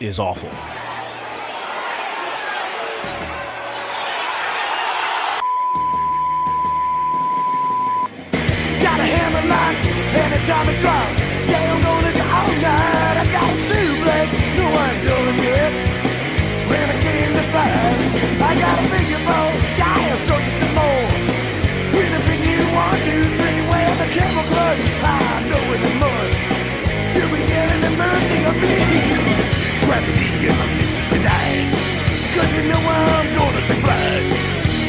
is awful. Got a hammer line and a Tommy Cross. Yeah, I'm gonna go all night. I got a suplex, no one's doing it. When I get in the fight, I got a figure four. Yeah, I'll show you some more. When I bring you 1, 2, 3, where the camel club, I know in the mud. You'll be getting the mercy of me. Grab the D and my missus tonight. Cause you know I'm gonna take flight.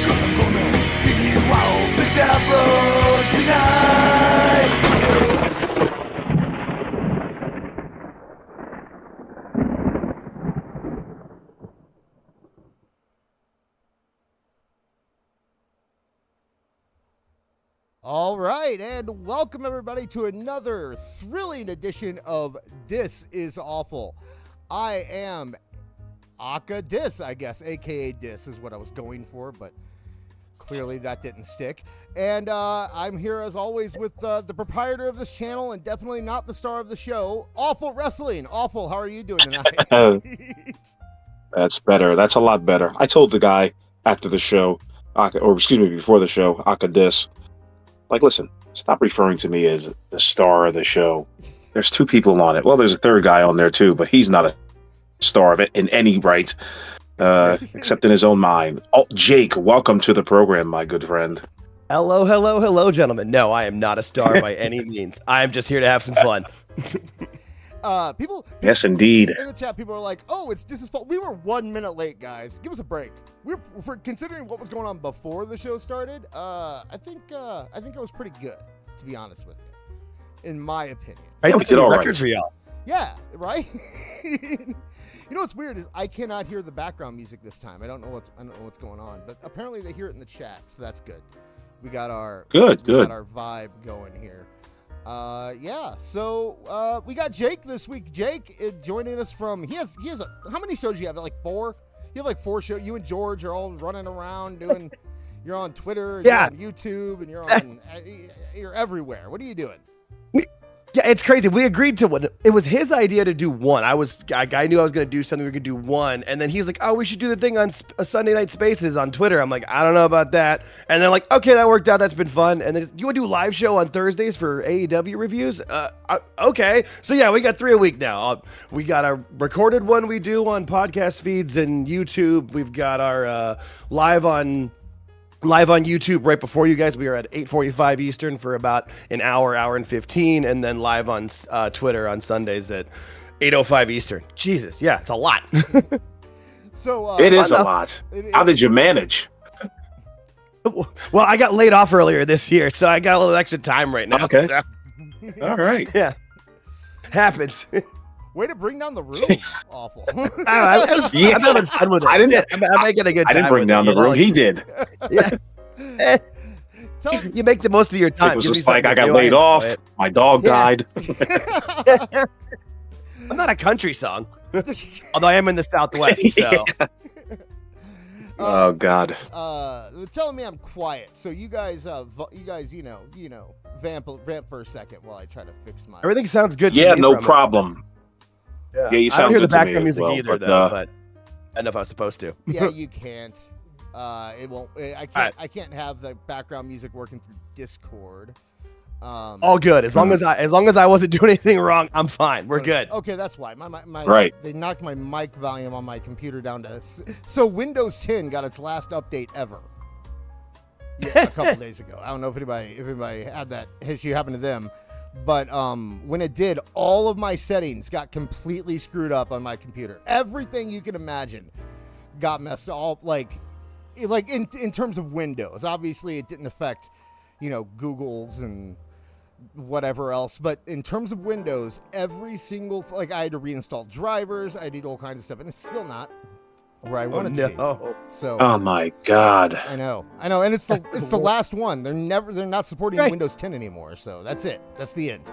Cause I'm gonna bring you off the top road tonight. All right, and welcome everybody to another thrilling edition of This Is Awful. I am Aka Dis, I guess, aka Dis is what I was going for, but clearly that didn't stick. And I'm here as always with the proprietor of this channel and definitely not the star of the show, Awful Wrestling. Awful, how are you doing tonight? That's better. That's a lot better. I told the guy after the show, before the show, Aka Dis, like, listen, stop referring to me as the star of the show. There's two people on it. Well, there's a third guy on there too, but he's not a star of it in any right, except in his own mind. Oh, Jake, welcome to the program, my good friend. Hello, gentlemen. No, I am not a star by any means. I'm just here to have some fun. People, Yes, indeed. in the chat, people are like, "Oh, it's This Is Fault." We were 1 minute late, guys. Give us a break. For considering what was going on before the show started. I think it was pretty good, to be honest with you, in my opinion. Yeah, we did all right. For y'all. Yeah, right. You know what's weird is I cannot hear the background music this time. I don't know what's going on, but apparently they hear it in the chat, so that's good. We got our Good. got our vibe going here. Yeah. So we got Jake this week. Jake is joining us from. He has how many shows do you have? Like 4. You have like 4 shows. You and George are all running around doing. You're on Twitter. And Yeah. You're on YouTube, and you're on. You're everywhere. What are you doing? Yeah, it's crazy. We agreed to one. It was his idea to do one. I knew I was going to do something. We could do one. And then he's like, oh, we should do the thing on Sunday Night Spaces on Twitter. I'm like, I don't know about that. And they're like, okay, that worked out. That's been fun. And then you want to do a live show on Thursdays for AEW reviews? Okay. So yeah, we got 3 a week now. We got a recorded one we do on podcast feeds and YouTube. We've got our live on YouTube right before you guys. We are at 8:45 Eastern for about an hour and 15, and then live on Twitter on Sundays at 8:05 Eastern. Jesus, yeah, it's a lot. So It is a lot. How did you manage? Well, I got laid off earlier this year, so I got a little extra time right now. Okay. So, All right. yeah, happens. way to bring down the room. Awful. I'm having fun with it. I didn't. I'm making a good time. I didn't bring with down it, the room. He did. Yeah. Tell You make the most of your time. It was Give me just like something I to got do. laid enjoy off. it. My dog Yeah. died. I'm not a country song, although I am in the Southwest. So Oh God. They're telling me I'm quiet. So you guys, vamp for a second while I try to fix my. everything sounds good. Yeah, to me no from it. problem. Yeah, you I don't sound hear the good to me background as music well, either, but, though. But I don't know if I was supposed to. Yeah, you can't. It won't. I can't. right. I can't have the background music working through Discord. All good. As long as I wasn't doing anything wrong, I'm fine. We're good. Okay, that's why my Right. They knocked my mic volume on my computer down to. So Windows 10 got its last update ever. Yeah, a couple days ago. I don't know if anybody had that issue happen to them, but when it did, all of my settings got completely screwed up on my computer. Everything you can imagine got messed all like in terms of Windows. Obviously, it didn't affect Google's and whatever else, but in terms of Windows, every single I had to reinstall drivers. I did all kinds of stuff, and it's still not where I wanted to be. So Oh my God. I know, and it's the last one. They're not supporting Right. Windows 10 anymore. So that's it. That's the end.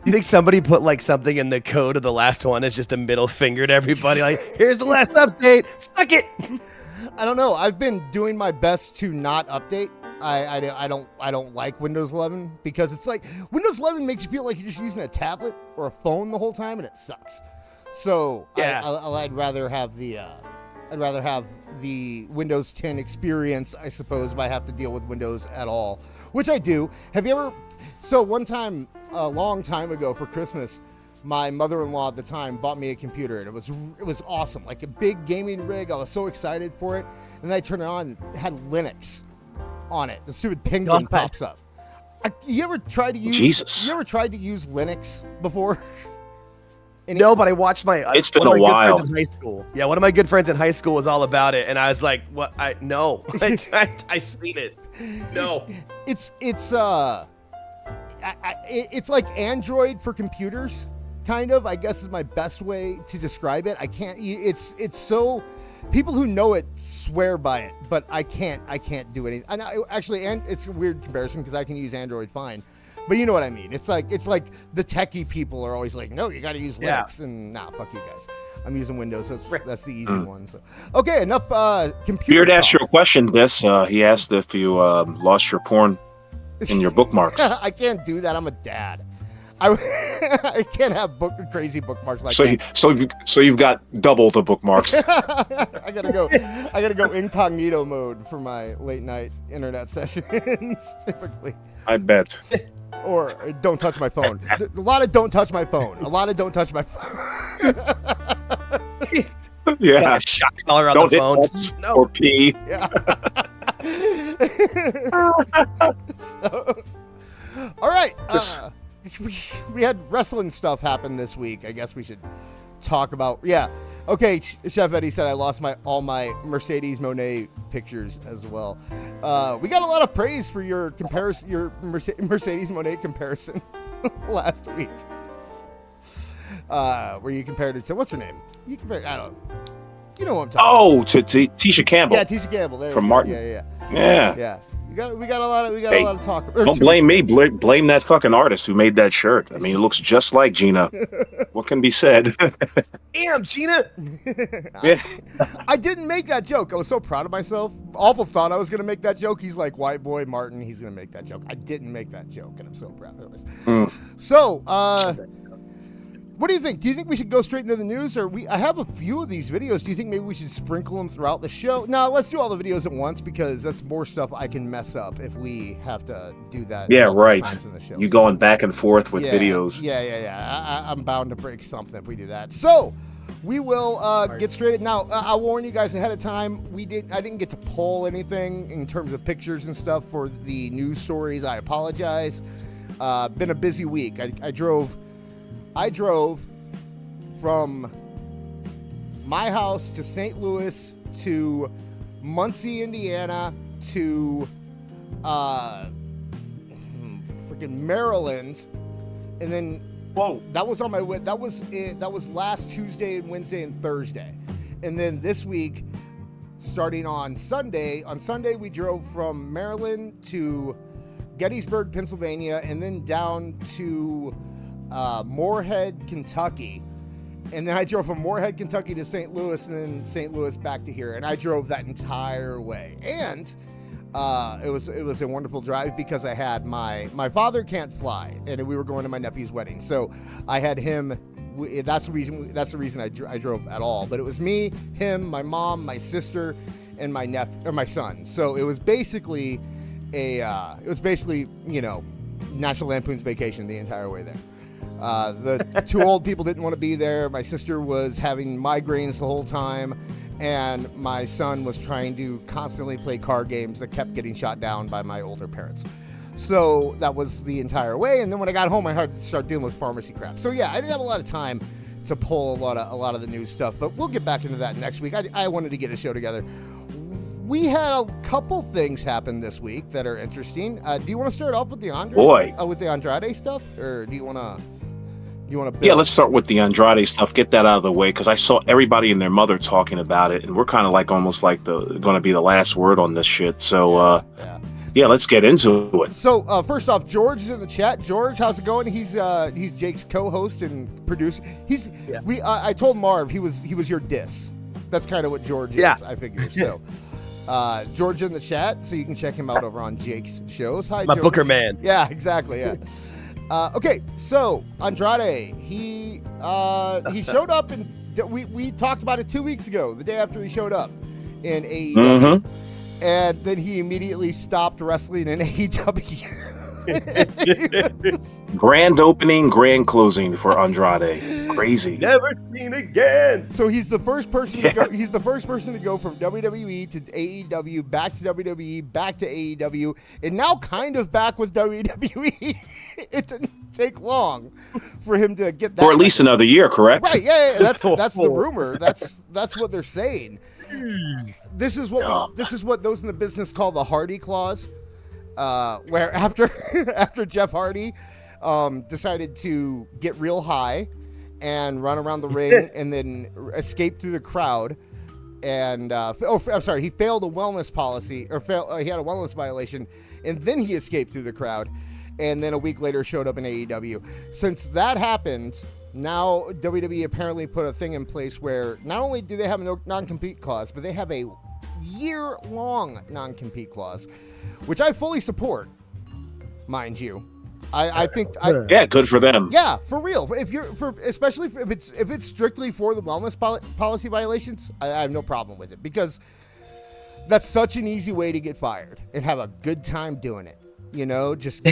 You think somebody put like something in the code of the last one as just a middle finger to everybody? Like, here's the last update. Suck it. I don't know. I've been doing my best to not update. I don't like Windows 11 because it's like Windows 11 makes you feel like you're just using a tablet or a phone the whole time, and it sucks. So Yeah. I'd rather have the Windows 10 experience, I suppose, if I have to deal with Windows at all, which I do. Have you ever? So one time, a long time ago for Christmas, my mother-in-law at the time bought me a computer, and it was awesome, like a big gaming rig. I was so excited for it, and then I turned it on, and it had Linux on it. The stupid penguin pops up. You ever tried to use Linux before? No, but I watched It's been a while. Good friends in high school. Yeah, one of my good friends in high school was all about it, and I was like, "What? No, I've seen it. No." It's like Android for computers, kind of. I guess is my best way to describe it. I can't. It's so. People who know it swear by it, but I can't do anything. And actually, and it's a weird comparison because I can use Android fine. But you know what I mean. It's like the techie people are always like, no, you got to use Linux, and nah, fuck you guys. I'm using Windows. That's the easy one. So okay, enough computer. Beard talk. asked you a question. He asked if you lost your porn in your bookmarks. I can't do that. I'm a dad. I can't have crazy bookmarks like that. So you've got double the bookmarks. I gotta go incognito mode for my late night internet sessions typically. I bet. Or don't touch my phone. A lot of don't touch my phone. Yeah. Shot collar on Don't the hit phone. X or P. Yeah. So, all right. We had wrestling stuff happen this week. I guess we should talk about. Yeah. Okay. Chef Eddie said I lost all my Mercedes Monet pictures as well. We got a lot of praise for your comparison, your Mercedes Monet comparison last week. Where you compared it to what's her name? You compared. I don't know. You know what I'm talking. Oh, to Tisha Campbell. Yeah, Tisha Campbell. There From you go. Martin. Yeah. We got a lot of talk. Don't blame me. Blame that fucking artist who made that shirt. I mean, it looks just like Gina. What can be said? Damn, Gina. Yeah. I didn't make that joke. I was so proud of myself. Awful thought I was going to make that joke. He's like, white boy Martin. He's going to make that joke. I didn't make that joke, and I'm so proud of myself. So, what do you think? Do you think we should go straight into the news? Or I have a few of these videos. Do you think maybe we should sprinkle them throughout the show? No, let's do all the videos at once because that's more stuff I can mess up if we have to do that. Yeah, right. Times in the show. You going back and forth with videos. Yeah. I'm bound to break something if we do that. So we will get straight. Now, I'll warn you guys ahead of time. I didn't get to pull anything in terms of pictures and stuff for the news stories. I apologize. Been a busy week. I drove from my house to St. Louis to Muncie, Indiana to freaking Maryland, and then that was on my way. That was last Tuesday and Wednesday and Thursday, and then this week, starting on Sunday. On Sunday, we drove from Maryland to Gettysburg, Pennsylvania, and then down to Moorhead, Kentucky, and then I drove from Moorhead, Kentucky to St. Louis, and then St. Louis back to here, and I drove that entire way, and it was a wonderful drive because I had my father can't fly, and we were going to my nephew's wedding, so I had him. That's the reason I drove at all. But it was me, him, my mom, my sister, and my son. So it was basically National Lampoon's Vacation the entire way there. The two old people didn't want to be there. My sister was having migraines the whole time, and my son was trying to constantly play card games that kept getting shot down by my older parents. So that was the entire way. And then when I got home, I had to start dealing with pharmacy crap. So yeah, I didn't have a lot of time to pull a lot of the new stuff, but we'll get back into that next week. I wanted to get a show together. We had a couple things happen this week that are interesting. Do you want to start off with the Andrade stuff, or do you want to? Yeah, let's start with the Andrade stuff. Get that out of the way because I saw everybody and their mother talking about it, and we're kind of like almost like going to be the last word on this shit. So yeah, let's get into it. So first off, George is in the chat. George, how's it going? He's Jake's co-host and producer. I told Marv he was your diss. That's kind of what George is. I figured. So George in the chat, so you can check him out over on Jake's shows. Hi, my George. Booker man. Yeah, exactly. Yeah. Okay, so Andrade, he He showed up, and we talked about it 2 weeks ago, the day after he showed up in AEW. Mm-hmm. And then he immediately stopped wrestling in AEW. Grand opening, grand closing for Andrade. Crazy. Never seen again. So he's the first person to go. He's the first person to go from WWE to AEW, back to WWE, back to AEW, and now kind of back with WWE. It didn't take long for him to get that. For at least another year, correct? Right? Yeah. That's the rumor. That's what they're saying. This is what those in the business call the Hardy clause, where after Jeff Hardy decided to get real high and run around the ring and then escape through the crowd, and I'm sorry, he failed a wellness policy or he had a wellness violation, and then he escaped through the crowd, and then a week later showed up in AEW. Since that happened, now WWE apparently put a thing in place where not only do they have a non-compete clause, but they have a year-long non-compete clause, which I fully support, mind you. I think yeah, good for them. Yeah, for real. Especially if it's strictly for the wellness policy violations, I have no problem with it, because that's such an easy way to get fired and have a good time doing it. You know, just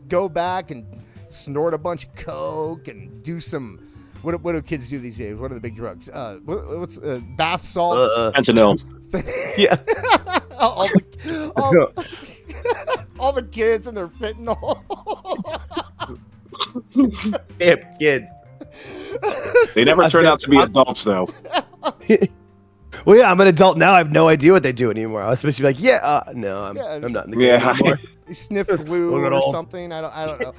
go back and snort a bunch of coke and do some. What do kids do these days? What are the big drugs? What's bath salts? Fentanyl. Yeah. all the kids and their fentanyl. Damn kids. They never turn out to be adults, though. Well, yeah, I'm an adult now. I have no idea what they do anymore. I was supposed to be like, I'm not in the game anymore. You sniff glue or something. I don't know.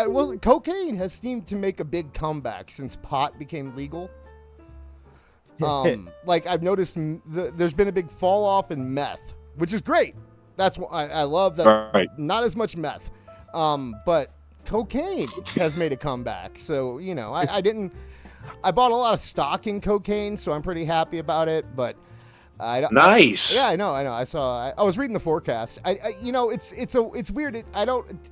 Well, cocaine has seemed to make a big comeback since pot became legal. Like I've noticed, there's been a big fall off in meth, which is great. That's what I love. That right. Not as much meth, but cocaine has made a comeback. So I bought a lot of stock in cocaine, so I'm pretty happy about it. But nice. I know. I was reading the forecast. It's weird.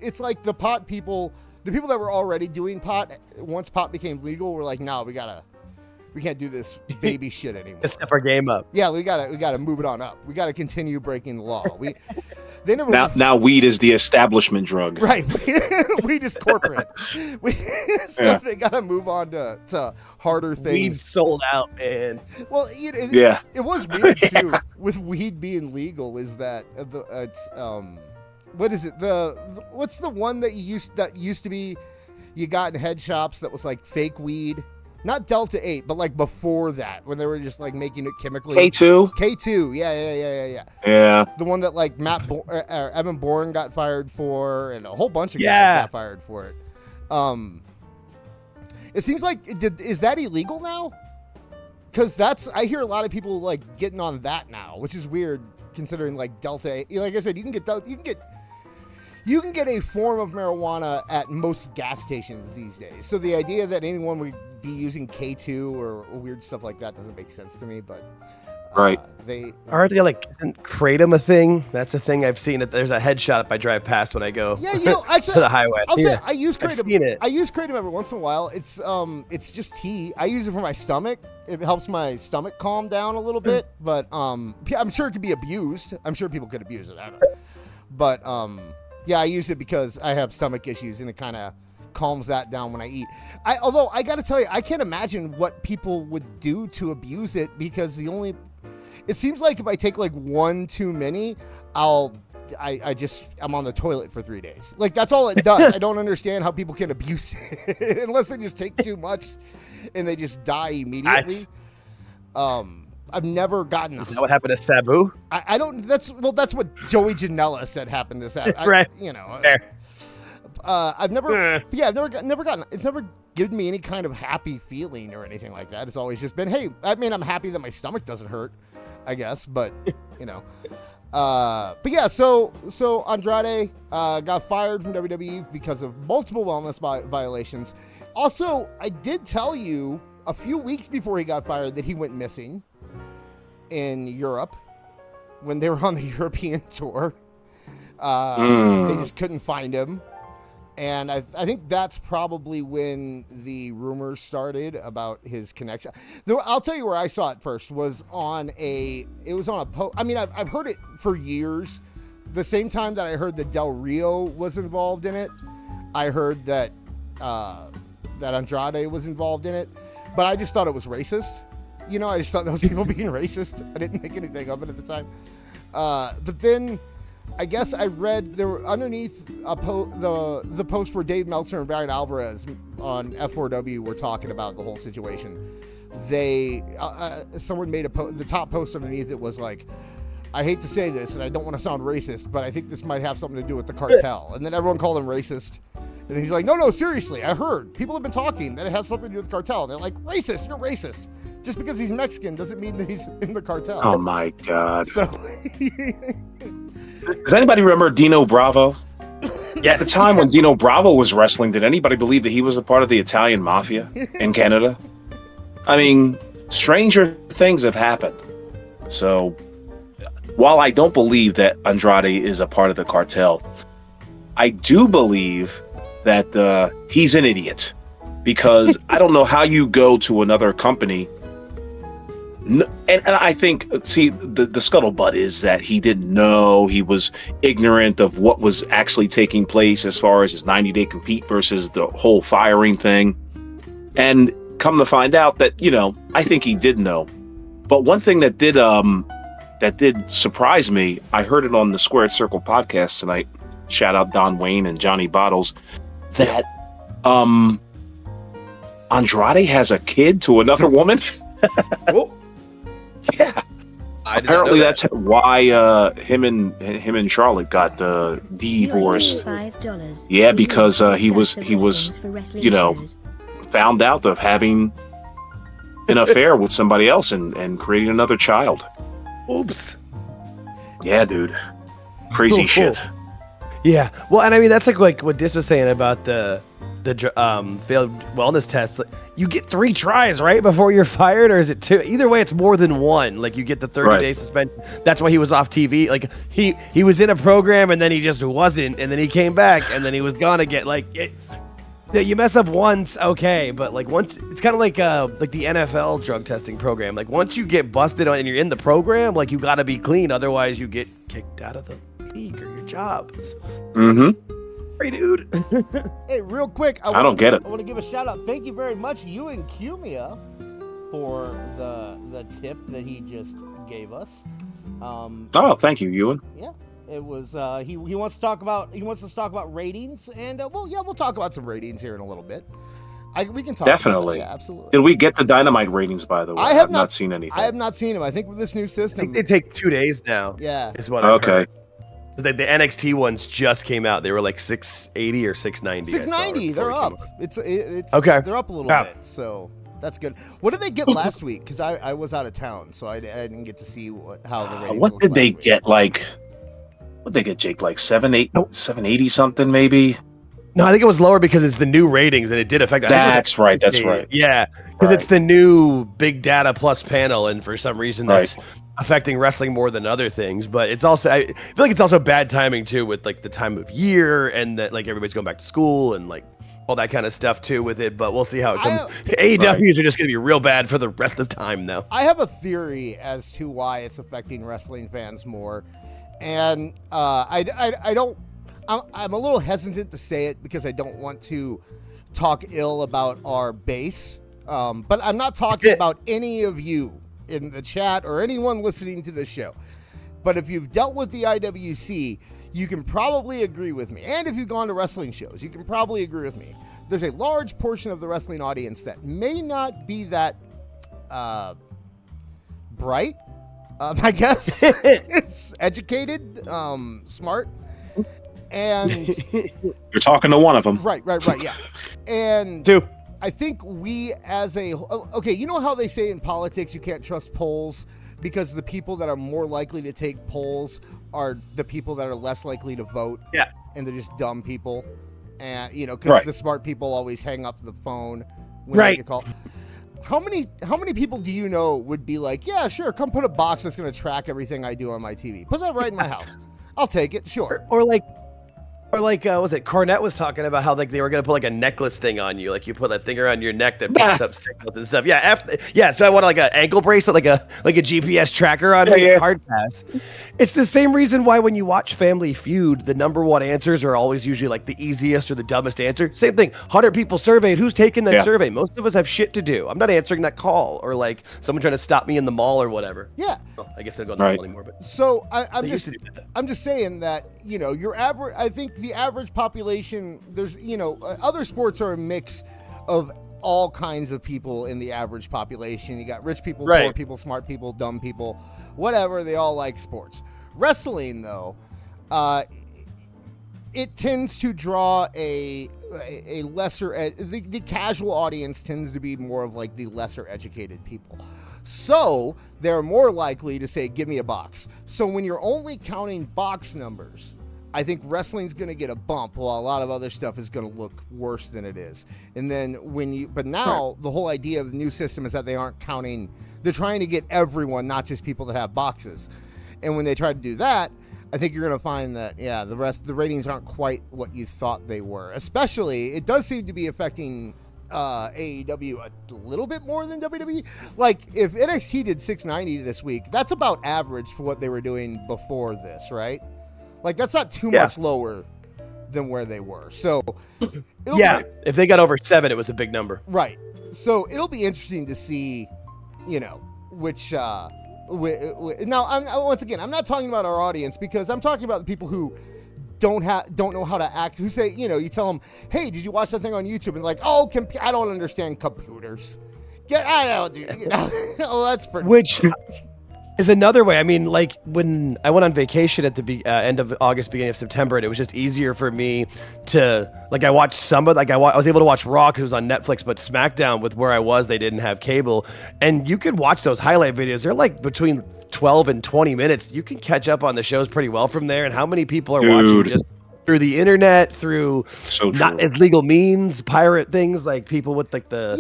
It's like the pot people, the people that were already doing pot once pot became legal, were like, no, we can't do this baby shit anymore. Let's step our game up. Yeah, we gotta move it on up. We gotta continue breaking the law. Now weed is the establishment drug. Right. Weed is corporate. They gotta move on to harder things. Weed sold out, man. Well, it was weird too with weed being legal. Is that what is it? What's the one that used to be you got in head shops that was like fake weed? Not Delta 8, but like before that, when they were just like making it chemically. K2, yeah. Yeah. The one that like Evan Bourne got fired for, and a whole bunch of guys got fired for it. It seems like is that illegal now? Because I hear a lot of people like getting on that now, which is weird considering like Delta 8. Like I said, you can get a form of marijuana at most gas stations these days. So the idea that anyone would be using K2 or weird stuff like that doesn't make sense to me. But right, aren't they like, isn't kratom a thing? That's a thing I've seen. There's a headshot if I drive past when I go. Yeah, actually, to the highway. I'll say I use kratom. I've seen it. I use kratom every once in a while. It's just tea. I use it for my stomach. It helps my stomach calm down a little bit. But I'm sure it could be abused. I'm sure people could abuse it. I don't know. But yeah, I use it because I have stomach issues, and it kind of calms that down when I eat. Although I got to tell you, I can't imagine what people would do to abuse it, because it seems like if I take like one too many, I'm on the toilet for 3 days. Like that's all it does. I don't understand how people can abuse it unless they just take too much and they just die immediately. I've never gotten. Is that what happened to Sabu? I don't. That's what Joey Janela said happened to Sabu. That's right. I've never. Yeah, I've never gotten. It's never given me any kind of happy feeling or anything like that. It's always just been, hey. I mean, I'm happy that my stomach doesn't hurt, I guess. But but yeah. So Andrade got fired from WWE because of multiple wellness violations. Also, I did tell you a few weeks before he got fired that he went missing in Europe when they were on the European tour. They just couldn't find him. And I think that's probably when the rumors started about his connection. I'll tell you where I saw it first was on a post. I mean, I've heard it for years. The same time that I heard that Del Rio was involved in it, I heard that Andrade was involved in it, but I just thought it was racist. You know, I just thought those people being racist. I didn't think anything of it at the time. But then I guess I read there were underneath the post where Dave Meltzer and Brian Alvarez on F4W were talking about the whole situation. They someone made the top post underneath it was like, I hate to say this and I don't want to sound racist, but I think this might have something to do with the cartel. And then everyone called him racist. And then he's like, no, seriously, I heard people have been talking that it has something to do with the cartel. And they're like, racist, you're racist. Just because he's Mexican doesn't mean that he's in the cartel. Oh my God. So does anybody remember Dino Bravo? Yes. At the time when Dino Bravo was wrestling, did anybody believe that he was a part of the Italian mafia in Canada? I mean, stranger things have happened. So while I don't believe that Andrade is a part of the cartel, I do believe that he's an idiot, because I don't know how you go to another company. And I think, see, the scuttlebutt is that he didn't know, he was ignorant of what was actually taking place as far as his 90-day compete versus the whole firing thing. And come to find out that, you know, I think he did know. But one thing that did surprise me, I heard it on the Squared Circle podcast tonight. Shout out Don Wayne and Johnny Bottles. That Andrade has a kid to another woman. Oh. Yeah. Apparently that's why him and Charlotte got divorced. Yeah, because he was you know, found out of having an affair with somebody else and creating another child. Oops. Yeah, dude. Crazy shit. Yeah. Well, and I mean that's like what Dis was saying about the failed wellness test. Like, you get 3 tries right before you're fired, or is it 2? Either way, it's more than 1. Like you get the 30-day suspension. That's why he was off TV. Like he was in a program and then he just wasn't, and then he came back and then he was gone again. Like you mess up once, okay, but like once, it's kind of like the NFL drug testing program. Like once you get busted on and you're in the program, like you got to be clean, otherwise you get kicked out of the league or your job. Hey, dude. Hey, real quick, I don't get it. I want to give a shout out. Thank you very much, you and Cumia, for the tip that he just gave us. Oh, thank you, Ewan. Yeah, it was. He wants to talk about ratings, and we'll talk about some ratings here in a little bit. We can talk. Definitely. About it. Yeah, absolutely. Did we get the Dynamite ratings, by the way? I have not seen anything. I have not seen them. I think with this new system, I think they take 2 days now. Yeah. Is what I've heard. The NXT ones just came out. They were like 680 or 690. 690. They're up. It's okay. They're up a little bit, so that's good. What did they get last week? Because I was out of town, so I didn't get to see how the ratings. What did they get? Like, what did they get, Jake? Like 780 something, maybe. No, I think it was lower because it's the new ratings and it did affect. That's right. That's right. Yeah, because it's the new Big Data Plus panel, and for some reason that's affecting wrestling more than other things. But it's also, I feel like it's also bad timing too, with like the time of year and that like everybody's going back to school and like all that kind of stuff too with it. But we'll see how it comes. AEWs are just going to be real bad for the rest of the time though. I have a theory as to why it's affecting wrestling fans more, and I don't. I'm a little hesitant to say it because I don't want to talk ill about our base. But I'm not talking about any of you in the chat or anyone listening to this show. But if you've dealt with the IWC, you can probably agree with me. And if you've gone to wrestling shows, you can probably agree with me. There's a large portion of the wrestling audience that may not be that bright, I guess. It's educated, smart. And you're talking to one of them. Right, yeah. And two. I think we as okay, you know how they say in politics you can't trust polls because the people that are more likely to take polls are the people that are less likely to vote. Yeah. And they're just dumb people. And, you know, because the smart people always hang up the phone when they get called. How many people do you know would be like, yeah, sure, come put a box that's going to track everything I do on my TV. Put that right in my house. I'll take it, sure. Or Or like, was it Cornette was talking about how like they were gonna put like a necklace thing on you, like you put that thing around your neck that picks up signals and stuff. Yeah, So I want like an ankle bracelet, like a GPS tracker on me. Yeah. Hard pass. It's the same reason why when you watch Family Feud, the number one answers are always usually like the easiest or the dumbest answer. Same thing. 100 people surveyed. Who's taking that survey? Most of us have shit to do. I'm not answering that call or like someone trying to stop me in the mall or whatever. Yeah. Well, I guess they don't go to the mall anymore. But So I'm They used just to do that. I'm just saying that your average. I think the average population. There's other sports are a mix of all kinds of people in the average population. You got rich people, poor people, smart people, dumb people, whatever. They all like sports. Wrestling though, it tends to draw a lesser. The casual audience tends to be more of like the lesser educated people. So they're more likely to say, give me a box. So when you're only counting box numbers, I think wrestling's going to get a bump while a lot of other stuff is going to look worse than it is. And then but now the whole idea of the new system is that they aren't counting, they're trying to get everyone, not just people that have boxes. And when they try to do that, I think you're going to find that, the ratings aren't quite what you thought they were. Especially, it does seem to be affecting AEW a little bit more than WWE. Like if NXT did 690 this week, that's about average for what they were doing before this, right? Like that's not too much lower than where they were. So if they got over 7, it was a big number. Right. So it'll be interesting to see, which now once again, I'm not talking about our audience because I'm talking about the people who don't know how to act, who say, you tell them, hey, did you watch that thing on YouTube? And like, oh, I don't understand computers. I don't do, oh, that's pretty. Which is another way. I mean, like when I went on vacation at the end of August, beginning of September, and it was just easier for me to, like, I watched I was able to watch Raw, because it was on Netflix, but SmackDown, with where I was, they didn't have cable. And you could watch those highlight videos. They're like between 12 and 20 minutes. You can catch up on the shows pretty well from there. And how many people are watching just through the internet, through not as legal means, pirate things, like people with like the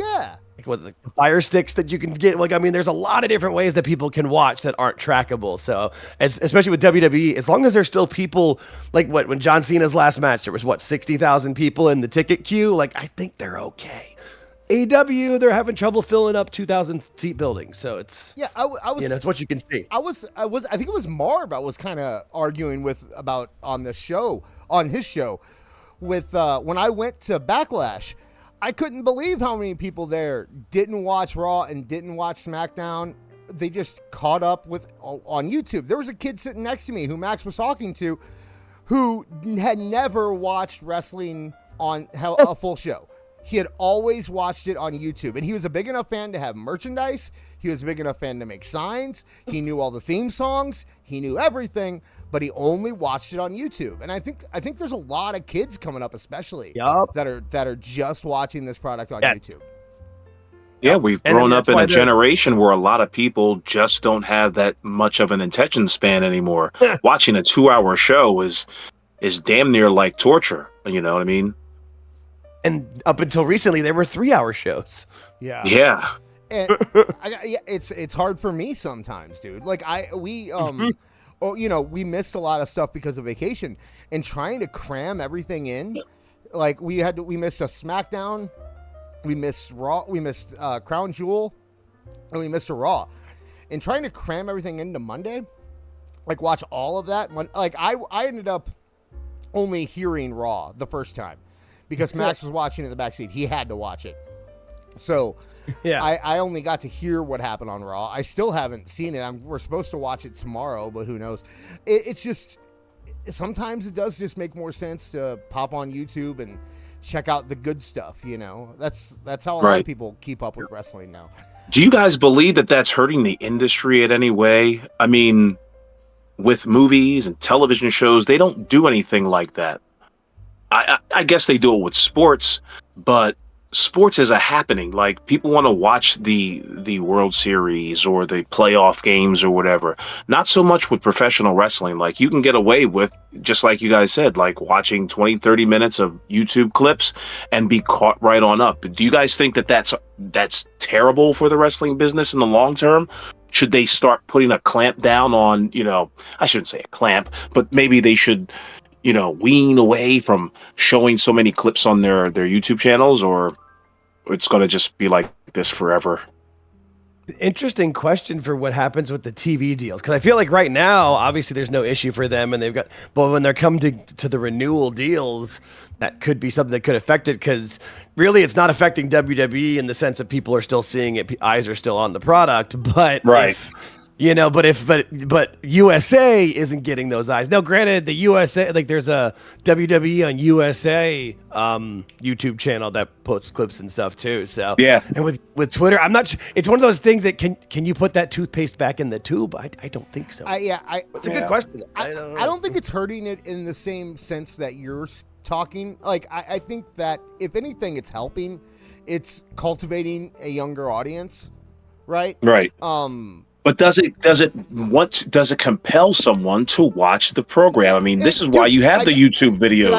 the fire sticks that you can get. Like, I mean, there's a lot of different ways that people can watch that aren't trackable. So especially with WWE, as long as there's still people, like when John Cena's last match, there was 60,000 people in the ticket queue. Like, I think they're okay. AEW, they're having trouble filling up 2,000 seat buildings. So it's, I was, it's what you can see. I think it was Marv I was kind of arguing about on his show with, when I went to Backlash, I couldn't believe how many people there didn't watch Raw and didn't watch SmackDown. They just caught up on YouTube. There was a kid sitting next to me who Max was talking to who had never watched wrestling on a full show. He had always watched it on YouTube, and he was a big enough fan to have merchandise. He was a big enough fan to make signs. He knew all the theme songs. He knew everything, but he only watched it on YouTube. And I think there's a lot of kids coming up, especially that are just watching this product on YouTube. Yeah, we've grown up in a generation where a lot of people just don't have that much of an attention span anymore. Watching a 2-hour show is damn near like torture. You know what I mean? And up until recently, they were 3-hour shows. Yeah. And it's hard for me sometimes, dude. Like we missed a lot of stuff because of vacation, and trying to cram everything in. Like we missed a SmackDown, we missed Raw, we missed Crown Jewel, and we missed a Raw. And trying to cram everything into Monday, like watch all of that. Like I ended up only hearing Raw the first time because Max was watching in the backseat. He had to watch it. So I only got to hear what happened on Raw. I still haven't seen it. We're supposed to watch it tomorrow, but who knows? It's just, sometimes it does just make more sense to pop on YouTube and check out the good stuff, That's how a lot of people keep up with wrestling now. Do you guys believe that that's hurting the industry in any way? I mean, with movies and television shows, they don't do anything like that. I guess they do it with sports, but sports is a happening. Like, people want to watch the World Series or the playoff games or whatever. Not so much with professional wrestling. Like, you can get away with, just like you guys said, like watching 20-30 minutes of YouTube clips and be caught right on up. Do you guys think that that's terrible for the wrestling business in the long term? Should they start putting a clamp down on, I shouldn't say a clamp, but maybe they should, wean away from showing so many clips on their YouTube channels, or it's going to just be like this forever? Interesting question for what happens with the TV deals, because I feel like right now, obviously, there's no issue for them, and but when they're coming to the renewal deals, that could be something that could affect it. Because really, it's not affecting WWE in the sense that people are still seeing it, eyes are still on the product, but Right. But USA isn't getting those eyes. Now, granted, the USA, like there's a WWE on USA YouTube channel that posts clips and stuff too. So Yeah. and with Twitter, I'm not. It's one of those things that can you put that toothpaste back in the tube? I don't think so. It's a good question. I don't think it's hurting it in the same sense that you're talking. Like I think that if anything, it's helping. It's cultivating a younger audience, right? Right. But does it compel someone to watch the program? I mean, this is why you have the YouTube videos.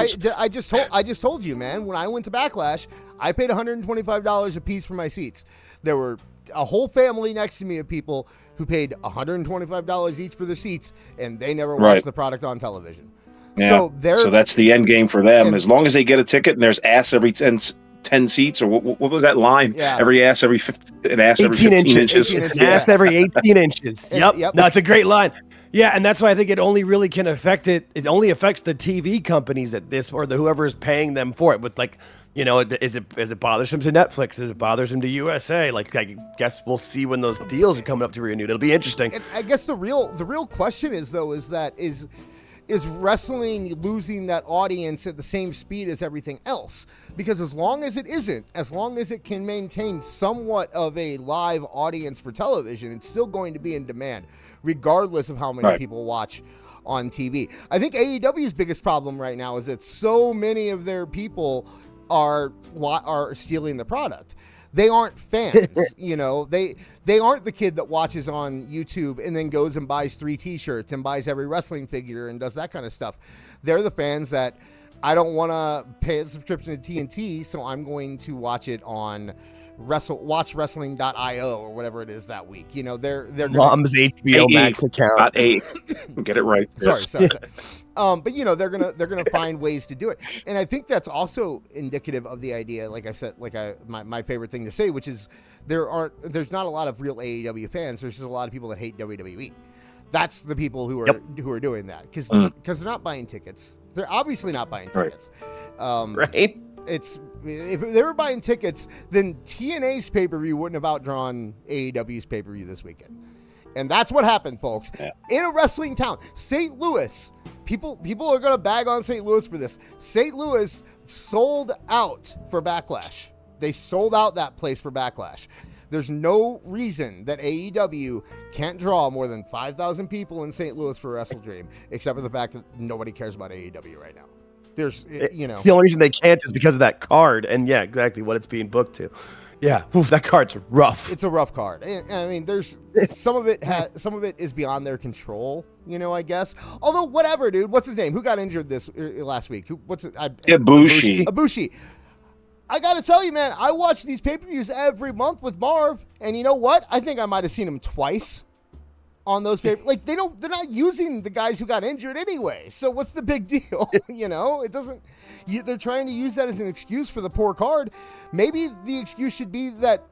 I just told you, man. When I went to Backlash, I paid $125 a piece for my seats. There were a whole family next to me of people who paid $125 each for their seats, and they never watched the product on television. Yeah. So that's the end game for them. As long as they get a ticket and there's ass every 10 seats, or what was that line? Yeah. Every ass every 15 inches. It's an ass every 18 inches. Yep. No, it's a great line. Yeah, and that's why I think it only really can affect it. It only affects the TV companies at this, or whoever is paying them for it. With like, is it bothersome to Netflix? Is it bothersome to USA? Like, I guess we'll see when those deals are coming up to be renewed. It'll be interesting. And I guess the real question is wrestling losing that audience at the same speed as everything else? Because as long as it can maintain somewhat of a live audience for television, it's still going to be in demand, regardless of how many people watch on TV. I think AEW's biggest problem right now is that so many of their people are stealing the product. They aren't fans, They aren't the kid that watches on YouTube and then goes and buys 3 T-shirts and buys every wrestling figure and does that kind of stuff. They're the fans that I don't want to pay a subscription to TNT, so I'm going to watch it on watchwrestling.io or whatever it is that week. They're Mom's HBO Max account. Get it right. Sorry. But they're gonna find ways to do it, and I think that's also indicative of the idea. Like I said, my favorite thing to say, which is there's not a lot of real AEW fans. There's just a lot of people that hate WWE. That's the people who are doing that because they're not buying tickets. They're obviously not buying tickets. Right. If they were buying tickets, then TNA's pay-per-view wouldn't have outdrawn AEW's pay-per-view this weekend. And that's what happened, folks. Yeah. In a wrestling town, St. Louis, people are going to bag on St. Louis for this. St. Louis sold out for Backlash. They sold out that place for Backlash. There's no reason that AEW can't draw more than 5,000 people in St. Louis for WrestleDream, except for the fact that nobody cares about AEW right now. The only reason they can't is because of that card, and exactly what it's being booked to. Yeah, that card's rough. It's a rough card. I mean, there's some of it is beyond their control. I guess. Although, whatever, dude. What's his name? Who got injured this last week? Ibushi. I gotta tell you, man, I watch these pay-per-views every month with Marv, and you know what? I think I might have seen him twice on those pay. Like they're not using the guys who got injured anyway. So what's the big deal? It doesn't. They're trying to use that as an excuse for the poor card. Maybe the excuse should be that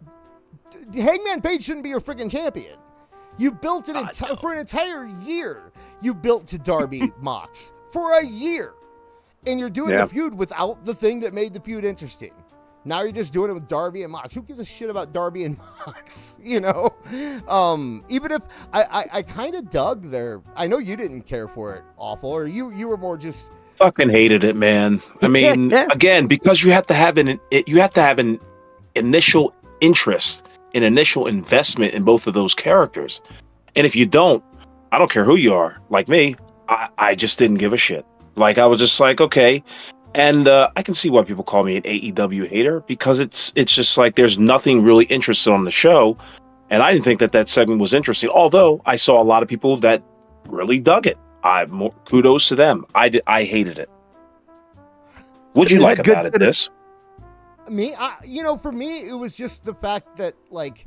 Hangman Page shouldn't be your freaking champion. You built it for an entire year. You built to Darby Mox for a year, and you're doing the feud without the thing that made the feud interesting. Now you're just doing it with Darby and Mox. Who gives a shit about Darby and Mox? Even if I kind of dug their. I know you didn't care for it awful, or you were more just fucking hated it, man. I mean, again, because you have to have an initial interest, an initial investment in both of those characters, and if you don't, I don't care who you are. Like me, I just didn't give a shit. Like I was just like, okay. And I can see why people call me an AEW hater, because it's just like there's nothing really interesting on the show. And I didn't think that segment was interesting, although I saw a lot of people that really dug it. Kudos to them. I hated it. What'd you like about it, this? Me, for me, it was just the fact that, like,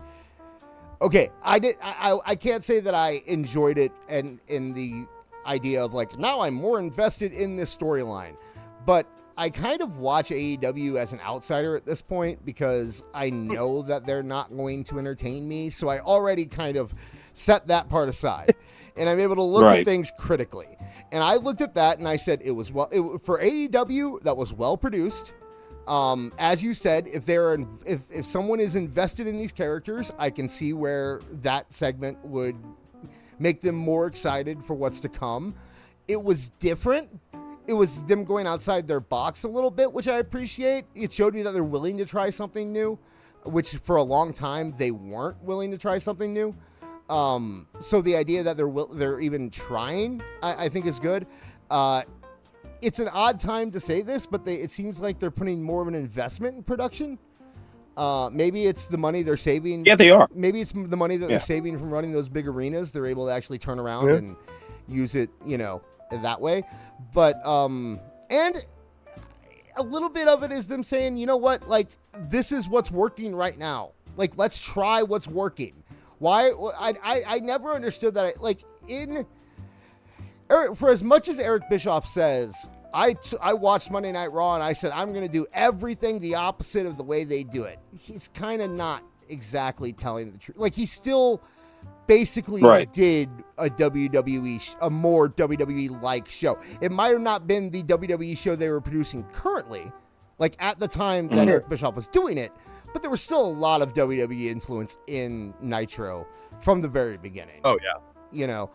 okay, I can't say that I enjoyed it and in the idea of like, now I'm more invested in this storyline. But I kind of watch AEW as an outsider at this point because I know that they're not going to entertain me. So I already kind of set that part aside. And I'm able to look at things critically. And I looked at that and I said for AEW, that was well produced. As you said, if someone is invested in these characters, I can see where that segment would make them more excited for what's to come. It was different. It was them going outside their box a little bit, which I appreciate. It showed me that they're willing to try something new, which for a long time they weren't willing to try something new. So the idea that they're even trying, I think is good. It's an odd time to say this, but it seems like they're putting more of an investment in production. Maybe it's the money they're saving. Yeah, they are. Maybe it's the money that they're saving from running those big arenas. They're able to actually turn around and use it, that way. But, and a little bit of it is them saying, you know what, like, this is what's working right now. Like, let's try what's working. Why? I never understood that. For as much as Eric Bischoff says, I watched Monday Night Raw and I said, I'm going to do everything the opposite of the way they do it. He's kind of not exactly telling the truth. Like, he still basically did a more WWE-like show. It might have not been the WWE show they were producing currently, like at the time that Eric Bischoff was doing it, but there was still a lot of WWE influence in Nitro from the very beginning. Oh, yeah.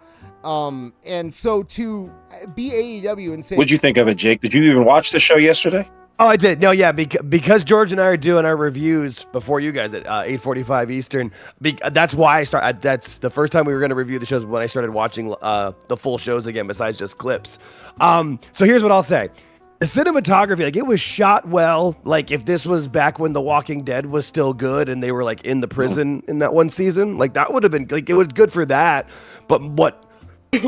And so to be AEW and say, what'd you think of it, Jake? Did you even watch the show yesterday? Oh, I did. No, yeah, because George and I are doing our reviews before you guys at 8:45 Eastern. That's why I started. That's the first time we were going to review the shows when I started watching the full shows again, besides just clips. So here's what I'll say. The cinematography, like, it was shot well. Like, if this was back when The Walking Dead was still good and they were like in the prison in that one season, like, that would have been like, it was good for that. But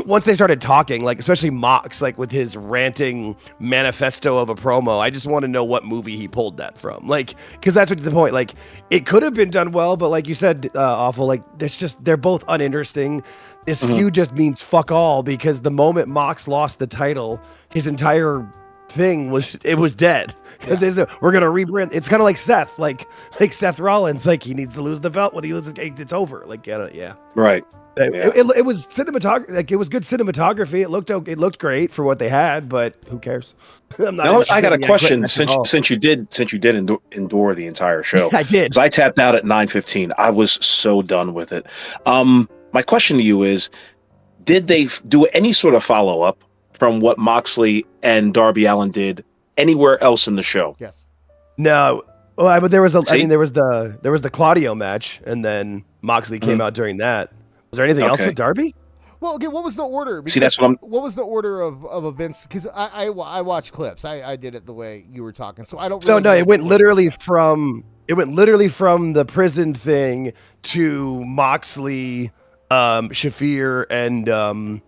once they started talking, like, especially Mox, like with his ranting manifesto of a promo, I just want to know what movie he pulled that from. Like, because that's what the point. Like, it could have been done well, but like you said, Awful, like, they're both uninteresting. This feud just means fuck all, because the moment Mox lost the title, his entire thing was dead. Because we're gonna rebrand. It's kind of like Seth, like Seth Rollins, like, he needs to lose the belt when he loses. It's over. Like, yeah, right. It was cinematography. Like, it was good cinematography. It looked great for what they had, but who cares? I'm not. I got a question. Since you did endure the entire show, I did. Because I tapped out at 9:15. I was so done with it. My question to you is: did they do any sort of follow up from what Moxley and Darby Allin did anywhere else in the show? Yes. No. Well, but there was there was the Claudio match, and then Moxley came out during that. Was there anything else with Darby? Well, okay, what was the order? See, that's what was the order of events? Because I watched clips. I did it the way you were talking, so I don't. So no, it went literally from the prison thing to Moxley, Shafir, and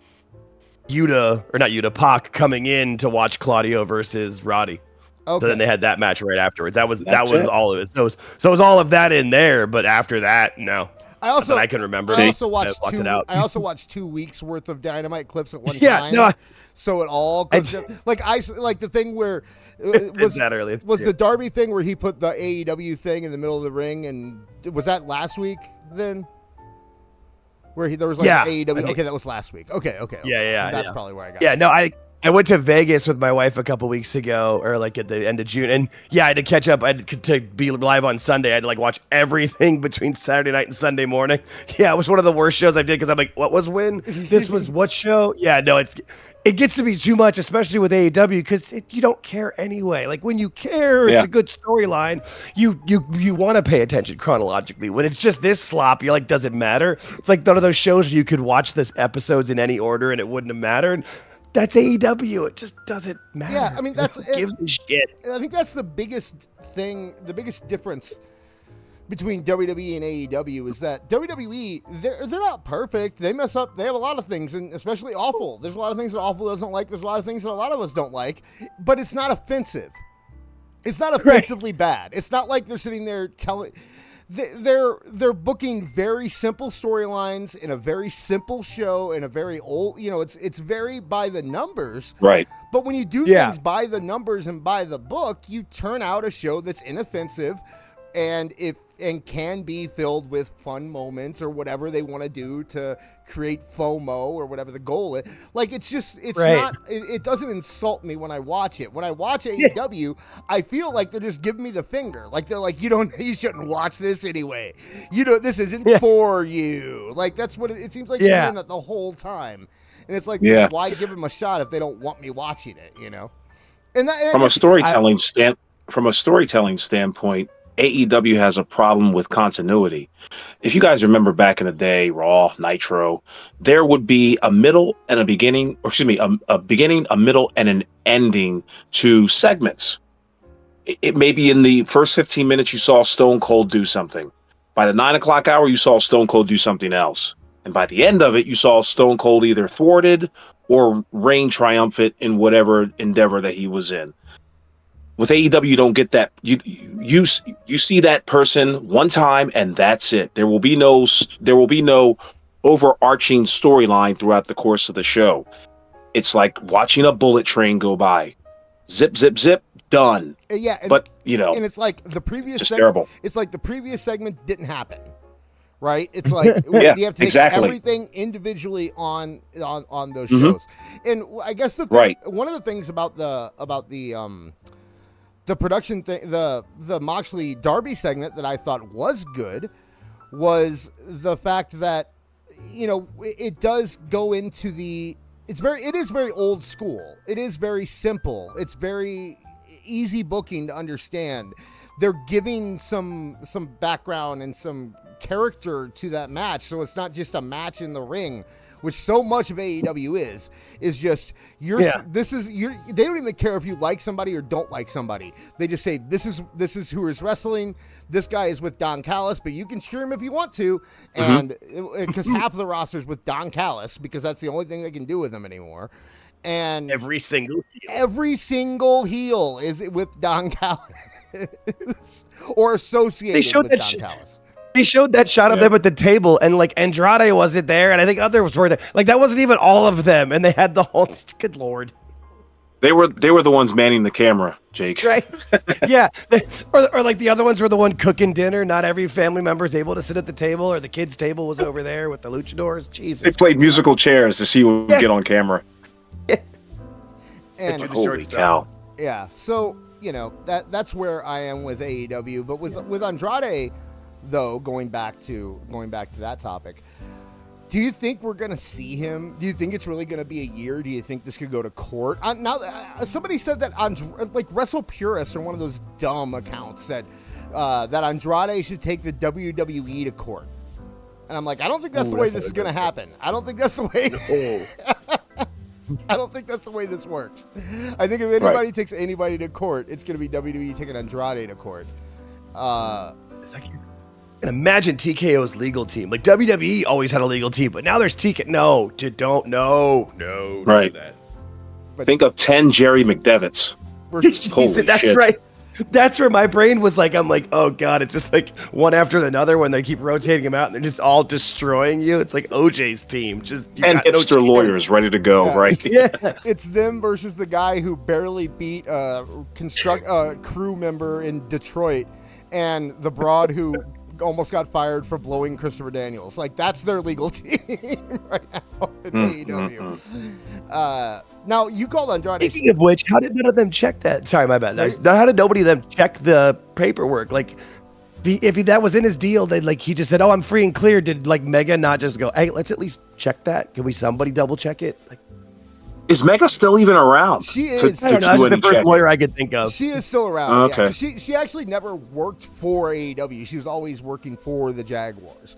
Pac coming in to watch Claudio versus Roddy. Okay. So then they had that match right afterwards. That was all of it. So it was all of that in there, but after that, no. I can remember. I also watched 2 weeks worth of Dynamite clips at one time. No, so it all goes like the thing where was the Darby thing where he put the AEW thing in the middle of the ring, and was that last week then? Where there was like AEW. Okay, that was last week. Okay. Yeah. That's probably where I got. Yeah, no, I went to Vegas with my wife a couple weeks ago, or like at the end of June, and I had to catch up. I had to be live on Sunday. I had to like watch everything between Saturday night and Sunday morning. Yeah, it was one of the worst shows I did, because I'm like, what was when? This was what show? Yeah, no, it gets to be too much, especially with AEW, because you don't care anyway. Like, when you care, it's a good storyline. You want to pay attention chronologically. When it's just this slop, you're like, does it matter? It's like one of those shows where you could watch this episodes in any order and it wouldn't have mattered. That's AEW. It just doesn't matter. Yeah, I mean, who gives a shit. I think that's the biggest thing, the biggest difference between WWE and AEW is that WWE, they're not perfect. They mess up. They have a lot of things, and especially Awful. There's a lot of things that Awful doesn't like. There's a lot of things that a lot of us don't like, but it's not offensive. It's not offensively bad. It's not like they're sitting there they're booking very simple storylines in a very simple show in a very old, it's very by the numbers. Right. But when you do things by the numbers and by the book, you turn out a show that's inoffensive and can be filled with fun moments or whatever they want to do to create FOMO or whatever the goal is. Like, it's not, it doesn't insult me when I watch it. When I watch AEW, I feel like they're just giving me the finger. Like, they're like, you shouldn't watch this anyway. This isn't for you. Like, that's what it seems like they're doing that the whole time. And it's like, why give them a shot if they don't want me watching it, And from a storytelling standpoint, AEW has a problem with continuity. If you guys remember back in the day, Raw, Nitro, there would be a middle and a beginning, a beginning, a middle, and an ending to segments. It may be in the first 15 minutes you saw Stone Cold do something. By the 9 o'clock hour, you saw Stone Cold do something else. And by the end of it, you saw Stone Cold either thwarted or reign triumphant in whatever endeavor that he was in. With AEW, you don't get that. You see that person one time and that's it. There will be no overarching storyline throughout the course of the show. It's like watching a bullet train go by. Zip, zip, zip, done. Yeah, but and it's like the previous just terrible. It's like the previous segment didn't happen. Right? It's like you have to take everything individually on those shows. And I guess one of the things about the production thing, the Moxley Darby segment that I thought was good was the fact that it does go into it is very old school. It is very simple. It's very easy booking to understand. They're giving some background and some character to that match, so it's not just a match in the ring, which so much of AEW is just they don't even care if you like somebody or don't like somebody. They just say this is who is wrestling. This guy is with Don Callis, but you can cheer him if you want to, and because half of the roster is with Don Callis because that's the only thing they can do with him anymore. And every single heel is with Don Callis or associated with Don Callis. They showed that shot of them at the table, and like Andrade wasn't there, and I think others were there. Like that wasn't even all of them, and they had the whole. Good Lord. They were the ones manning the camera, Jake. Right? Yeah. Or like the other ones were the one cooking dinner. Not every family member is able to sit at the table, or the kids' table was over there with the luchadors. Jesus. They played musical chairs to see what would get on camera. And holy cow. Yeah. So that's where I am with AEW, but with Andrade. Though going back to that topic, do you think we're gonna see him? Do you think it's really gonna be a year? Do you think this could go to court? Now, somebody said that like Wrestle Purist or one of those dumb accounts said that Andrade should take the WWE to court, and I'm like, I don't think that's the way this is gonna happen. I don't think that's the way. No. I don't think that's the way this works. I think if anybody takes anybody to court, it's gonna be WWE taking Andrade to court. It's like and imagine TKO's legal team. Like WWE always had a legal team, but now there's TKO. No, don't right. Do that. But think of 10 Jerry McDevitt's. Holy that's shit. Right. That's where my brain was like, I'm like, oh God, it's just like one after another when they keep rotating them out and they're just all destroying you. It's like OJ's team. And hipster lawyers ready to go, right? It's them versus the guy who barely beat a crew member in Detroit and the broad who almost got fired for blowing Christopher Daniels. Like, that's their legal team right now in AEW. Now, you called Andrade. Speaking of which, how did none of them check that? Sorry, my bad. How did nobody of them check the paperwork? Like, if that was in his deal, he just said, "Oh, I'm free and clear." Did Mega not just go, "Hey, let's at least check that"? Can somebody double check it? Like, is Mega still even around? She is. I don't know, that's the first lawyer I could think of. She is still around. Okay. Yeah, she actually never worked for AEW. She was always working for the Jaguars.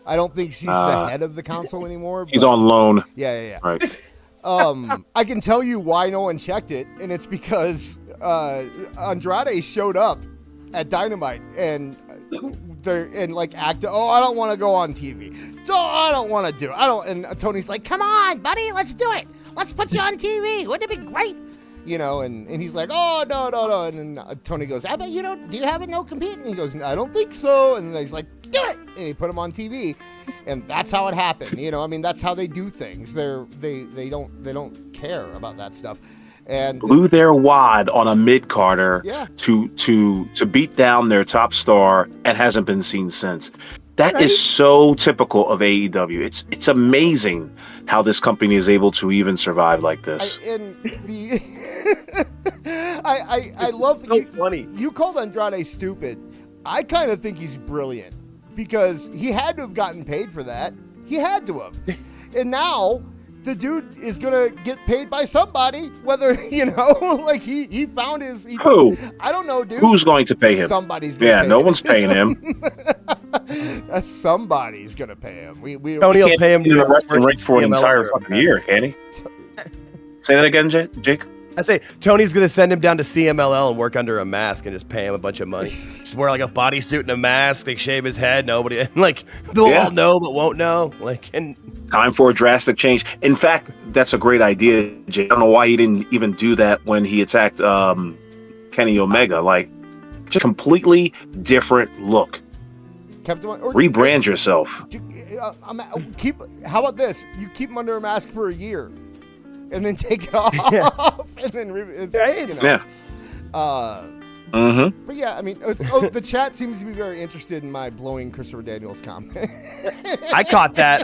I don't think she's the head of the council anymore. She's on loan. Yeah. Right. I can tell you why no one checked it, and it's because Andrade showed up at Dynamite and acted. Oh, I don't want to go on TV. I don't want to do it. And Tony's like, "Come on, buddy, let's do it. Let's put you on TV. Wouldn't it be great?" you know, and he's like, oh, no. And then Tony goes, I bet do you have a no compete? And he goes, I don't think so. And then he's like, do it. And he put him on TV. And that's how it happened. You know, I mean, that's how they do things. They don't care about that stuff. And blew their wad on a mid-carder Yeah. to beat down their top star and hasn't been seen since. That is so typical of AEW. It's amazing how this company is able to even survive like this. I love so funny. You called Andrade stupid. I kind of think he's brilliant because he had to have gotten paid for that. He had to have. And now the dude is gonna get paid by somebody, whether like he found his. Who? I don't know, dude. Who's going to pay him? Somebody's gonna pay no him. one's paying him. Somebody's gonna pay him. Tony will pay him in the wrestling ring for an CMLL entire or fucking year, can he? Say that again, Jake. I say Tony's gonna send him down to CMLL and work under a mask and just pay him a bunch of money. Just wear like a bodysuit and a mask. They shave his head. Nobody they'll all know but won't know. And Time for a drastic change. In fact, that's a great idea, Jake. I don't know why he didn't even do that when he attacked Kenny Omega. Like, just completely different look. Rebrand yourself. How about this? You keep him under a mask for a year, and then take it off, and then But yeah, I mean, the chat seems to be very interested in my blowing Christopher Daniels comment. I caught that.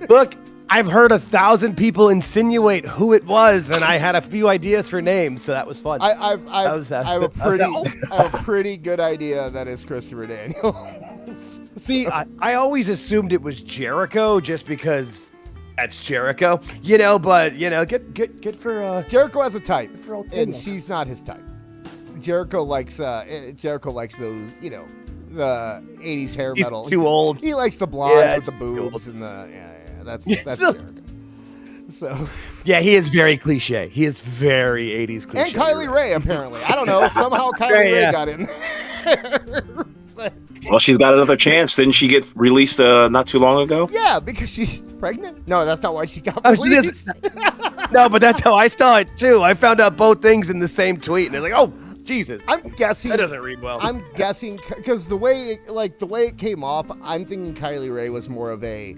Look, I've heard 1,000 people insinuate who it was, and I had a few ideas for names, so that was fun. I have a pretty good idea that it's Christopher Daniels. See, I always assumed it was Jericho just because that's Jericho, but good for Jericho has a type, old and Daniels. she's not his type. Jericho likes those, the 80s hair He's metal. too old. He likes the blondes with the too boobs and the that's Jericho. So yeah, he is very cliche. He is very 80s cliche. and Kylie Ray apparently. I don't know. Somehow Kylie Ray got in there. Well, she's got another chance. Didn't she get released not too long ago? Yeah, because she's pregnant. No, that's not why she got Oh, she released. No, but that's how I saw it too. I found out both things in the same tweet, and it's like, oh, Jesus. I'm guessing That doesn't read well. I'm guessing because the way it came off, I'm thinking Kylie Ray was more of a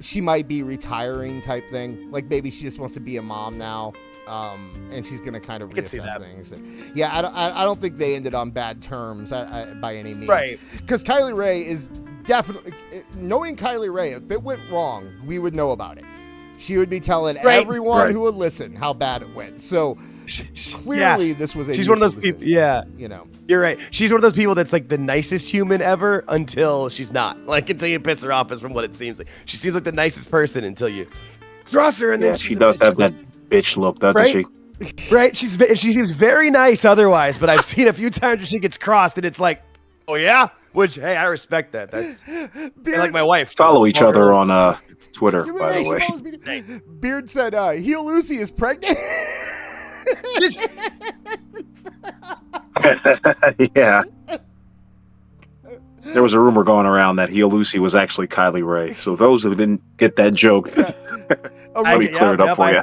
she might be retiring type thing. Like maybe she just wants to be a mom now, and she's gonna kind of reassess things. Yeah, I don't think they ended on bad terms by any means. Right. Because Kylie Ray is definitely knowing Kylie Ray. If it went wrong, we would know about it. She would be telling everyone who would listen how bad it went. So clearly, this was she's one of those people. Yeah, you're right. She's one of those people that's like the nicest human ever until she's not. Like until you piss her off is from what it seems like. She seems like the nicest person until you cross her, and then she does have that bitch look, doesn't she? Right. She seems very nice otherwise, but I've seen a few times where she gets crossed, and it's like, oh yeah. Which hey, I respect that. That's like my wife. Follow each other on Twitter, by the way. Beard said, Heel Lucy is pregnant. Yeah. There was a rumor going around that Heel Lucy was actually Kylie Ray. So those who didn't get that joke, let me clear it up for you.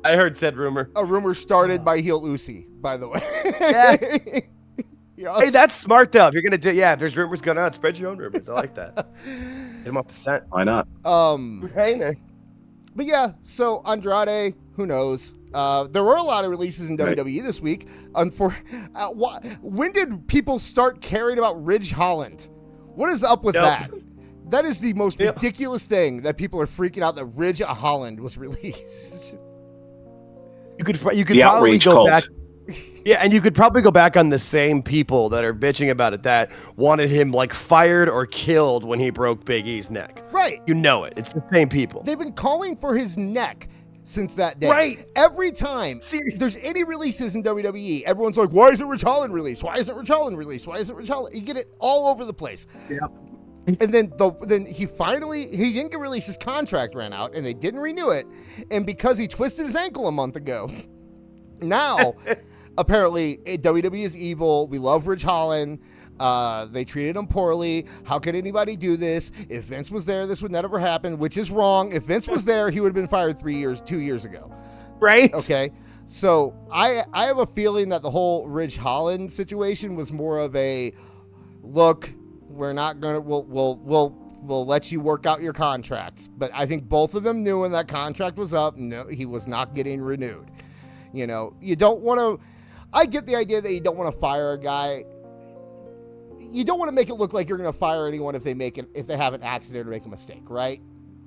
I heard said rumor. A rumor started by Heel Lucy, by the way. Yeah. Hey, that's smart though. If you're gonna do, if there's rumors going on, spread your own rumors. I like that. Get them off the scent. Why not? Right. But yeah, so Andrade, who knows? There were a lot of releases in WWE this week. When did people start caring about Ridge Holland? What is up with that? That is the most ridiculous thing that people are freaking out that Ridge Holland was released. You could the probably outrage go cult. back. Yeah, and you could probably go back on the same people that are bitching about it that wanted him like fired or killed when he broke Big E's neck. Right. You know it. It's the same people. They've been calling for his neck since that day. Right. Every time there's any releases in WWE, everyone's like, why isn't Ridge Holland released? Why isn't Ridge Holland released? Why isn't Ridge Holland? You get it all over the place. Yep. And then he didn't get released. His contract ran out and they didn't renew it. And because he twisted his ankle a month ago, now apparently WWE is evil. We love Ridge Holland. They treated him poorly. How could anybody do this? If Vince was there, this would never happen, which is wrong. If Vince was there, he would have been fired 2 years ago. Right? Okay. So I have a feeling that the whole Ridge Holland situation was more of a look. We're not gonna. We'll let you work out your contract. But I think both of them knew when that contract was up. No, he was not getting renewed. You know, you don't want to. I get the idea that you don't want to fire a guy. You don't want to make it look like you're going to fire anyone if they have an accident or make a mistake, right?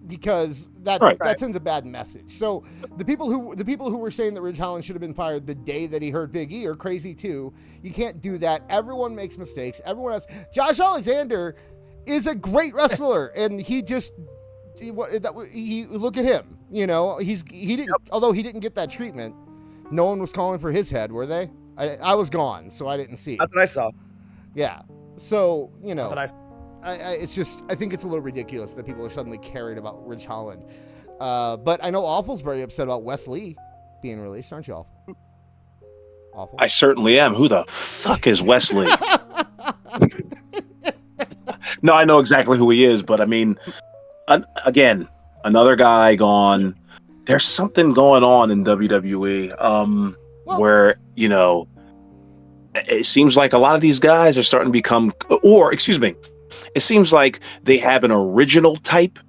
Because that sends a bad message. So the people who were saying that Ridge Holland should have been fired the day that he hurt Big E are crazy too. You can't do that. Everyone makes mistakes. Everyone else. Josh Alexander is a great wrestler, and he look at him. You know, he didn't. Although he didn't get that treatment, no one was calling for his head, were they? I was gone, so I didn't see. That's what I saw. Yeah. So you know. That's what I think it's a little ridiculous that people are suddenly caring about Ridge Holland. But I know Awful's very upset about Wes Lee being released, aren't you, Awful? Awful? I certainly am. Who the fuck is Wesley? No, I know exactly who he is, but I mean, again, another guy gone. There's something going on in WWE where, you know, it seems like a lot of these guys are starting to become, it seems like they have an original type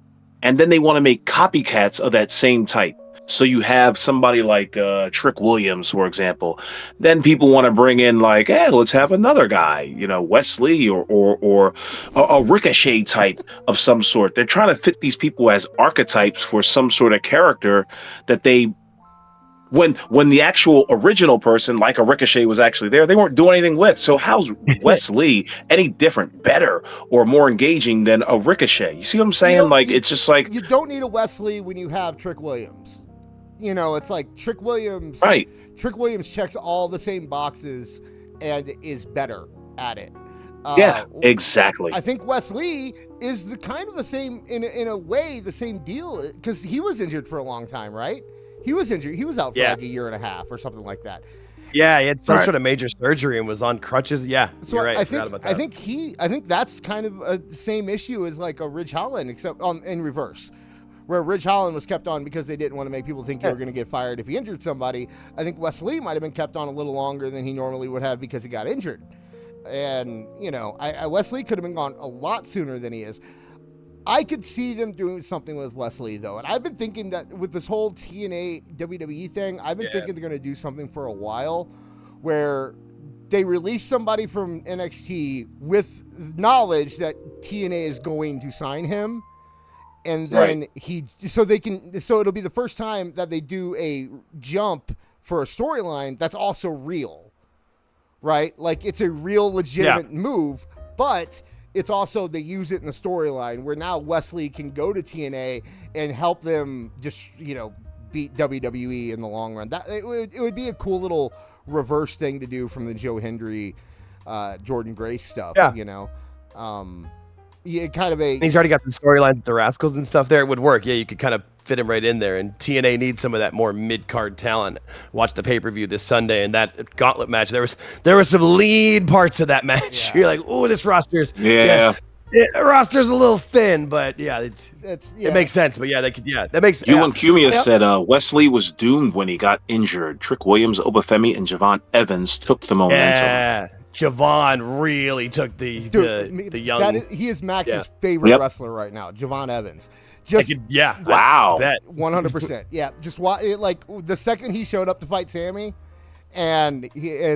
and then they want to make copycats of that same type. So you have somebody like Trick Williams, for example. Then people want to bring in like, hey, let's have another guy, you know, Wesley or a Ricochet type of some sort. They're trying to fit these people as archetypes for some sort of character that they, when the actual original person, like a Ricochet, was actually there, they weren't doing anything with. So how's Wes Lee any different, better, or more engaging than a Ricochet? You see what I'm saying? It's just like, you don't need a Wes Lee when you have Trick Williams. You know, it's like Trick Williams. Right. Trick Williams checks all the same boxes and is better at it. Yeah, exactly. I think Wes Lee is the kind of the same in a way, the same deal, because he was injured for a long time, right? He was injured. He was out for like a year and a half or something like that. Yeah, he had some sort of major surgery and was on crutches. Yeah, so you're right. I think that's kind of the same issue as like a Ridge Holland, except in reverse, where Ridge Holland was kept on because they didn't want to make people think you were going to get fired if he injured somebody. I think Wes Lee might have been kept on a little longer than he normally would have because he got injured. And, you know, Wes Lee could have been gone a lot sooner than he is. I could see them doing something with Wes Lee, though. And I've been thinking that with this whole TNA WWE thing, I've been thinking they're going to do something for a while where they release somebody from NXT with knowledge that TNA is going to sign him. And then so it'll be the first time that they do a jump for a storyline that's also real, right? Like it's a real legitimate move, but it's also, they use it in the storyline where now Wes Lee can go to TNA and help them just, you know, beat WWE in the long run. That it would be a cool little reverse thing to do from the Joe Hendry, Jordan Grace stuff, you know? Yeah, kind of a. He's already got some storylines with the Rascals and stuff there. It would work. Yeah, you could kind of fit him right in there. And TNA needs some of that more mid-card talent. Watch the pay-per-view this Sunday and that gauntlet match. There were some lead parts of that match. Yeah. You're like, oh, this roster's roster's a little thin, but it makes sense. But yeah, they could. Yeah, that makes. And Cumia said Wes Lee was doomed when he got injured. Trick Williams, Obafemi, and Javon Evans took the momentum. Yeah. Javon really took the young. He is Max's favorite wrestler right now, Javon Evans. Wow. 100%. Yeah, just like the second he showed up to fight Sammy, and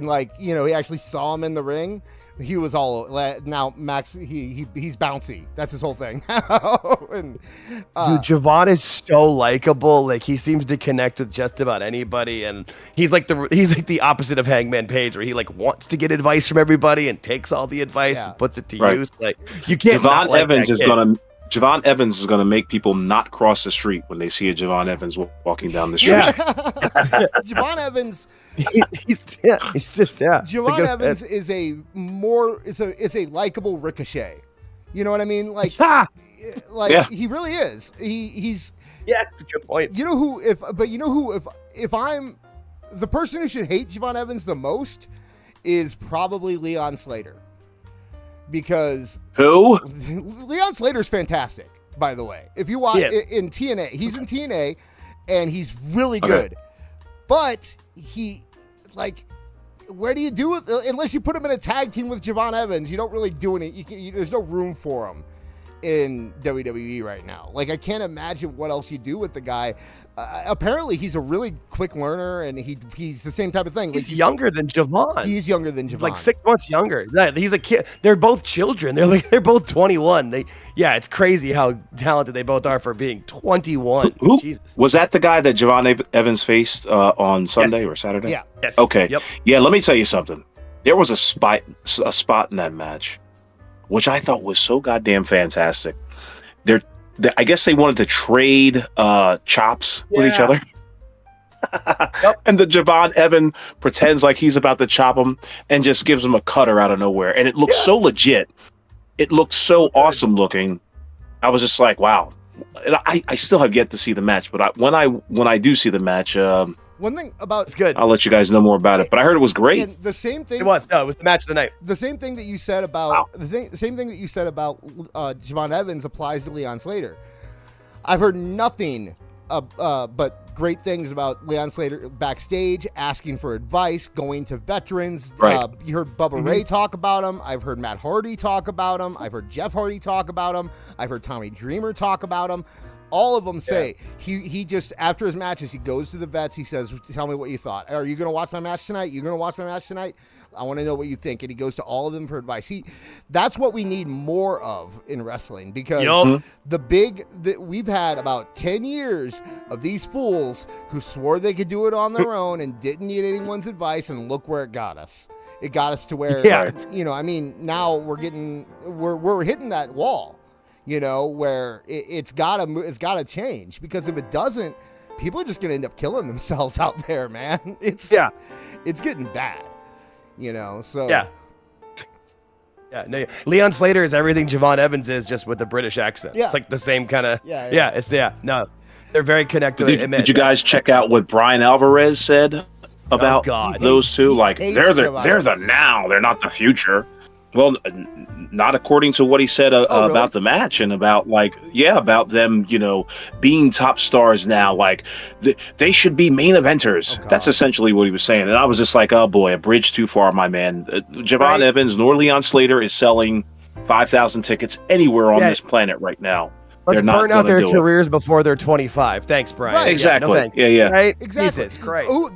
like, you know, he actually saw him in the ring. He was all now Max. He's bouncy. That's his whole thing. And, dude, Javon is so likable. Like he seems to connect with just about anybody, and he's like the opposite of Hangman Page, where he like wants to get advice from everybody and takes all the advice and puts it to use. Like you can't. Javon Evans is gonna make people not cross the street when they see a Javon Evans walking down the street. Yeah. Javon Evans. Javon Evans is a likable Ricochet. You know what I mean? Like, he really is. He's that's a good point. You know who? If I'm the person who should hate Javon Evans the most is probably Leon Slater. Because Leon Slater's fantastic, by the way. If you watch in TNA, he's in TNA and he's really good. But he, like, where do you do it? Unless you put him in a tag team with Javon Evans, you don't really do any. There's no room for him in WWE right now. Like, I can't imagine what else you do with the guy. Apparently, he's a really quick learner, and he's the same type of thing. He's younger than Javon. He's younger than Javon. Like 6 months younger. Yeah, he's a kid. They're both children. They're both 21. It's crazy how talented they both are for being 21. Who? Jesus. Was that the guy that Javon Evans faced on Sunday or Saturday? Yeah. Yes. Okay. Yep. Yeah, let me tell you something. There was a spot in that match, which I thought was so goddamn fantastic. I guess they wanted to trade chops with each other. Yep. And the Javon Evan pretends like he's about to chop him and just gives him a cutter out of nowhere. And it looks so legit. It looked so awesome looking. I was just like, wow. And I still have yet to see the match, but when I do see the match, one thing about It's good. I'll let you guys know more about it. But I heard it was great. and the same thing. It was the match of the night. The same thing that you said about the same thing that you said about Javon Evans applies to Leon Slater. I've heard nothing but great things about Leon Slater backstage, asking for advice, going to veterans. Right. You heard Bubba Ray talk about him. I've heard Matt Hardy talk about him. I've heard Jeff Hardy talk about him. I've heard Tommy Dreamer talk about him. All of them say he just, after his matches, he goes to the vets. He says, tell me what you thought. Are you going to watch my match tonight? You going to watch my match tonight? I want to know what you think. And he goes to all of them for advice. That's what we need more of in wrestling, because we've had about 10 years of these fools who swore they could do it on their own and didn't need anyone's advice. And look where it got us. It got us to where, now we're hitting that wall. Where it's gotta change, because if it doesn't, people are just gonna end up killing themselves out there, man. It's getting bad, so no, Leon Slater is everything Javon Evans is, just with the British accent. Yeah. It's like the same kind of Yeah. no, they're very connected. Did you guys check out what Brian Alvarez said about those two? Like, they're the now, they're not the future. Well, not according to what he said about the match, and about about them, being top stars now. Like, they should be main eventers. That's essentially what he was saying. And I was just like, oh boy, a bridge too far, my man. Javon Evans nor Leon Slater is selling 5,000 tickets anywhere on this planet right now. Let's burn out their careers before they're 25. Thanks, Brian. Right. Exactly. Yeah. Right? Exactly. Jesus Christ. Ooh,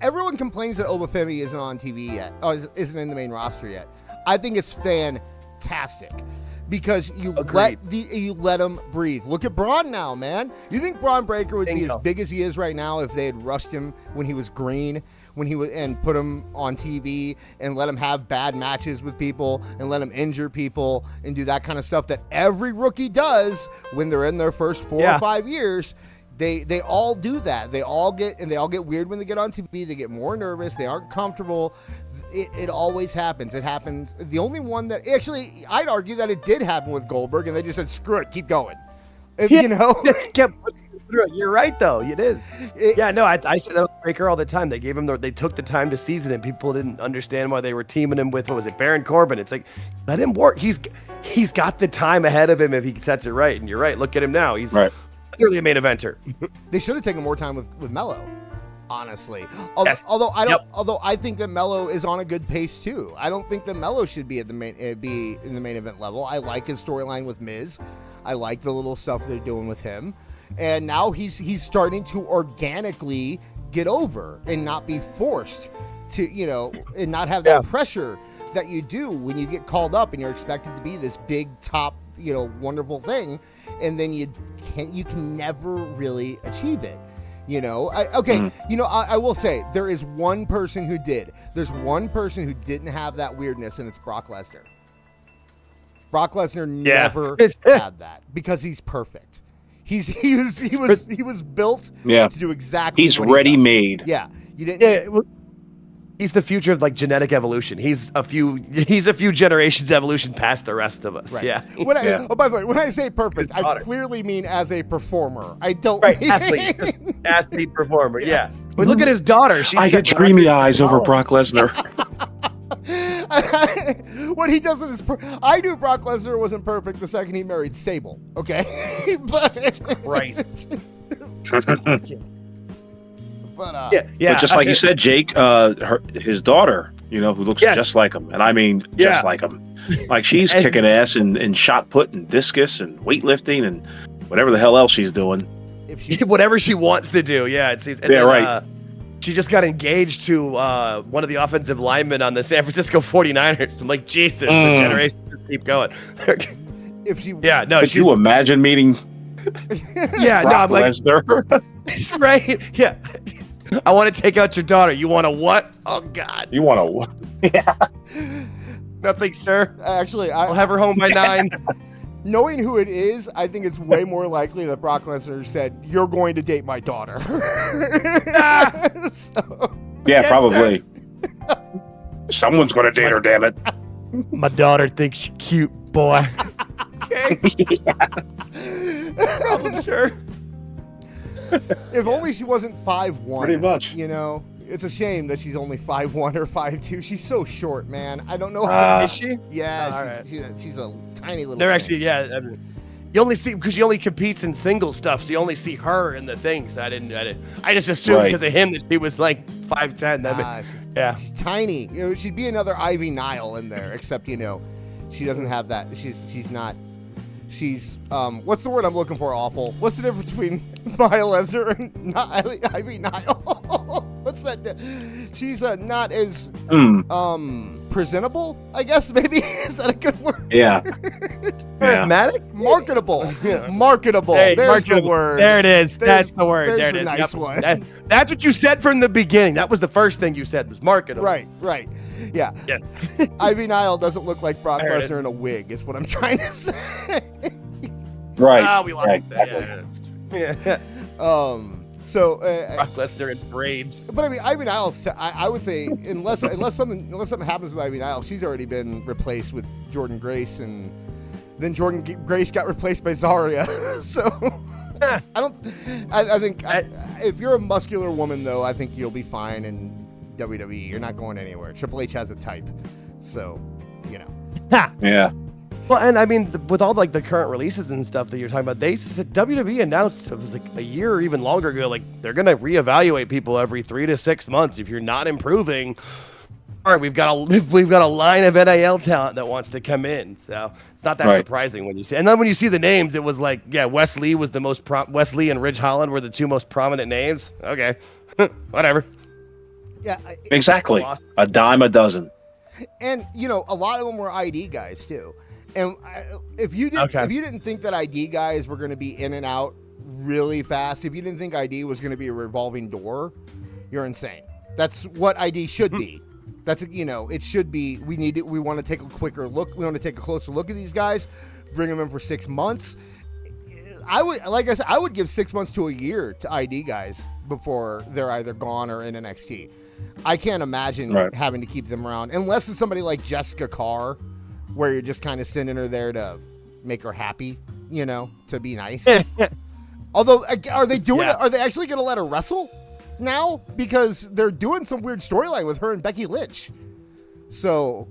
everyone complains that Obafemi isn't on TV yet. Isn't in the main roster yet. I think it's fantastic, because you let him breathe. Look at Braun now, man. You think Braun Breaker would be as big as he is right now if they had rushed him when he was green, and put him on TV and let him have bad matches with people and let him injure people and do that kind of stuff that every rookie does when they're in their first 4 or 5 years. They all do that. They all get weird when they get on TV. They get more nervous. They aren't comfortable. It always happens. It happens. The only one that actually, I'd argue that it did happen with Goldberg, and they just said, screw it, keep going. Just kept through it. You're right, though. It is. I say that with Breaker all the time. They took the time to season him. People didn't understand why they were teaming him with, what was it, Baron Corbin. It's like, let him work. He's got the time ahead of him if he sets it right. And you're right. Look at him now. He's clearly a main eventer. They should have taken more time with Mello. Honestly, although I think that Mello is on a good pace too. I don't think that Mello should be in the main event level. I like his storyline with Miz. I like the little stuff they're doing with him, and now he's starting to organically get over and not be forced to, and not have that pressure that you do when you get called up and you're expected to be this big top, wonderful thing, and then you can never really achieve it. I will say there is one person who did. There's one person who didn't have that weirdness, and it's Brock Lesnar. Brock Lesnar never had that, because he's perfect. He was built to do exactly. He's ready-made. Yeah, you didn't. He's the future of genetic evolution. He's a few generations evolution past the rest of us. Right. Yeah. By the way, when I say perfect, I clearly mean as a performer. I don't mean athlete performer. Yes. But look at his daughter. I get dreamy eyes over Brock Lesnar. What he doesn't is I knew Brock Lesnar wasn't perfect the second he married Sable. Okay, but Christ. But Yeah. But just like you said, Jake, his daughter, who looks Yes. just like him, and I mean just like him. Like she's And- kicking ass in shot put and discus and weightlifting and whatever the hell else she's doing. if she, whatever she wants to do. Yeah, it seems. And Yeah, then, right. She just got engaged to one of the offensive linemen on the San Francisco 49ers. I'm like, Jesus, the generations just keep going. if she, Yeah, no, Could she's you imagine meeting yeah, no, Brock I'm like, Lesnar? right, yeah. I want to take out your daughter. You want to what? Oh God, You want to? Yeah. nothing, sir. actually, I'll have her home by 9. knowing who it is, I think it's way more likely that Brock Lesnar said, "You're going to date my daughter." So, Yeah, Yes, probably. Someone's gonna date her. Damn it. My daughter thinks you're cute, boy. Okay, problem, sir. if only she wasn't 5'1". Pretty much. It's a shame that she's only 5'1" or 5'2". She's so short, man. I don't know. Is she? Yeah, all right. she's a tiny little. They're thing. actually, yeah. I mean, you only see because she only competes in single stuff, so you only see her in the things. I just assumed Right. because of him that she was like 5'10". Nah, Yeah. she's tiny. She'd be another Ivy Nile in there, except she doesn't have that. She's not. She's what's the word I'm looking for? Awful. What's the difference between Nia Lesnar and Ivy Nile? What's that? She's not as presentable, I guess. Maybe is that a good word? Yeah. Charismatic? Marketable. Yeah. Marketable. Hey, There's marketable. the word. There it is. There's- That's the word. there's There it the is. nice Yep. one. That's what you said from the beginning. That was the first thing you said was marketable. Right. Yeah. Yes. Ivy Nile doesn't look like Brock There it is. Lesnar in a wig, is what I'm trying to say. Right. Ah, we Right, like that. Yeah. So, Brock Lesnar in braids. but I mean, Ivy Niles, I would say, unless something happens with Ivy Niles, she's already been replaced with Jordan Grace, and then Jordan Grace got replaced by Zarya. So, I think if you're a muscular woman, though, I think you'll be fine in WWE. You're not going anywhere. Triple H has a type, so Yeah. Well, and I mean, with all like the current releases and stuff that you're talking about, WWE announced it was like a year or even longer ago, like they're gonna reevaluate people every 3 to 6 months. If you're not improving, all right, we've got a line of NIL talent that wants to come in. So it's not that Right. surprising when you see. And then when you see the names, it was like, yeah, Wes Lee was the most Wes Lee and Ridge Holland were the two most prominent names. Okay, whatever. yeah. Exactly. A dime a dozen. And a lot of them were ID guys too. And if you didn't think that ID guys were going to be in and out really fast, if you didn't think ID was going to be a revolving door, you're insane. That's what ID should be. That's it should be. We want to take a quicker look. We want to take a closer look at these guys, bring them in for 6 months. I would give 6 months to a year to ID guys before they're either gone or in NXT. I can't imagine having to keep them around unless it's somebody like Jessica Carr, where you're just kind of sending her there to make her happy, to be nice. Although, are they doing it? Are they actually going to let her wrestle now? Because they're doing some weird storyline with her and Becky Lynch. So,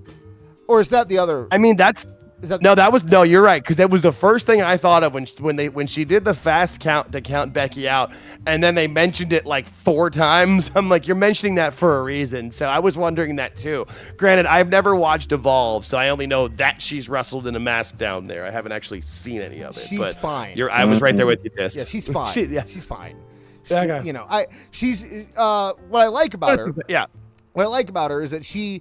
or is that the other? I mean, that was you're right, because that was the first thing I thought of when she did the fast count to count Becky out, and then they mentioned it like 4 times. I'm like, you're mentioning that for a reason. So I was wondering that too. Granted, I've never watched Evolve, so I only know that she's wrestled in a mask down there. I haven't actually seen any of it. She's fine. I was right there with you, Tess. Yeah, she's fine. She's fine. Okay. What I like about her. Yeah. What I like about her is that she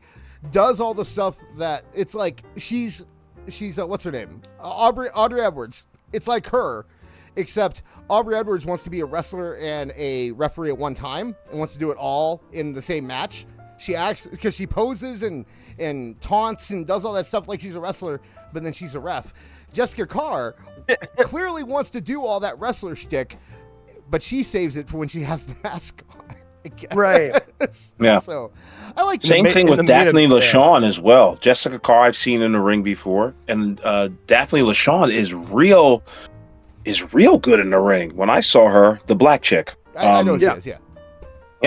does all the stuff that it's like she's what's her name? Audrey Edwards. It's like her, except Aubrey Edwards wants to be a wrestler and a referee at one time and wants to do it all in the same match. She acts because she poses and taunts and does all that stuff like she's a wrestler, but then she's a ref. Jessica Carr clearly wants to do all that wrestler shtick, but she saves it for when she has the mask on. Right. Yeah. So I like Same thing with Daphne LaShawn as well. Jessica Carr I've seen in the ring before, and Daphne LaShawn is real good in the ring. When I saw her, the black chick, I know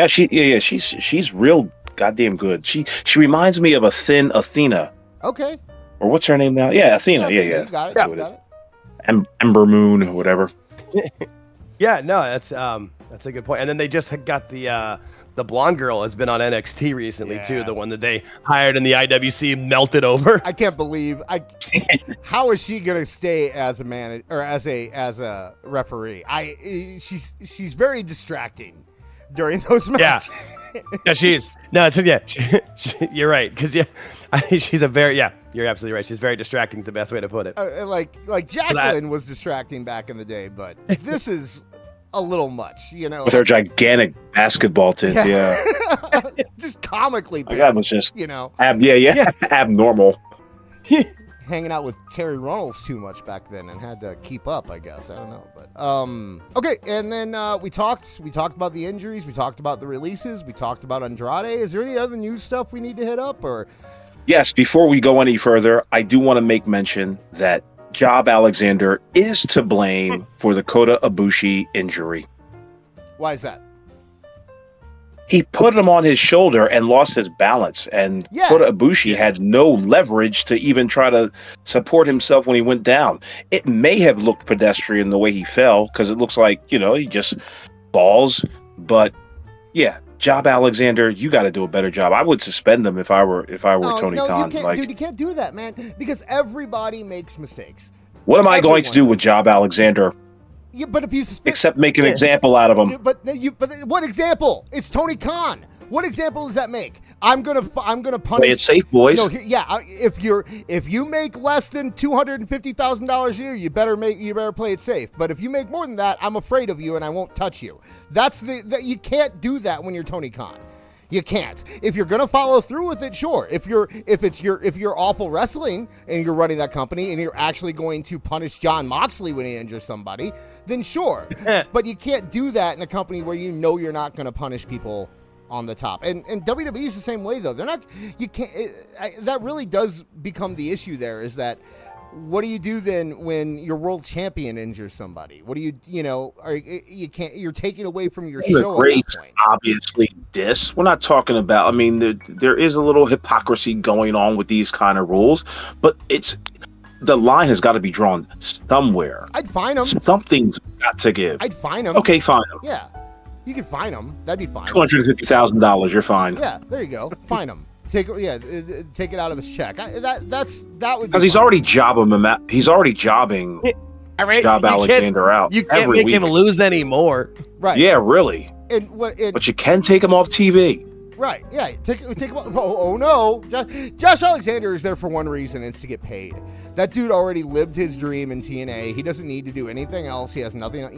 she is. she's real goddamn good. She reminds me of a thin Athena. Okay. Or what's her name now? Yeah, Athena. Yeah. You got it. That's what it is. Ember Moon or whatever. Yeah, no, that's a good point. And then they just got the blonde girl has been on NXT recently too. The one that they hired in the IWC melted over. I can't believe how is she gonna stay as a manager or as a referee? She's very distracting during those matches. Yeah, she is. No, you're right. Because she's a very You're absolutely right. She's very distracting. Is the best way to put it. Like Jacqueline was distracting back in the day, but this is a little much, With her gigantic basketball tits, just comically big. That was just, abnormal. Hanging out with Terry Runnels too much back then and had to keep up, I guess. I don't know, but okay. And then we talked about the injuries, we talked about the releases, we talked about Andrade. Is there any other news stuff we need to hit up? Or yes, before we go any further, I do want to make mention that Job Alexander is to blame for the Kota Ibushi injury. Why is that? He put him on his shoulder and lost his balance, and Kota Ibushi had no leverage to even try to support himself when he went down. It may have looked pedestrian the way he fell, because it looks like, he just falls. But Job Alexander, you got to do a better job. I would suspend him if I were Tony Khan. Dude, you can't do that, man, because everybody makes mistakes. What am I going to do with Job Alexander? Yeah, but if you suspend, except make an example out of him. But what example? It's Tony Khan. What example does that make? I'm gonna punish. Play it safe, boys. If you make less than $250,000 a year, you better play it safe. But if you make more than that, I'm afraid of you and I won't touch you. You can't do that when you're Tony Khan. You can't. If you're gonna follow through with it, sure. If you're awful wrestling and you're running that company and you're actually going to punish Jon Moxley when he injures somebody, then sure. But you can't do that in a company where you're not gonna punish people on the top. And WWE is the same way though. They're not. You can't. That really does become the issue. There is that. What do you do then when your world champion injures somebody? What do you you can't. You're taking away from your show. The grace, obviously, we're not talking about. I mean, there is a little hypocrisy going on with these kind of rules, but the line has got to be drawn somewhere. I'd fine them. Something's got to give. I'd fine them. Okay, fine them. Yeah, you can fine them. That'd be fine. $250,000. You're fine. Yeah, there you go. Fine them. Take it out of his check. That would because he's already jobbing him out. He's already jobbing Job Alexander out. You can't make him lose anymore. Right. Yeah, really. But you can take him off TV. Right. Yeah. Take him off. Oh no. Josh Alexander is there for one reason. It's to get paid. That dude already lived his dream in TNA. He doesn't need to do anything else. He has nothing.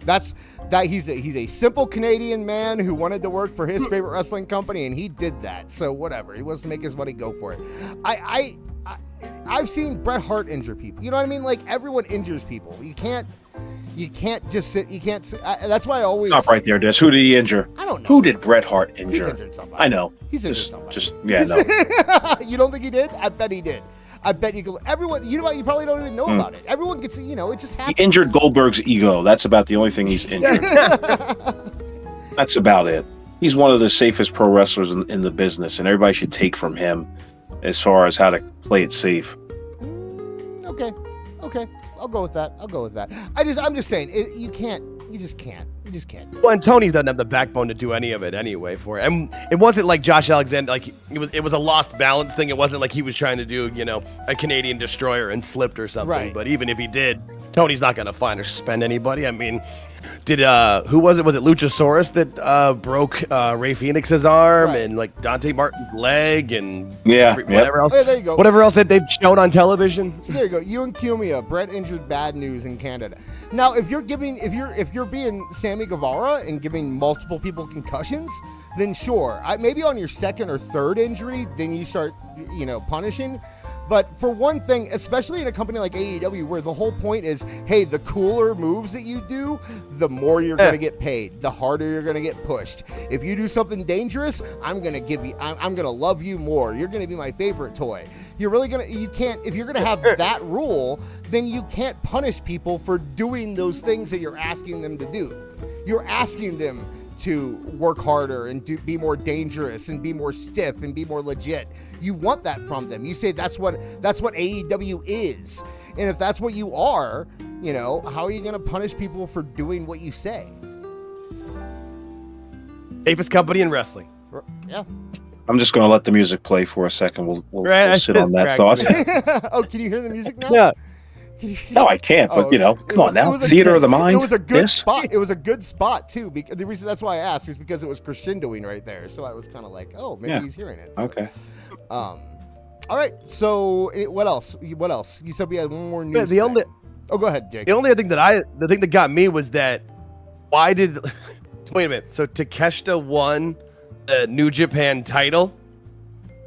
He's a simple Canadian man who wanted to work for his favorite wrestling company, and he did that. So whatever. He wants to make his money. Go for it. I've seen Bret Hart injure people. You know what I mean? Like everyone injures people. You can't just sit. You can't. That's why I always stop right there, Des. Who did he injure? I don't know. Who did Bret Hart injure? He's injured somebody. I know. He's injured somebody. No. You don't think he did? I bet he did. I bet you could. Everyone, you probably don't even know about it. Everyone gets, it just happens. He injured Goldberg's ego. That's about the only thing he's injured. That's about it. He's one of the safest pro wrestlers in the business, and everybody should take from him as far as how to play it safe. Okay. I'll go with that. I'm just saying, you can't. You just can't. Well, and Tony doesn't have the backbone to do any of it anyway for it. And it wasn't like Josh Alexander, like it was a lost balance thing. It wasn't like he was trying to do, a Canadian destroyer and slipped or something. Right. But even if he did, Tony's not going to fine or suspend anybody. I mean, who was it? Was it Luchasaurus that broke Rey Fenix's arm and like Dante Martin's leg and whatever else? Hey, there you go. Whatever else that they've shown on television. So there you go. You and Cumia, Brett injured, bad news in Canada. Now, if you're being Sammy Guevara and giving multiple people concussions, then sure. Maybe on your second or third injury, then you start, punishing. But for one thing, especially in a company like AEW, where the whole point is, hey, the cooler moves that you do, the more you're going to get paid, the harder you're going to get pushed. If you do something dangerous, I'm going to love you more. You're going to be my favorite toy. If you're going to have that rule, then you can't punish people for doing those things that you're asking them to do. You're asking them to work harder and be more dangerous and be more stiff and be more legit. You want that from them. You say that's what AEW is. And if that's what you are, you know, how are you going to punish people for doing what you say? Apest company in wrestling. Yeah. I'm just going to let the music play for a second. We'll sit on that thought. Oh, can you hear the music now? Yeah. No, I can't. But, you know, come on now. Theater of the mind. It was a good spot. It was a good spot, too. Because the reason that's why I asked is because it was crescendoing right there. So I was kind of like, oh, maybe he's hearing it. So. Okay. All right. So what else? What else? You said we had one more news. The only. Oh, go ahead, Jake. The only thing that got me was that why did wait a minute? So Takeshita won the New Japan title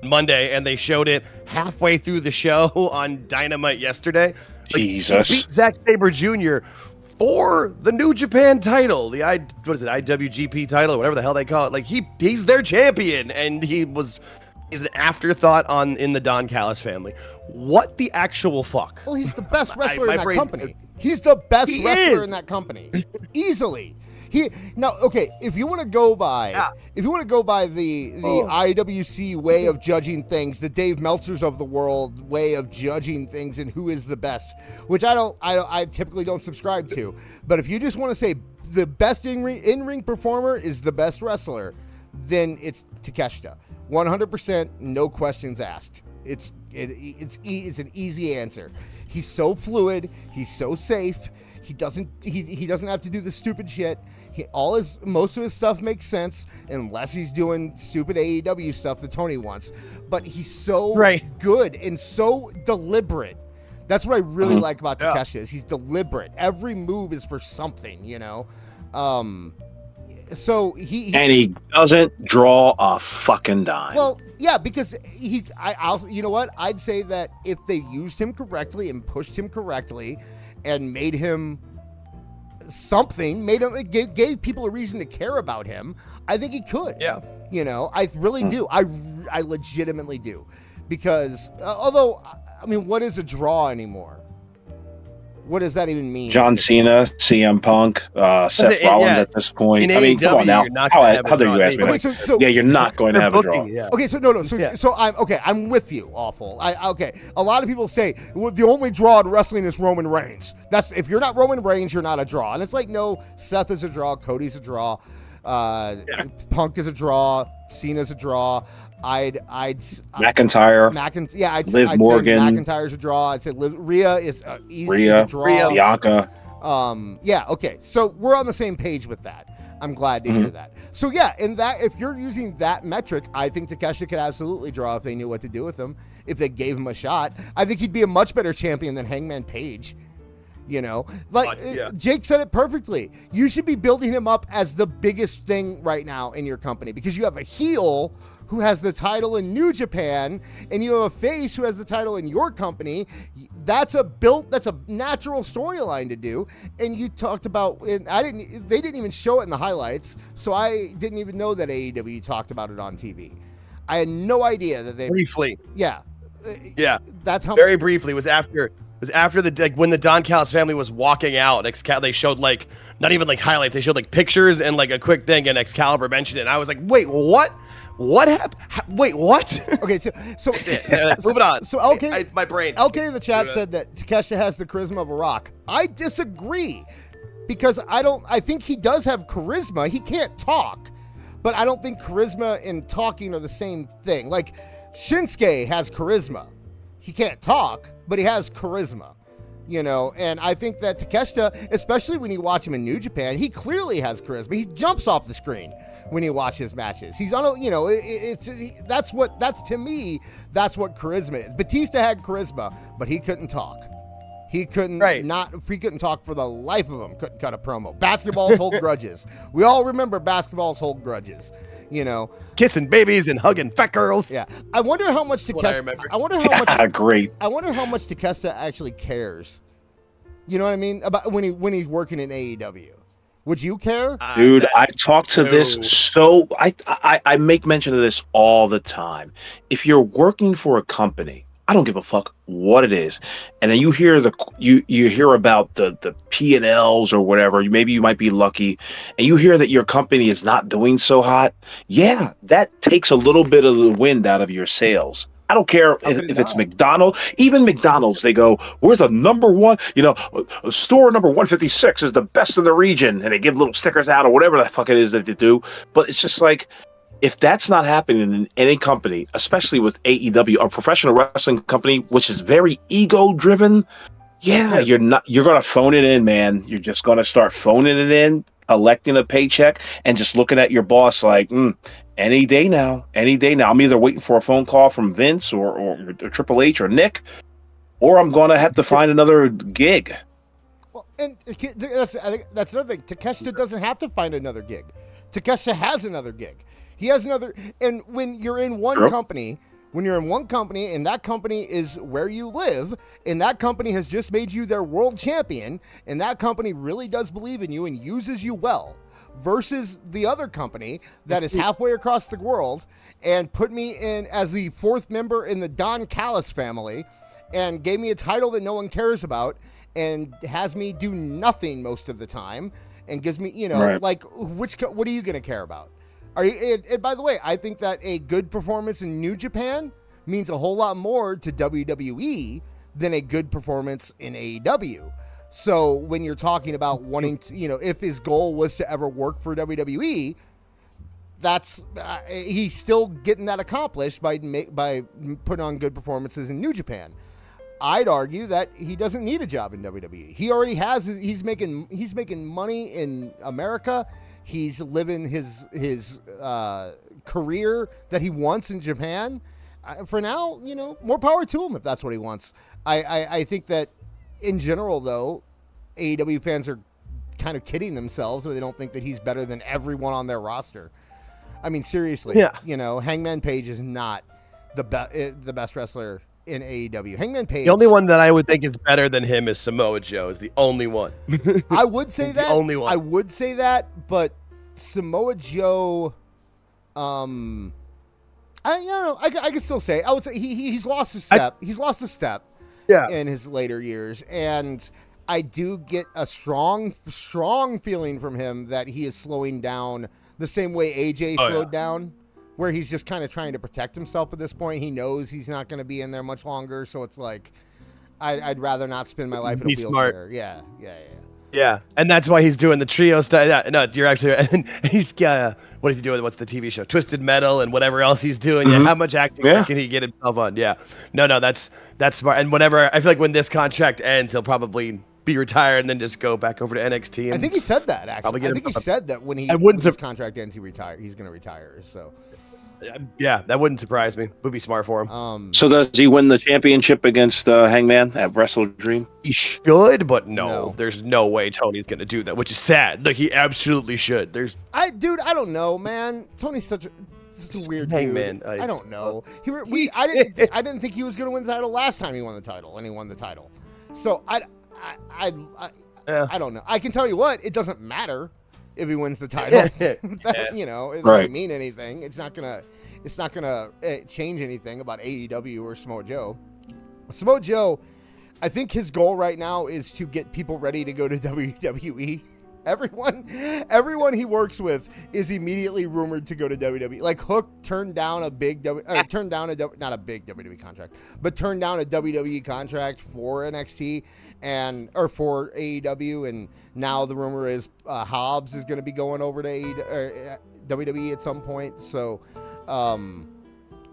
Monday, and they showed it halfway through the show on Dynamite yesterday. Jesus. He beat Zack Sabre Jr. for the New Japan title, the IWGP title, whatever the hell they call it. Like he's their champion, and he's an afterthought in the Don Callis family. What the actual fuck? Well, he's the best wrestler in that company. He's the best wrestler in that company, easily. If you want to go by the IWC way of judging things, the Dave Meltzers of the world way of judging things and who is the best, which I typically don't subscribe to. But if you just want to say the best in-ring performer is the best wrestler, then it's Takeshita. 100%, no questions asked. It's an easy answer. He's so fluid. He's so safe. He doesn't have to do the stupid shit. Most of his stuff makes sense unless he's doing stupid AEW stuff that Tony wants. But he's so good and so deliberate. That's what I really like about Takeshita is he's deliberate. Every move is for something, you know. So he doesn't draw a fucking dime. Well, yeah, because you know what? I'd say that if they used him correctly and pushed him correctly and made him something, gave people a reason to care about him, I think he could. Yeah. You know, I really do. I legitimately do. Because although, I mean, what is a draw anymore? What does that even mean? John Cena, CM Punk, Seth Rollins at this point. I mean, come on now. How dare you ask me? Okay, you're not going to have a draw. Yeah. Okay, so no. So I'm with you, Awful. A lot of people say, well, the only draw in wrestling is Roman Reigns. That's if you're not Roman Reigns, you're not a draw. And it's like, no, Seth is a draw, Cody's a draw, Punk is a draw, Cena's a draw. McIntyre. I'd Morgan. say McIntyre's a draw. I'd say Rhea is easy a draw. Bianca. Okay. So we're on the same page with that. I'm glad to hear that. So yeah, if you're using that metric, I think Takeshita could absolutely draw if they knew what to do with him. If they gave him a shot, I think he'd be a much better champion than Hangman Page. You know, Jake said it perfectly. You should be building him up as the biggest thing right now in your company because you have a heel who has the title in New Japan, and you have a face who has the title in your company. That's a natural storyline to do. And you talked about, they didn't even show it in the highlights, so I didn't even know that AEW talked about it on TV. I had no idea that they briefly. Yeah. That's how very briefly was after the when the Don Callis family was walking out. They showed not even highlights. They showed pictures and a quick thing, and Excalibur mentioned it. And I was like, wait, what? What happened? Wait, what? Okay, so moving on. So LK, my brain. LK in the chat said that Takeshita has the charisma of a rock. I disagree because I think he does have charisma. He can't talk, but I don't think charisma and talking are the same thing. Like Shinsuke has charisma. He can't talk, but he has charisma. You know, and I think that Takeshita, especially when you watch him in New Japan, he clearly has charisma. He jumps off the screen when you watch his matches. He's on, that's what charisma is. Batista had charisma, but he couldn't talk. He couldn't he couldn't talk for the life of him. Couldn't cut a promo. Basketballs hold grudges. We all remember basketballs hold grudges. You know, kissing babies and hugging fat girls. Yeah, I wonder how much Takeshita. I wonder how much Takeshita actually cares. You know what I mean about when he's working in AEW. Would you care? Dude, I talk to this so I make mention of this all the time. If you're working for a company, I don't give a fuck what it is, and then you hear you hear about the P&Ls or whatever. Maybe you might be lucky, and you hear that your company is not doing so hot. Yeah, that takes a little bit of the wind out of your sails. I don't care if it's McDonald's. Even McDonald's, they go, we're the number one, store number 156 is the best in the region. And they give little stickers out or whatever the fuck it is that they do. But it's just like, if that's not happening in any company, especially with AEW, a professional wrestling company, which is very ego-driven, you're going to phone it in, man. You're just going to start phoning it in, collecting a paycheck, and just looking at your boss like, any day now. I'm either waiting for a phone call from Vince or Triple H or Nick, or I'm going to have to find another gig. Well, and I think that's another thing. Takeshita doesn't have to find another gig. Takeshita has another gig. He has another, and when you're in one company, and that company is where you live, and that company has just made you their world champion, and that company really does believe in you and uses you well, versus the other company that is halfway across the world and put me in as the fourth member in the Don Callis family and gave me a title that no one cares about and has me do nothing most of the time and gives me, like, what are you going to care about? And by the way, I think that a good performance in New Japan means a whole lot more to WWE than a good performance in AEW. So when you're talking about wanting to, if his goal was to ever work for WWE, that's he's still getting that accomplished by putting on good performances in New Japan. I'd argue that he doesn't need a job in WWE. He already has. He's making money in America. He's living his career that he wants in Japan. For now, more power to him if that's what he wants. I think that in general, though, AEW fans are kind of kidding themselves when they don't think that he's better than everyone on their roster. I mean, seriously, Hangman Page is not the best wrestler in AEW. Hangman Page. The only one that I would think is better than him is Samoa Joe. Is the only one. I would say that. The only one. I would say that, but Samoa Joe, I don't know. I can still say. I would say he's lost a step. He's lost a step. Yeah. In his later years, and I do get a strong feeling from him that he is slowing down the same way AJ slowed down, where he's just kind of trying to protect himself at this point. He knows he's not going to be in there much longer, so it's like I'd rather not spend my life in a wheelchair. Smart. Yeah, and that's why he's doing the trio style. Yeah, no, you're actually. And he's what is he doing? What's the TV show? Twisted Metal and whatever else he's doing. Mm-hmm. Yeah, how much acting can he get himself on? Yeah, no, that's smart. And whenever I feel like when this contract ends, he'll probably be retired and then just go back over to NXT. And I think he said that actually. I think he said that when his contract ends, he's going to retire. So. Yeah, that wouldn't surprise me. Would be smart for him. So does he win the championship against Hangman at Wrestle Dream? He should, but no. There's no way Tony's going to do that, which is sad. Like, he absolutely should. I don't know, man. Tony's such a weird Hangman. Dude. I don't know. I didn't think he was going to win the title last time he won the title, and he won the title. So I don't know. I can tell you what, it doesn't matter if he wins the title. It doesn't mean anything. It's not gonna change anything about AEW or Samoa Joe. Samoa Joe, I think his goal right now is to get people ready to go to WWE. Everyone he works with is immediately rumored to go to WWE. Like Hook turned down not a big WWE contract, but turned down a WWE contract for NXT or for AEW, and now the rumor is Hobbs is going to be going over to WWE at some point. So,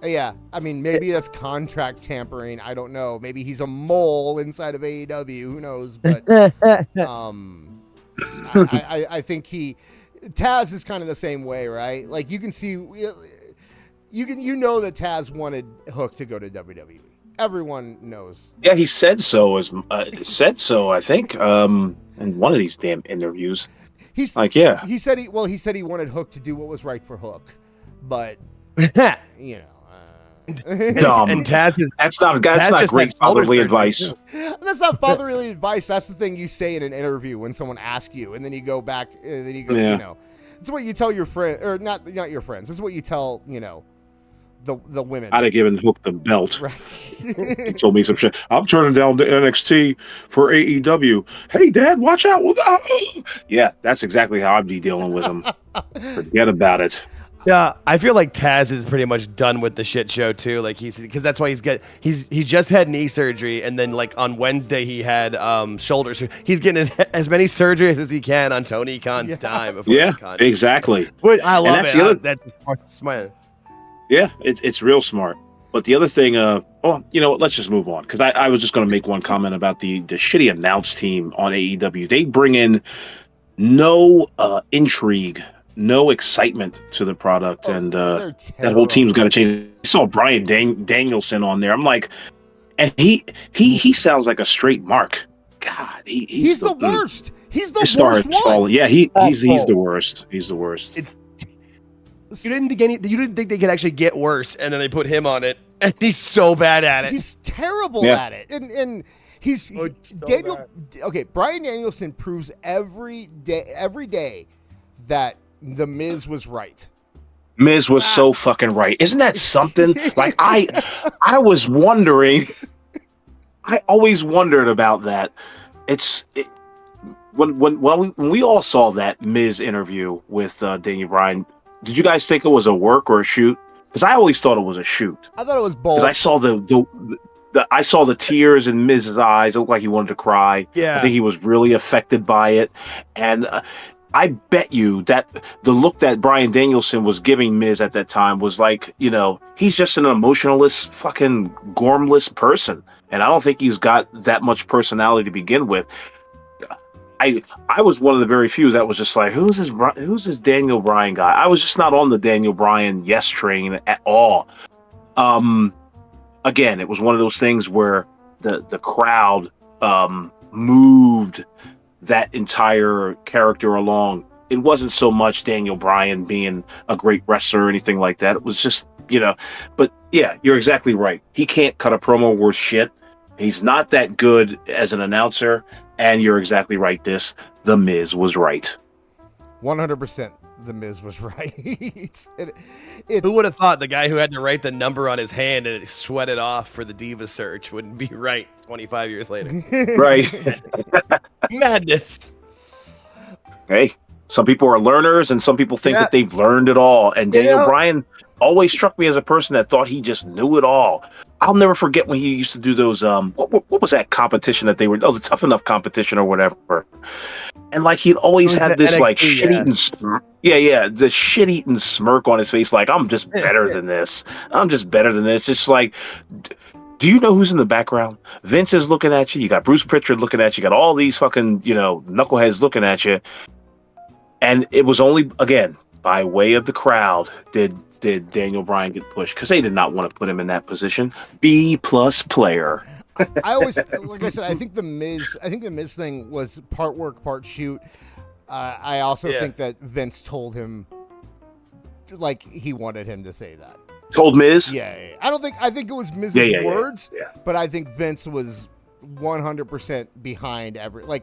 yeah, I mean, maybe that's contract tampering. I don't know. Maybe he's a mole inside of AEW. Who knows? But I think Taz is kind of the same way, right? Like you can see, you know that Taz wanted Hook to go to WWE. Everyone knows. Yeah, he said so. I think, in one of these damn interviews. He's like, yeah. He said he wanted Hook to do what was right for Hook, but Dumb. And Taz is that's not great fatherly advice. That's not fatherly advice. That's the thing you say in an interview when someone asks you, and then you go back, and then you go, it's what you tell your friend, or not your friends. This is what you tell, the women. I'd have given Hook the belt. Right. He told me some shit. I'm turning down the NXT for AEW. Hey, Dad, watch out! Yeah, that's exactly how I'd be dealing with him. Forget about it. Yeah, I feel like Taz is pretty much done with the shit show too. Like because that's why he just had knee surgery, and then like on Wednesday he had shoulder surgery. He's getting as many surgeries as he can on Tony Khan's dime before Yeah, that contract. exactly. But I love that's it. the other- That's smart. Yeah, it's real smart. But the other thing, you know what? Let's just move on because I was just going to make one comment about the shitty announce team on AEW. They bring in no intrigue, no excitement to the product, and that whole team's got to change. I saw Bryan Danielson on there. I'm like, and he sounds like a straight mark. God, he's the worst. He's the his worst star is one. falling. Yeah, he's the worst. He's the worst. You didn't think they could actually get worse, and then they put him on it, and he's so bad at it. He's terrible at it, and he's Daniel. bad. Okay, Bryan Danielson proves every day that the Miz was right. Miz was so fucking right. Isn't that something? Like I was wondering. I always wondered about that. When we all saw that Miz interview with Daniel Bryan, did you guys think it was a work or a shoot? Because I always thought it was a shoot. I thought it was both. Because I saw I saw the tears in Miz's eyes. It looked like he wanted to cry. Yeah. I think he was really affected by it, and I bet you that the look that Bryan Danielson was giving Miz at that time was like, you know, he's just an emotionless, fucking gormless person, and I don't think he's got that much personality to begin with. I was one of the very few that was just like, who's this Daniel Bryan guy? I was just not on the Daniel Bryan yes train at all. Again, it was one of those things where the crowd moved that entire character along. It wasn't so much Daniel Bryan being a great wrestler or anything like that. It was just, you know, but yeah, you're exactly right. He can't cut a promo worth shit. He's not that good as an announcer. And you're exactly right. The Miz was right. 100%. The Miz was right. Who would have thought the guy who had to write the number on his hand and it sweated off for the Diva search wouldn't be right 25 years later? Right. Madness. Hey, some people are learners and some people think that they've learned it all. And Daniel Bryan always struck me as a person that thought he just knew it all. I'll never forget when he used to do those, what was that competition that they were, the Tough Enough competition or whatever. And like he'd always had this NXT, like shit-eating smirk. Yeah, the shit-eating smirk on his face, like, I'm just better than this. I'm just better than this. Just like, do you know who's in the background? Vince is looking at you. You got Bruce Pritchard looking at you. You got all these fucking, knuckleheads looking at you. And it was only, again, by way of the crowd did Daniel Bryan get pushed, because they did not want to put him in that position. B+ player. I always, like I said, I think the Miz thing was part work, part shoot. I also think that Vince told him, like, he wanted him to say that. Told Miz? Yeah. I think it was Miz's words, but I think Vince was 100% behind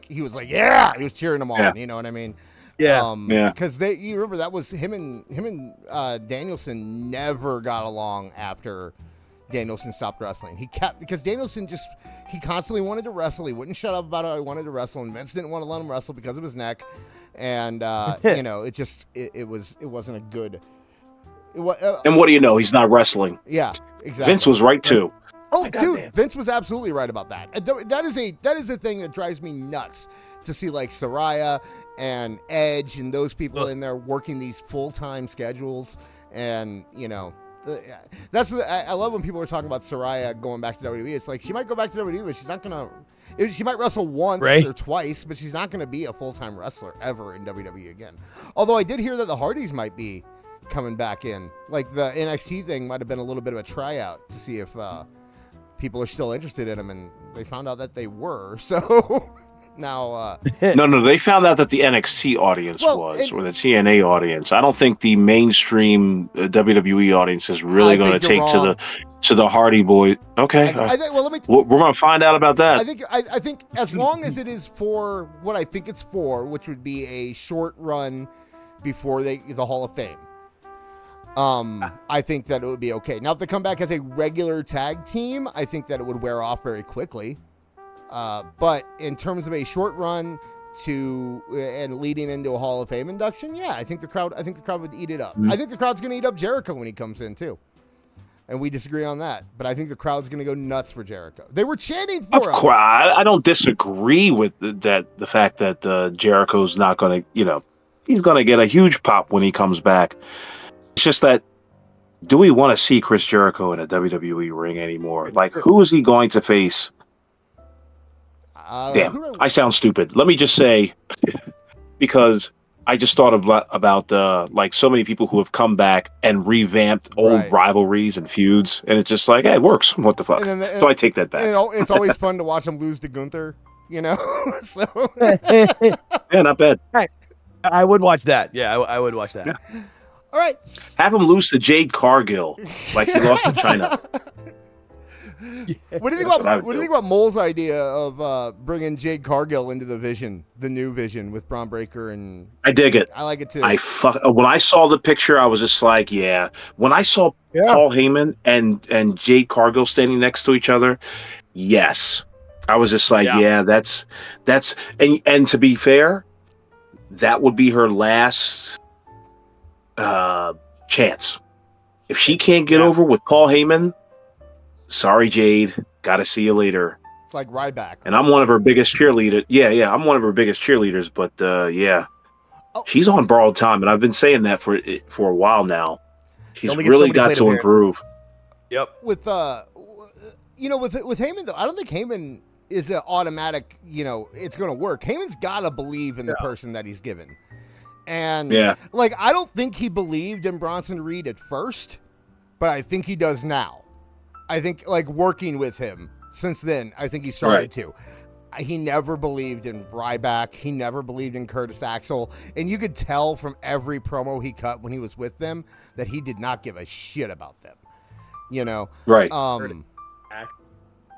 he was like, yeah, he was cheering them on. You know what I mean? Yeah. Because you remember that was him and Danielson never got along after Danielson stopped wrestling. Because Danielson he constantly wanted to wrestle. He wouldn't shut up about how he wanted to wrestle, and Vince didn't want to let him wrestle because of his neck. And it wasn't a good. And what do you know? He's not wrestling. Yeah, exactly. Vince was right too. Oh, dude, Vince was absolutely right about that. That is a thing that drives me nuts to see, like, Saraya and Edge and those people in there working these full-time schedules. And, I love when people are talking about Saraya going back to WWE. It's like, she might go back to WWE, but she's not going to, she might wrestle once or twice, but she's not going to be a full-time wrestler ever in WWE again. Although I did hear that the Hardys might be coming back in. Like, the NXT thing might have been a little bit of a tryout to see if people are still interested in them, and they found out that they were, so... Now, no, they found out that the NXT audience or the TNA audience. I don't think the mainstream WWE audience is really going to take to the Hardy Boy. Okay, I think, we're going to find out about that. I think as long as it is for what I think it's for, which would be a short run before the Hall of Fame. I think that it would be okay. Now, if they come back as a regular tag team, I think that it would wear off very quickly. But in terms of a short run to and leading into a Hall of Fame induction, yeah, I think the crowd would eat it up. I think the crowd's going to eat up Jericho when he comes in too. And we disagree on that, but I think the crowd's going to go nuts for Jericho. They were chanting for him. Of course, I don't disagree with the fact that Jericho's not going to, he's going to get a huge pop when he comes back. It's just that, do we want to see Chris Jericho in a WWE ring anymore? Like, who is he going to face? Damn, I sound stupid. Let me just say, because I just thought about like so many people who have come back and revamped old rivalries and feuds, and it's just like, hey, it works. What the fuck? So I take that back. It's always fun to watch him lose to Gunther, So yeah, not bad. Right. I would watch that. Yeah, I would watch that. Yeah. All right. Have him lose to Jade Cargill like he lost to China. What do you think about Mole's idea of bringing Jade Cargill into the new Vision with Braun Breaker and? I dig it. I like it too. When I saw the picture, I was just like, yeah. When I saw Paul Heyman and Jade Cargill standing next to each other, yes, I was just like, yeah, that's and to be fair, that would be her last chance. If she can't get over with Paul Heyman. Sorry, Jade. Gotta see you later. It's like Ryback. And I'm one of her biggest cheerleaders. Yeah, I'm one of her biggest cheerleaders. But she's on borrowed time, and I've been saying that for a while now. She's really got to improve. Yep. With Heyman though, I don't think Heyman is an automatic. It's going to work. Heyman's got to believe in the person that he's given, and I don't think he believed in Bronson Reed at first, but I think he does now. I think, working with him since then, I think he started to. He never believed in Ryback. He never believed in Curtis Axel. And you could tell from every promo he cut when he was with them that he did not give a shit about them. Right.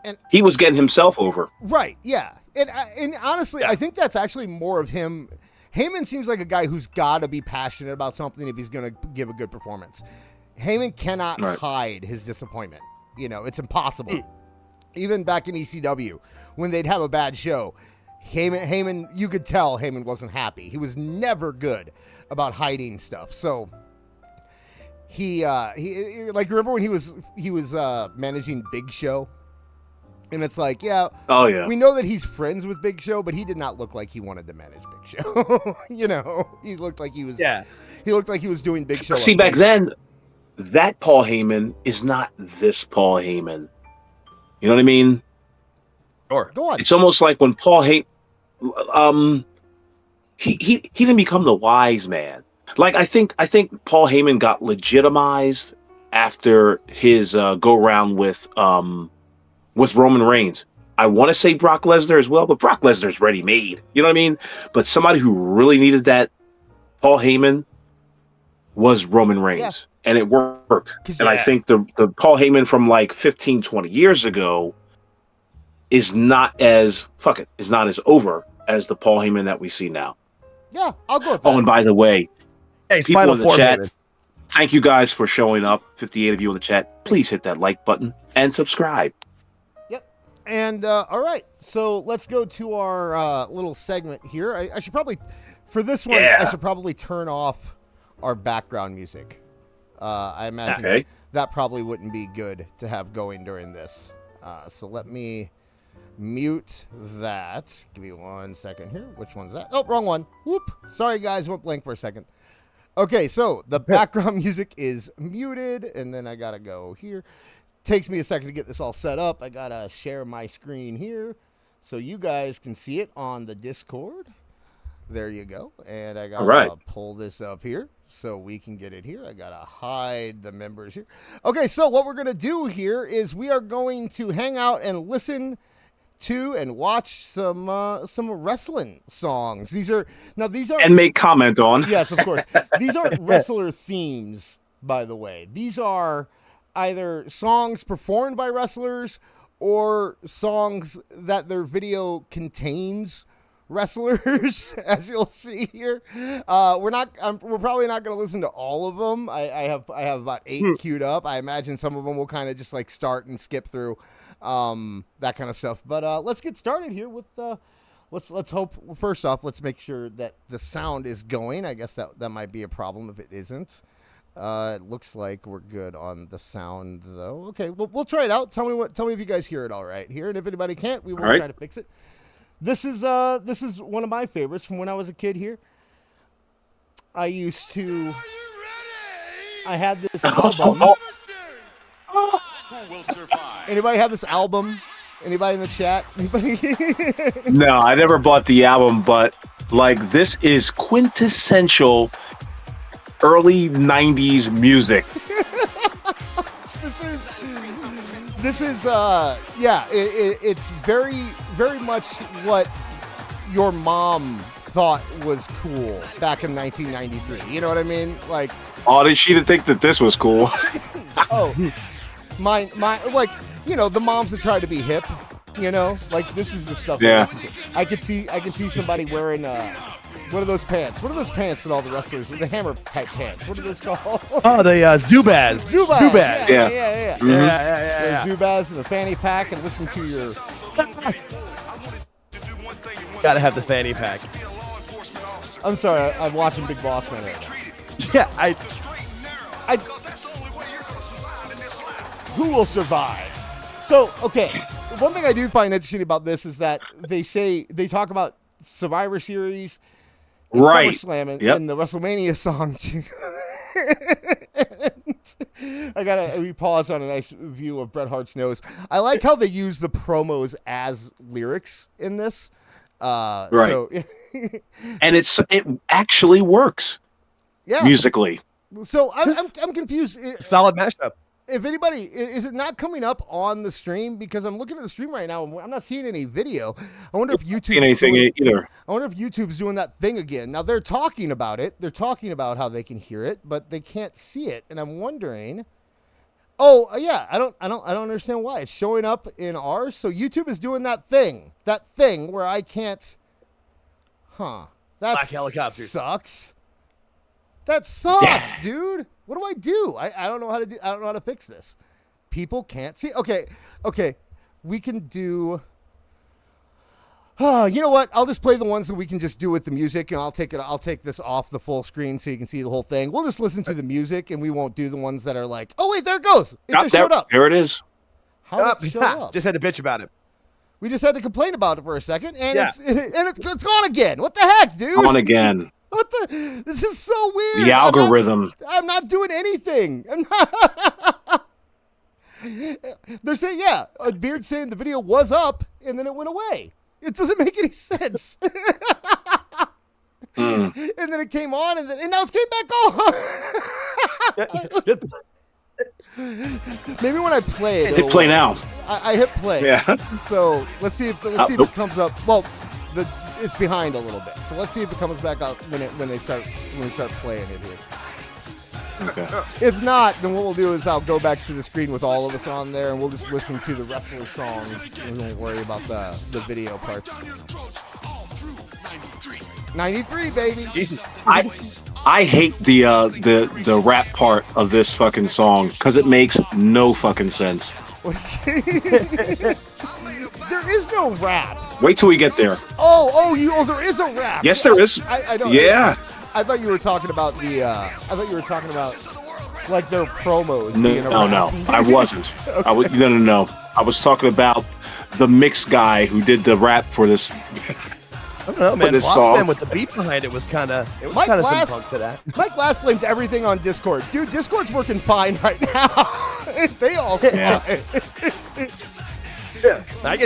And he was getting himself over. Right, yeah. And honestly, I think that's actually more of him. Heyman seems like a guy who's got to be passionate about something if he's going to give a good performance. Heyman cannot hide his disappointment. It's impossible. Even back in ECW, when they'd have a bad show, Heyman, you could tell Heyman wasn't happy. He was never good about hiding stuff. So he remember when he was managing Big Show, and it's like, we know that he's friends with Big Show, but he did not look like he wanted to manage Big Show. He looked like he was. Yeah. He looked like he was doing Big Show. See, back then. That Paul Heyman is not this Paul Heyman. You know what I mean? Sure. Go on. It's almost like when Paul Heyman, he didn't become the wise man. Like I think Paul Heyman got legitimized after his go round with Roman Reigns. I want to say Brock Lesnar as well, but Brock Lesnar's ready made. You know what I mean? But somebody who really needed that Paul Heyman was Roman Reigns. Yeah. And it worked. And I think the Paul Heyman from 15, 20 years ago is not as over as the Paul Heyman that we see now. Yeah, I'll go with that. Oh, and by the way, people in the chat, Heyman. Thank you guys for showing up. 58 of you in the chat. Please hit that like button and subscribe. Yep. And all right, so let's go to our little segment here. I should probably, for this one, I should probably turn off our background music. I imagine that probably wouldn't be good to have going during this. So let me mute that. Give me 1 second here. Which one's that? Oh, wrong one. Whoop. Sorry, guys. Went blank for a second. Okay, so the background music is muted, and then I got to go here. Takes me a second to get this all set up. I got to share my screen here so you guys can see it on the Discord. There you go. And I got to pull this up here so we can get it here. I got to hide the members here. Okay, so what we're going to do here is we are going to hang out and listen to and watch some wrestling songs. These are and make comment on. Yes, of course. These aren't wrestler themes, by the way. These are either songs performed by wrestlers or songs that their video contains wrestlers, as you'll see here. We're probably not going to listen to all of them. I have about 8 queued up. I imagine some of them will kind of just start and skip through that kind of stuff. But let's get started here with let's hope. First off, let's make sure that the sound is going. I guess that might be a problem if it isn't. It looks like we're good on the sound, though. Okay, we'll try it out. Tell me if you guys hear it all right here, and if anybody can't, we will try to fix it. This is one of my favorites from when I was a kid. Here, I had this album. Who will survive? Anybody have this album? Anybody in the chat? Anybody? No, I never bought the album, but like this is quintessential early 90s music. It's very, very much what your mom thought was cool back in 1993. You know what I mean? Like, Oh, she didn't think that this was cool. oh, my, like, you know, the moms that try to be hip. You know, like this is the stuff. Yeah. I could see somebody wearing what are those pants? What are those pants that all the wrestlers? The hammer type pants. What are those called? Oh, the Zubaz. Zubaz. Yeah. Yeah. Mhm. Yeah. Zubaz and a fanny pack, and listen to your. Gotta have the fanny pack. I'm sorry, I'm watching Big Boss Man right now. Yeah, I. Who will survive? So, okay, one thing I do find interesting about this is that they talk about Survivor Series, and Right. SummerSlam, Yep. and the WrestleMania song too. We pause on a nice view of Bret Hart's nose. I like how they use the promos as lyrics in this. Right. So, And it actually works yeah. musically. So I'm confused. Solid mashup. If anybody, is it not coming up on the stream? Because I'm looking at the stream right now and I'm not seeing any video. I wonder if YouTube's Anything either. I wonder if YouTube's doing that thing again. Now they're talking about it. They're talking about how they can hear it, but they can't see it. And I'm wondering. Oh yeah, I don't understand why it's showing up in ours. So YouTube is doing that thing where I can't. Huh? That Black helicopters. sucks. That sucks, Yeah. dude. What do I do? I don't know how to do. I don't know how to fix this. People can't see. Okay. We can do. You know what? I'll just play the ones that we can just do with the music, and I'll take this off the full screen so you can see the whole thing. We'll just listen to the music, and we won't do the ones that are like, oh wait, there it goes. It just showed up. There it is. How did it show up? Just had to bitch about it. We just had to complain about it for a second, and Yeah. it's gone again. What the heck, dude? On again. What the? This is so weird. The algorithm. I'm not doing anything. I'm not. They're saying, yeah, a Beard saying the video was up and then it went away. It doesn't make any sense. And then it came on and now it came back on. Maybe when I play it, Hit play now. I hit play. Yeah. So let's see if nope. it comes up. Well, it's behind a little bit. So let's see if it comes back up when we start playing it here. Okay. If not, then what we'll do is I'll go back to the screen with all of us on there, and we'll just listen to the wrestler songs. We won't worry about the video parts. 93, baby. Jesus. I hate the rap part of this fucking song because it makes no fucking sense. There is no rap. Wait till we get there. There is a rap. Yes, there is. I don't. Yeah. I thought you were talking about like their promos. No, being a rap. no, I wasn't. Okay. No. I was talking about the mix guy who did the rap for this. I don't know, man. this Boss song. Man with the beat behind it was kind of Mike some Glass- punk to that. Mike Glass blames everything on Discord. Dude, Discord's working fine right now. They all Yeah. Yeah,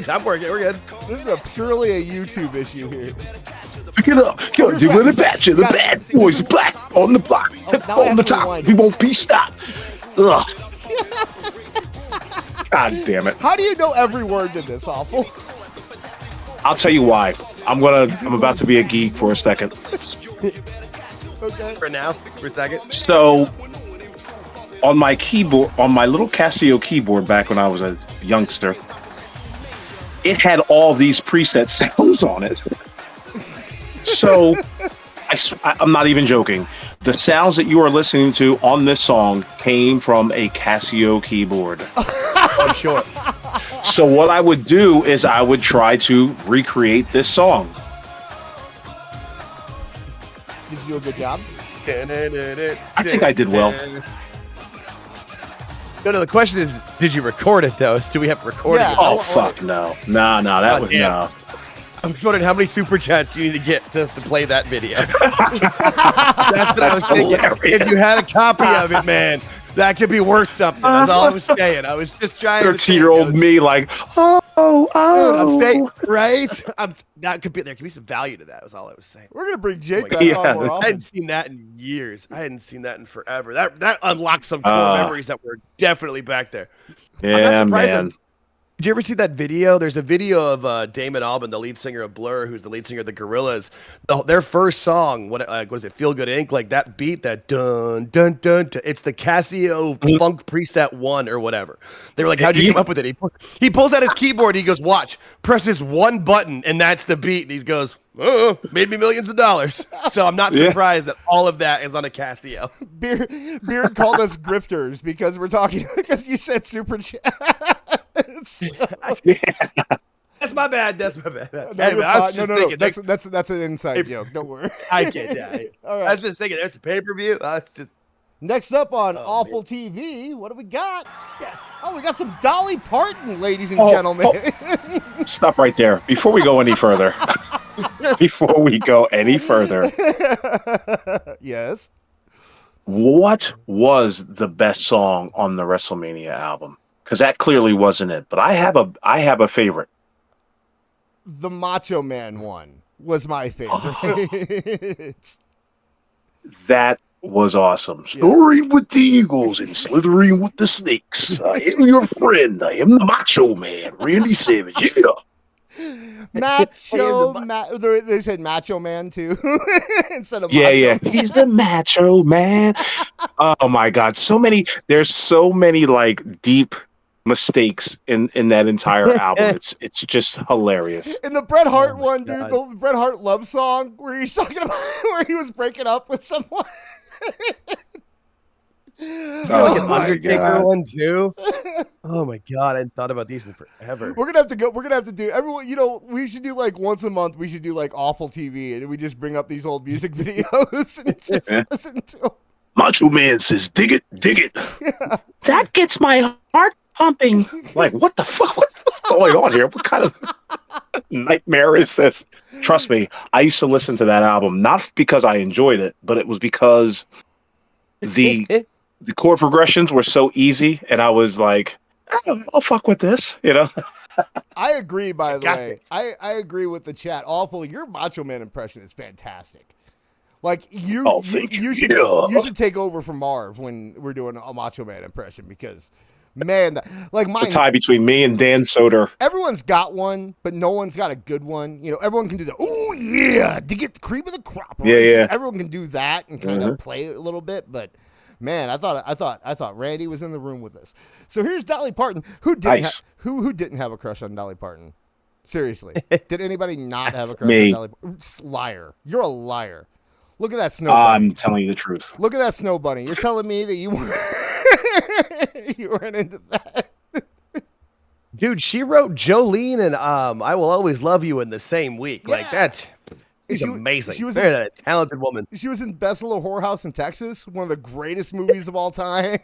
I'm working. We're good. This is purely a YouTube issue here. Pick it up. Come do with the bachelor. The bad boys are black on the block. now I On have the to top. rewind. We won't be stopped. Ugh. God damn it. How do you know every word to this, Awful? I'll tell you why. I'm about to be a geek for a second. Okay. For now, for a second. So on my keyboard, on my little Casio keyboard back when I was a youngster, it had all these preset sounds on it. So I'm not even joking. The sounds that you are listening to on this song came from a Casio keyboard. I'm sure. So what I would do is I would try to recreate this song. Did you do a good job? I think I did well. No, the question is, did you record it though? Do we have to record Yeah. it? Oh fuck no. Nah, that was damn. no. I'm just wondering how many super chats do you need to get just to play that video? That's what I was thinking. hilarious. If you had a copy of it, man, that could be worth something. That's all I was saying. I was just trying to 13-year-old me like, oh. I'm saying, right? There could be some value to that. Was all I was saying. We're gonna bring Jake back Yeah. on more I often. hadn't seen that in years. I hadn't seen that in forever. That unlocked some core memories that were definitely back there. Yeah, I'm not surprised man. Did you ever see that video? There's a video of Damon Albarn, the lead singer of Blur, who's the lead singer of the Gorillaz. Their first song, what is it? Feel Good Inc. Like that beat, that dun dun dun. dun it's the Casio Funk Preset 1 or whatever. They were like, "How'd you come up with it?" He pulls out his keyboard. And he goes, "Watch, presses one button, and that's the beat." And he goes, "Oh, made me millions of dollars." So I'm not surprised that all of that is on a Casio. Beard called us grifters because we're talking because you said super chat. That's my bad. That's my bad. No, Hey, you're man, I was fine. just thinking. That's an inside joke. Don't worry. I get that. All I right. was just thinking, there's a pay-per-view. I was just. Next up on Oh, Awful TV, what do we got? Oh, we got some Dolly Parton, ladies and Oh, gentlemen. Stop right there. Before we go any further. Yes. What was the best song on the WrestleMania album? Because that clearly wasn't it. But I have a favorite. The Macho Man one was my favorite. That was awesome. Soaring with the eagles and slithering with the snakes. I am your friend. I am the Macho Man, Randy Savage. Yeah. They said Macho Man too instead of Yeah. Macho. He's the Macho Man. Oh my God. There's so many like deep mistakes in that entire album. It's just hilarious. In the Bret Hart Oh my one, God. dude, the Bret Hart love song where he's talking about where he was breaking up with someone. Like an my Undertaker God. one too. Oh my God, I hadn't thought about these in forever. We're gonna have to do everyone. You know, we should do like once a month. We should do like Awful TV, and we just bring up these old music videos and just listen to them. Macho Man says, dig it. That gets my heart pumping. Like, what the fuck? What's going on here? What kind of nightmare is this? Trust me, I used to listen to that album, not because I enjoyed it, but it was because the chord progressions were so easy, and I was like, I'll fuck with this, you know? I agree. By the got way, this. I agree with the chat. Awful, your Macho Man impression is fantastic. Like you should take over from Marv when we're doing a Macho Man impression because, man, like mine. It's a tie between me and Dan Soder. Everyone's got one, but no one's got a good one. You know, everyone can do the "oh yeah" to get the cream of the crop. Right? Yeah. Everyone can do that and kind of play it a little bit, but man, I thought Randy was in the room with us. So here's Dolly Parton, who didn't Nice. who didn't have a crush on Dolly Parton. Seriously, did anybody not have a crush Me. on Dolly Parton? Liar! You're a liar. Look at that snow bunny. I'm telling you the truth. Look at that snow bunny. You're telling me that you weren't you weren't into that. Dude, she wrote Jolene and I Will Always Love You in the same week. Like Yeah. she's She- amazing. she was Very a talented woman. She was in Best Little Whorehouse in Texas, one of the greatest movies of all time.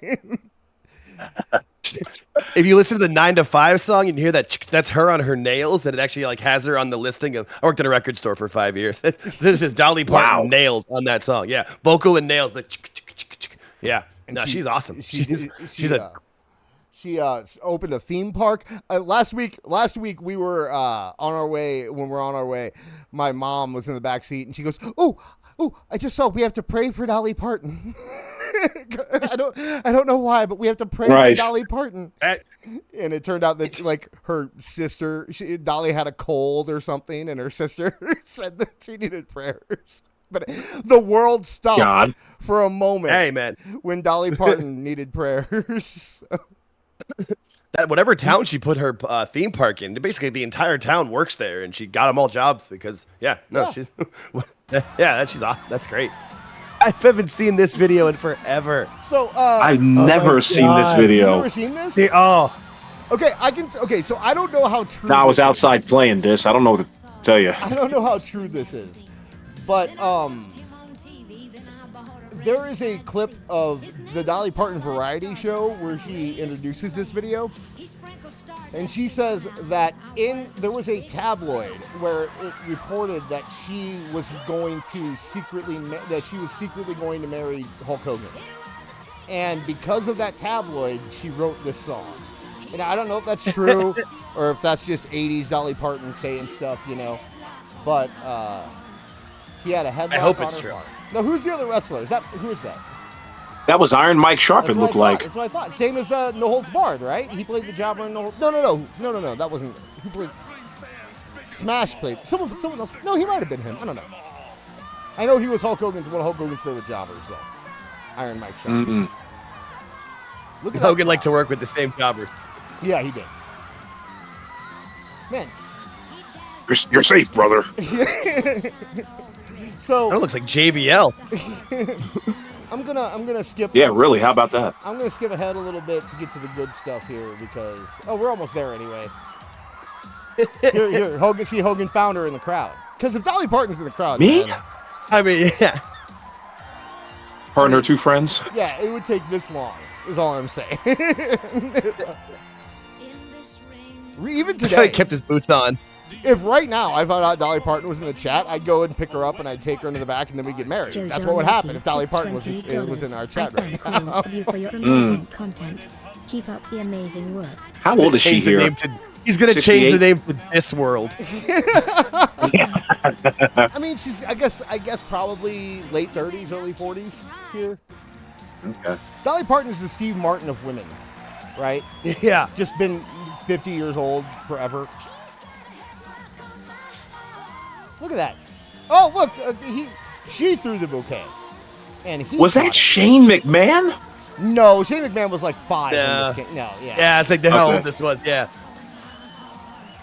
If you listen to the 9 to 5 song, you can hear that that's her on her nails, and it actually like has her on the listing of. I worked at a record store for 5 years. This is Dolly Parton Wow. nails on that song. Yeah, vocal and nails. Yeah, no, she's awesome. She She's opened a theme park last week. Last week we were on our way. When we're on our way, my mom was in the back seat, and she goes, "Oh, I just saw we have to pray for Dolly Parton." I don't know why, but we have to pray Right. for Dolly Parton. that- And it turned out that like her sister, Dolly had a cold or something, and her sister said that she needed prayers. But the world stopped God. for a moment hey man, when Dolly Parton needed prayers. that whatever town she put her theme park in, basically the entire town works there, and she got them all jobs because she's she's awesome. That's great. I haven't seen this video in forever. So I've never seen this you video. ever seen this? Oh, Okay, okay, so I don't know how true. Nah, I was this is. outside playing this. I don't know what to tell you. I don't know how true this is, but there is a clip of the Dolly Parton variety show where she introduces this video, and she says that there was a tabloid where it reported that she was secretly going to marry Hulk Hogan, and because of that tabloid, she wrote this song. And I don't know if that's true or if that's just 80s Dolly Parton saying stuff, but he had a headlock. I hope on it's her true. bar. No, who's the other wrestler? Who is that? That was Iron Mike Sharp, That's it what looked I like. thought. That's what I thought. Same as No Holds Barred, right? He played the jobber in No. No. That wasn't. Who played? Smash played. Someone else. No, he might have been him. I don't know. I know he was one of Hulk Hogan's favorite jobbers, so Iron Mike Sharp. Mm-mm. Look at Hogan that liked to work with the same jobbers. Yeah, he did. Man. You're safe, brother. So That looks like JBL. I'm gonna skip. Yeah, really. How about that? I'm gonna skip ahead a little bit to get to the good stuff here because we're almost there anyway. Here, Hogan. See Hogan found her in the crowd. Because if Dolly Parton's in the crowd, Me? man, I mean, yeah. Her and her two friends. yeah, it would take this long. Is all I'm saying. Even He today, kept his boots on. if right now I found out Dolly Parton was in the chat, I'd go and pick her up and I'd take her into the back and then we'd get married. Jojo That's what would happen Martin if Dolly tipped Parton was in our chat I right thank all now. of you for your amazing content. Keep up the amazing work. How old is she Change the here? name he's going to change 68? the name to This World. I mean, she's I guess probably late 30s, early 40s here. Okay. Dolly Parton is the Steve Martin of women, right? Yeah. Just been 50 years old forever. Look at that. Oh, look, she threw the bouquet. And he Was caught that it. Shane McMahon? No, Shane McMahon was like 5 Yeah. when this came. No, yeah. Yeah, it's like how Okay. old this was. Yeah.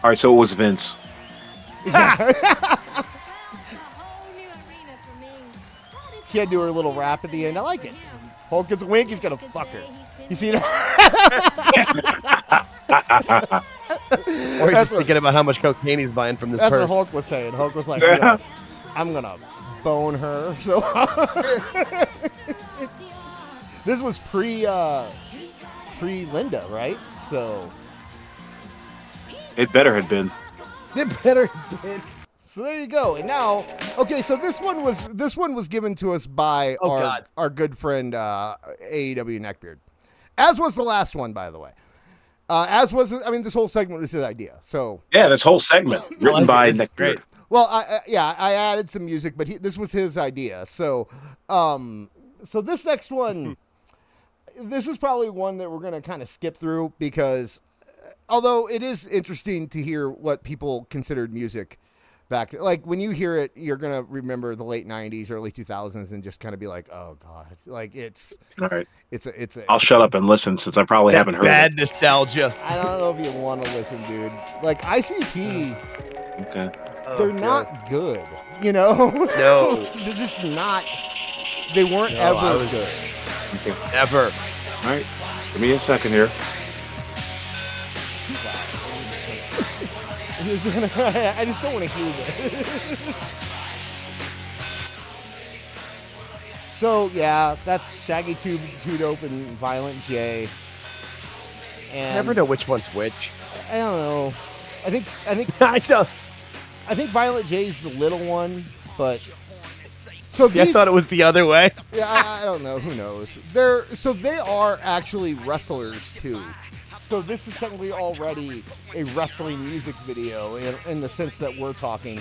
All right, so it was Vince. She had to do her little rap at the end. I like it. Hulk gets a wink, he's gonna fuck her. You see that? Or he's just thinking about how much cocaine he's buying from this That's what purse. Hulk was saying. Hulk was like, "Yo, I'm gonna bone her." So this was pre Linda, right? So It better had been. It better have been. so there you go. And now, okay, so this one was given to us by Oh, God. our good friend AEW Neckbeard, as was the last one, by the way. This whole segment was his idea. So Yeah, this whole segment written by This is Nick great. Beard. well, I added some music, but this was his idea. So, so this next one, this is probably one that we're gonna kind of skip through because, although it is interesting to hear what people considered music back, like when you hear it, you're gonna remember the late '90s, early 2000s, and just kind of be like, oh god, like it's All right. a. I'll shut up and listen since I probably haven't heard Bad it. nostalgia. I don't know if you want to listen, dude. Like ICP, Okay. they're not good. You know? No. They're just not. They weren't No, I ever was- good. Ever. All right. Give me a second here. I just don't want to hear this. So yeah, that's Shaggy Two Dope and Violent J. And I never know which one's which. I don't know. I think I don't. I think Violent J's the little one, but so Yeah, I these, thought it was the other way. yeah, I don't know. Who knows? They are actually wrestlers too. So this is technically already a wrestling music video in the sense that we're talking.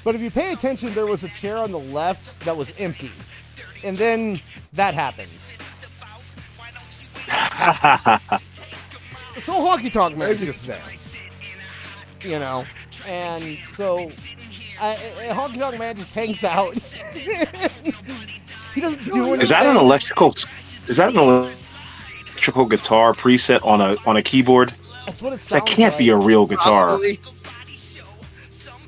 But if you pay attention, there was a chair on the left that was empty, and then that happens. So Honky Tonk Man is just there, you know, and so Honky Tonk Man just hangs out. He doesn't do anything. Is that an electrical? Is that an electrical guitar preset on a keyboard? That's what it sounds That can't like. be a real guitar. Probably.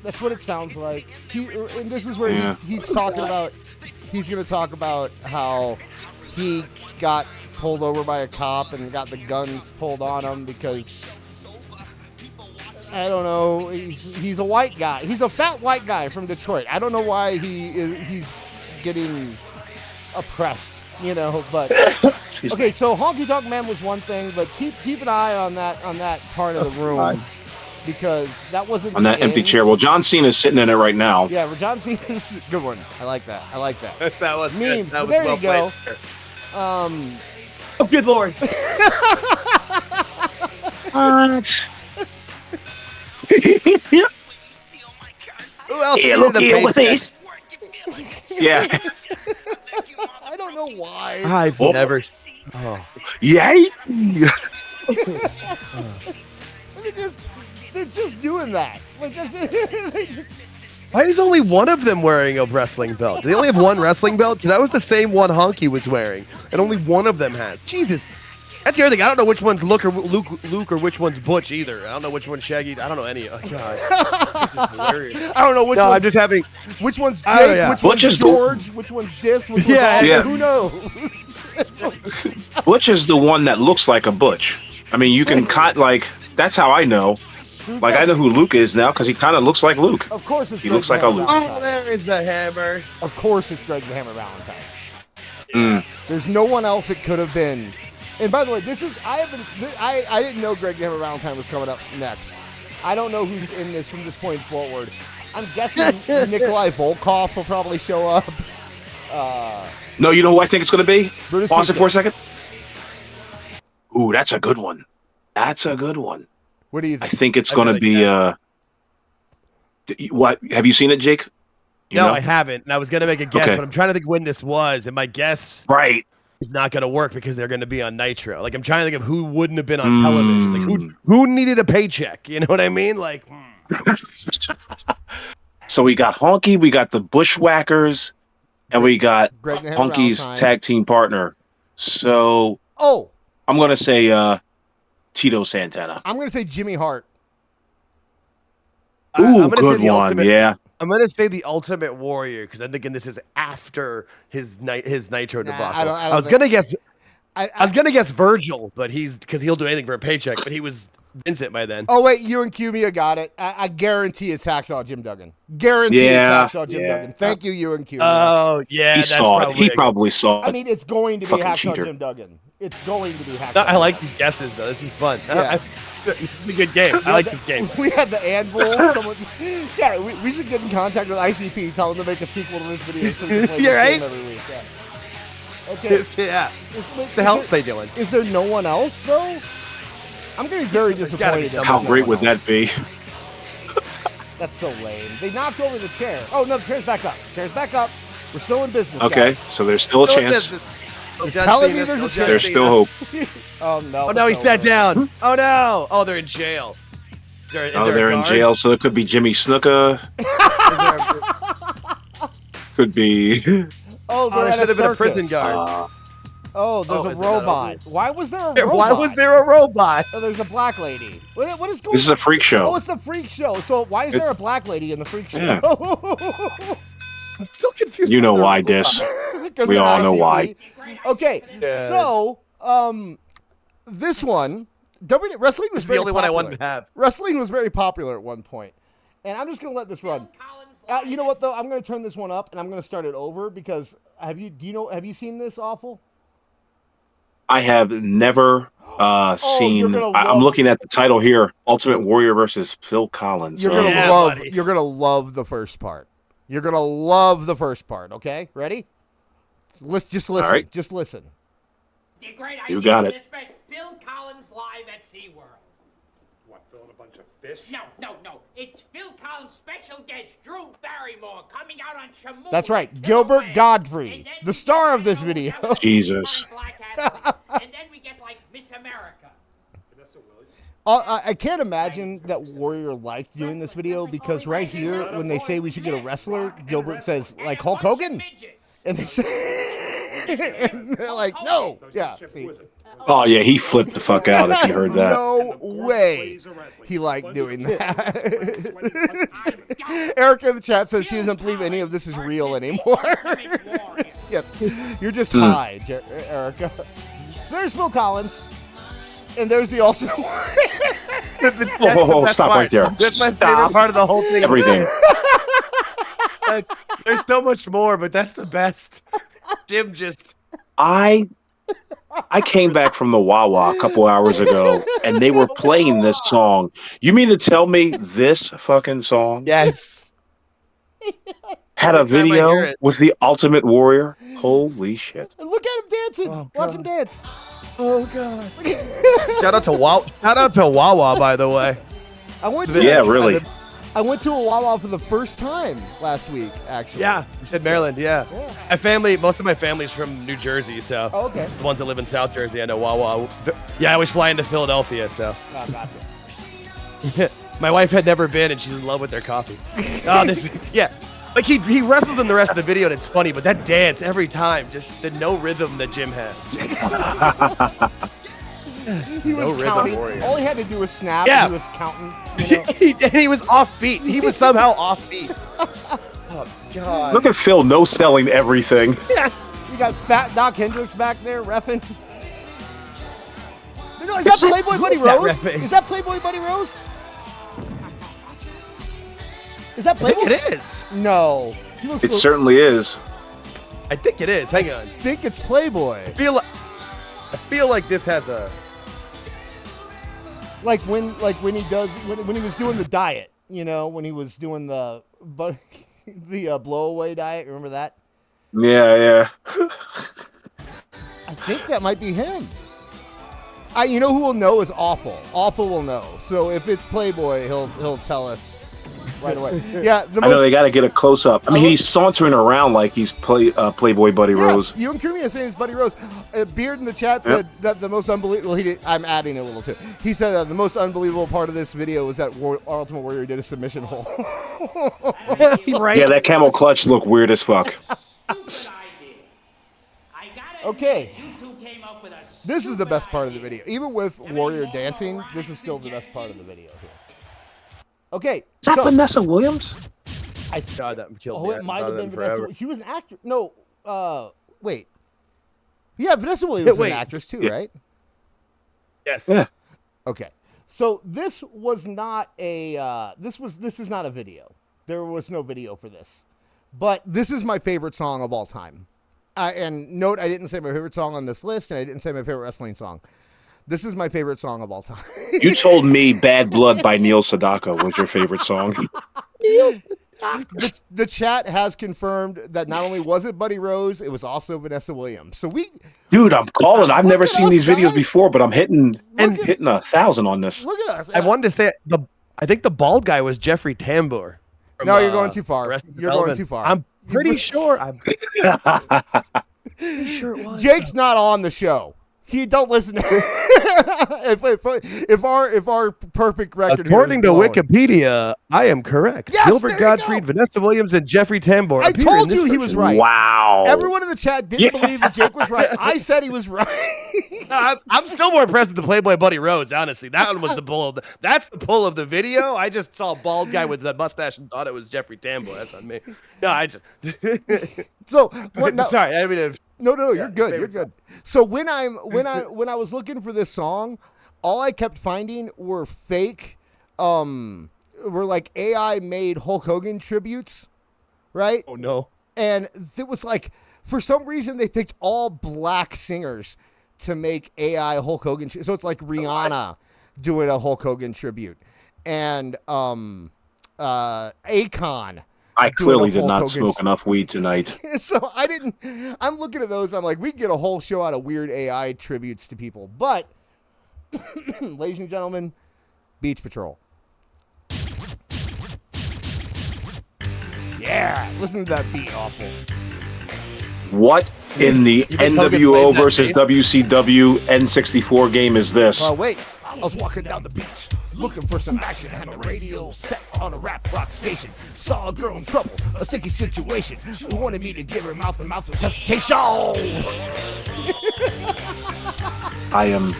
That's what it sounds like. And this is where Yeah. he's talking about. He's going to talk about how he got pulled over by a cop and got the guns pulled on him because I don't know. He's a white guy. He's a fat white guy from Detroit. I don't know why he's getting oppressed, but okay, so Honky Tonk Man was one thing, but keep an eye on that part of the room because that wasn't on that empty chair. Well, John Cena's sitting in it right now. Yeah, John Cena's good one. I like that. That was memes. That was there well you go. Oh, good lord. Who else? Yeah, look here, what's this? Yeah. I don't know why. I've never. Yay! They're just doing that. Like they just. Why is only one of them wearing a wrestling belt? Do they only have one wrestling belt? Because that was the same one Honky was wearing, and only one of them has. Jesus. That's the other thing. I don't know which one's Luke or which one's Butch either. I don't know which one's Shaggy. I don't know any. Oh, God. This is hilarious. I don't know which. No, I'm just having. Which one's Jake? Oh, yeah. Which one's George? Which one's Dis? Which one's Alvin? Yeah. Who knows? Butch is the one that looks like a Butch. I mean, you can that's how I know. Like, I know who Luke is now because he kind of looks like Luke. Of course, it's he Greg looks like the a Hammer Luke. Valentine. Oh, there is the hammer. Of course, it's Greg the Hammer Valentine. Mm. There's no one else it could have been. And by the way, I didn't know Greg the Hammer Valentine was coming up next. I don't know who's in this from this point forward. I'm guessing Nikolai Volkov will probably show up. No, you know who I think it's going to be? Brutus Pause it Beefcake. for a second. Ooh, that's a good one. That's a good one. What do you I think? think it's I going to gotta be. What have you seen it, Jake? You No, know? I haven't. And I was going to make a guess, Okay. but I'm trying to think when this was. And my guess Right. is not going to work because they're going to be on Nitro. Like, I'm trying to think of who wouldn't have been on television. Like, who needed a paycheck? You know what I mean? Like, So we got Honky, we got the Bushwhackers, and we got Greg the Hammer Honky's Valentine. tag team partner. So Oh, I'm going to say Tito Santana. I'm going to say Jimmy Hart. Ooh, I'm gonna say good the one. Ultimate- Yeah. I'm going to say the Ultimate Warrior because I'm thinking this is after his Nitro Nah, debacle. I don't I was think- going to guess. I I was gonna guess Virgil, but because he'll do anything for a paycheck. But he was Vincent by then. Oh, wait, you and Cumia got it. I guarantee it's Hacksaw Jim Duggan. Guarantee Yeah. it's Hacksaw Jim Duggan. Thank you, you and Cumia. Oh yeah, He that's saw it. probably He a- probably saw I it. mean, it's going to be Fucking Hacksaw cheater. Jim Duggan. It's going to be Hacksaw. No, I Jim like Duggan. these guesses though. This is fun. Yeah. This is a good game. I like this game. We had the Anvil. Yeah, we should get in contact with ICP, tell them to make a sequel to this video. So we can play You're this right. game every week. Yeah. Okay. Yeah. What The hell's they doing? Is there no one else though? I'm gonna be very There's gotta be disappointed. if How there's no great one would else. that be? That's so lame. They knocked over the chair. Oh no, the chair's back up. Chair's back up. We're still in business. Okay, guys. so there's still a chance. You're telling me there's a chance. There's still hope. Oh no. Oh no, he it's sat over. down. Oh no. Oh, they're in jail. Is there Oh, a they're in guard? jail, so it could be Jimmy Snuka. Is there a- Could be. Oh, Oh, they're there at should have been a circus. prison guard. Oh, there's Oh, a is it not robot. open? Why was there a robot? Why was there a robot? Oh, there's a black lady. What is going This is a freak Oh, show. it's the freak show. So why is there a black lady in the freak show? Yeah. I'm still confused. You know about why, the robot. Dis. 'Cause We it's all know ICP. why. Okay, Yeah. so this one, wrestling was This is very the only one I popular. wanted to have. Wrestling was very popular at one point, and I'm just gonna let this run. You know what though? I'm gonna turn this one up and I'm gonna start it over because have you seen this awful? I have never seen. you're gonna I'm love- looking at the title here: Ultimate Warrior versus Phil Collins. You're gonna Yeah, love. buddy. You're gonna love the first part. You're gonna love the first part. Okay, ready? Just listen. right. Just listen. The great You idea got for it. this special- Phil Collins live at SeaWorld. What, filling a bunch of fish? No. It's Phil Collins' special guest, Drew Barrymore, coming out on Shamu. That's right, to the Gilbert West. Godfrey, And then the we star get, of this you know, video. have a Jesus. black athlete. And then we get like Miss America. Vanessa Williams? I can't imagine that Warrior liked doing this video because right here, when they say we should get a wrestler, Gilbert says, And like a Hulk bunch of Hogan? midgets. And they say, and they're like, no. Yeah, Chip see. Wizard. Oh yeah, he flipped the fuck out if he heard that. No way he liked doing that. Erica in the chat says she doesn't believe any of this is real anymore. Yes, you're just high, Erica. So there's Phil Collins. And there's the alternate. That's the best Stop part. right there. That's my Stop. favorite part of the whole thing. Everything. There's so much more, but that's the best. Jim just. I came back from the Wawa a couple hours ago, and they were playing this song. You mean to tell me this fucking song Yes. had a Every time I hear video it. with the Ultimate Warrior? Holy shit! Look at him dancing. Oh, Watch God. him dance. Oh god. Shout out to Wawa, by the way. I went to Yeah, really. I went to a Wawa for the first time last week, actually. Yeah, you said Maryland. Yeah. Most of my family's from New Jersey, so Oh, okay. the ones that live in South Jersey, I know Wawa. Yeah, I always fly into Philadelphia, so Oh, gotcha. my wife had never been, and she's in love with their coffee. Yeah. Like he wrestles in the rest of the video, and it's funny, but that dance every time, just the no rhythm that Jim has. He was rhythm counting. warrior. All he had to do was snap. Yeah. And he was counting. You know? And he was offbeat. He was somehow offbeat. Oh god. Look at Phil no selling everything. You got Fat Doc Hendricks back there repping. No, is that Playboy Buddy Who's that Rose? repping? Is that Playboy Buddy Rose? Is that I Playboy? think it is. No. He looks It certainly is. I think it is. Hang on. I think it's Playboy. I feel like this has a. Like when he does when he was doing the diet, you know, when he was doing the blow away diet. Remember that? Yeah. I think that might be him. You know who will know is Awful. Awful will know. So if it's Playboy, he'll tell us right away. Yeah, I know they got to get a close up. I mean, he's sauntering around like he's Playboy Buddy Rose. You and Kumi are saying it's Buddy Rose. Beard in the chat said that the most unbelievable. Well, he did. I'm adding a little too. He said the most unbelievable part of this video was that Ultimate Warrior did a submission hold. Right. Yeah, that camel clutch looked weird as fuck. Stupid idea. I gotta Okay. admit, you two came up with a This is the stupid best part of the idea. video. Even with Warrior dancing, this is still the best part of the video here. Okay. Is that so- Vanessa Williams? God, that killed Oh, me. it might have been forever. Vanessa. She was an actress. No, wait. Yeah, Vanessa Williams was Wait. an actress too, Yeah. right? Yes. Yeah. Okay. So this was not a. This is not a video. There was no video for this, but this is my favorite song of all time. And note, I didn't say my favorite song on this list, and I didn't say my favorite wrestling song. This is my favorite song of all time. You told me "Bad Blood" by Neil Sedaka was your favorite song. The chat has confirmed that not only was it Buddy Rose, it was also Vanessa Williams. So Dude, I'm calling. I've Look never at seen us, these videos guys. before, but I'm hitting Look at- 1,000 on this. look at us. I wanted to say I think the bald guy was Jeffrey Tambor. from, No, you're going too far. Arrested You're going Development. too far. I'm pretty sure. I'm pretty sure it was. Jake's not on the show. He don't listen. if our perfect record According to here is blown. Wikipedia, I am correct. Yes, there Gilbert you Gottfried, go. Vanessa Williams, and Jeffrey Tambor. I appear in told this you he was version. right. Wow. Everyone in the chat didn't believe that Jake was right. I said he was right. I'm still more impressed with the Playboy Buddy Rose, honestly. That one was the pull. That's the pull of the video. I just saw a bald guy with the mustache and thought it was Jeffrey Tambor. That's on me. No, I just. So what, no, Sorry, I didn't mean to. no, you're good. favorite You're good. So when I was looking for this song, all I kept finding were fake, were like AI made Hulk Hogan tributes, right? Oh no. And it was like, for some reason, they picked all black singers to make AI Hulk Hogan. So it's like Rihanna doing a Hulk Hogan tribute. And Akon. I clearly doing a did not Hulk Hogan smoke enough weed tonight. So I'm looking at those. I'm like, we can get a whole show out of weird AI tributes to people. But, ladies and gentlemen, Beach Patrol. Yeah, listen to that beat, Awful. What in the think Hogan NWO played that versus bass? WCW N64 game is this? Oh, wait. I was walking down the beach, looking for some action. Had my radio set on a rap rock station. Saw a girl in trouble, a sticky situation. Who wanted me to give her mouth-to-mouth resuscitation. I am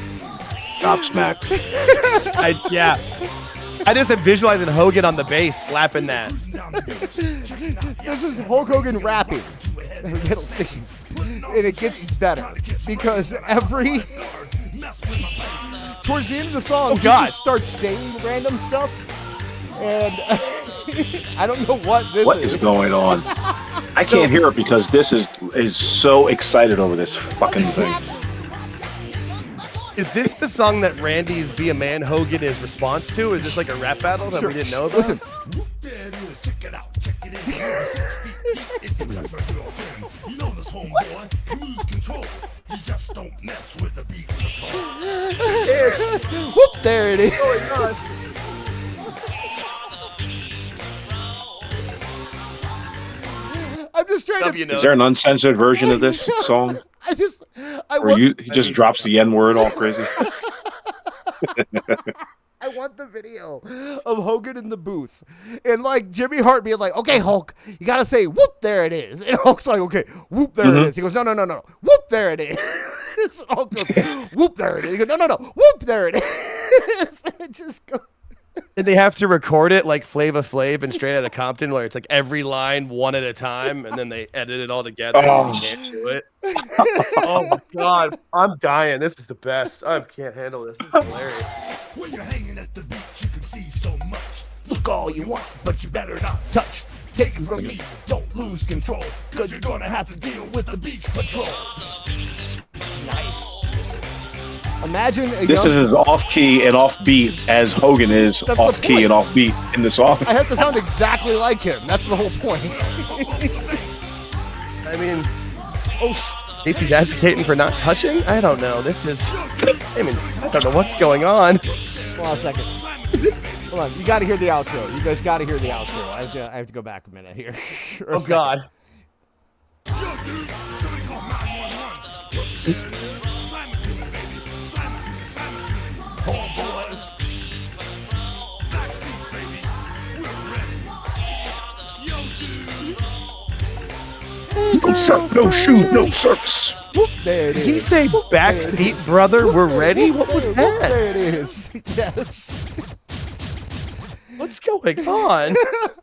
gobsmacked. Yeah. I just am visualizing Hogan on the bass slapping that. This is Hulk Hogan rapping. And it gets better because every towards the end of the song, he God. just starts saying random stuff, and I don't know what this What is going on? I can't hear it because this is so excited over this fucking thing. Is this the song that Randy's "Be a Man" Hogan is response to? Is this like a rap battle that we didn't know about? Listen. Whoop, there it is. I'm just trying to. Is there an uncensored version of this song? He just drops the N-word all crazy? I want the video of Hogan in the booth and like Jimmy Hart being like, okay, Hulk, you got to say, whoop, there it is. And Hulk's like, okay, whoop, there it is. He goes, no, whoop, there it is. And Hulk goes, whoop, there it is. He goes, no, whoop, there it is. And it just goes. And they have to record it like Flava Flav and Straight Outta Compton, where it's like every line one at a time, and then they edit it all together. And you can't do it. Oh my God, I'm dying. This is the best. I can't handle this. This is hilarious. When you're hanging at the beach, you can see so much. Look all you want, but you better not touch. Take it from me, don't lose control, cause you're gonna have to deal with the beach patrol. Nice. Imagine this is as off-key and off-beat as Hogan is off-key and off-beat in the song. I have to sound exactly like him. That's the whole point. I mean, Casey's advocating for not touching? I don't know. I don't know what's going on. Hold on a second. Hold on. You got to hear the outro. You guys got to hear the outro. I have to go back a minute here. Oh, God. No shirt, no shoes, no circus. There it is. Did he say backseat brother, we're ready? What was that? There it is. Yes. What's going on?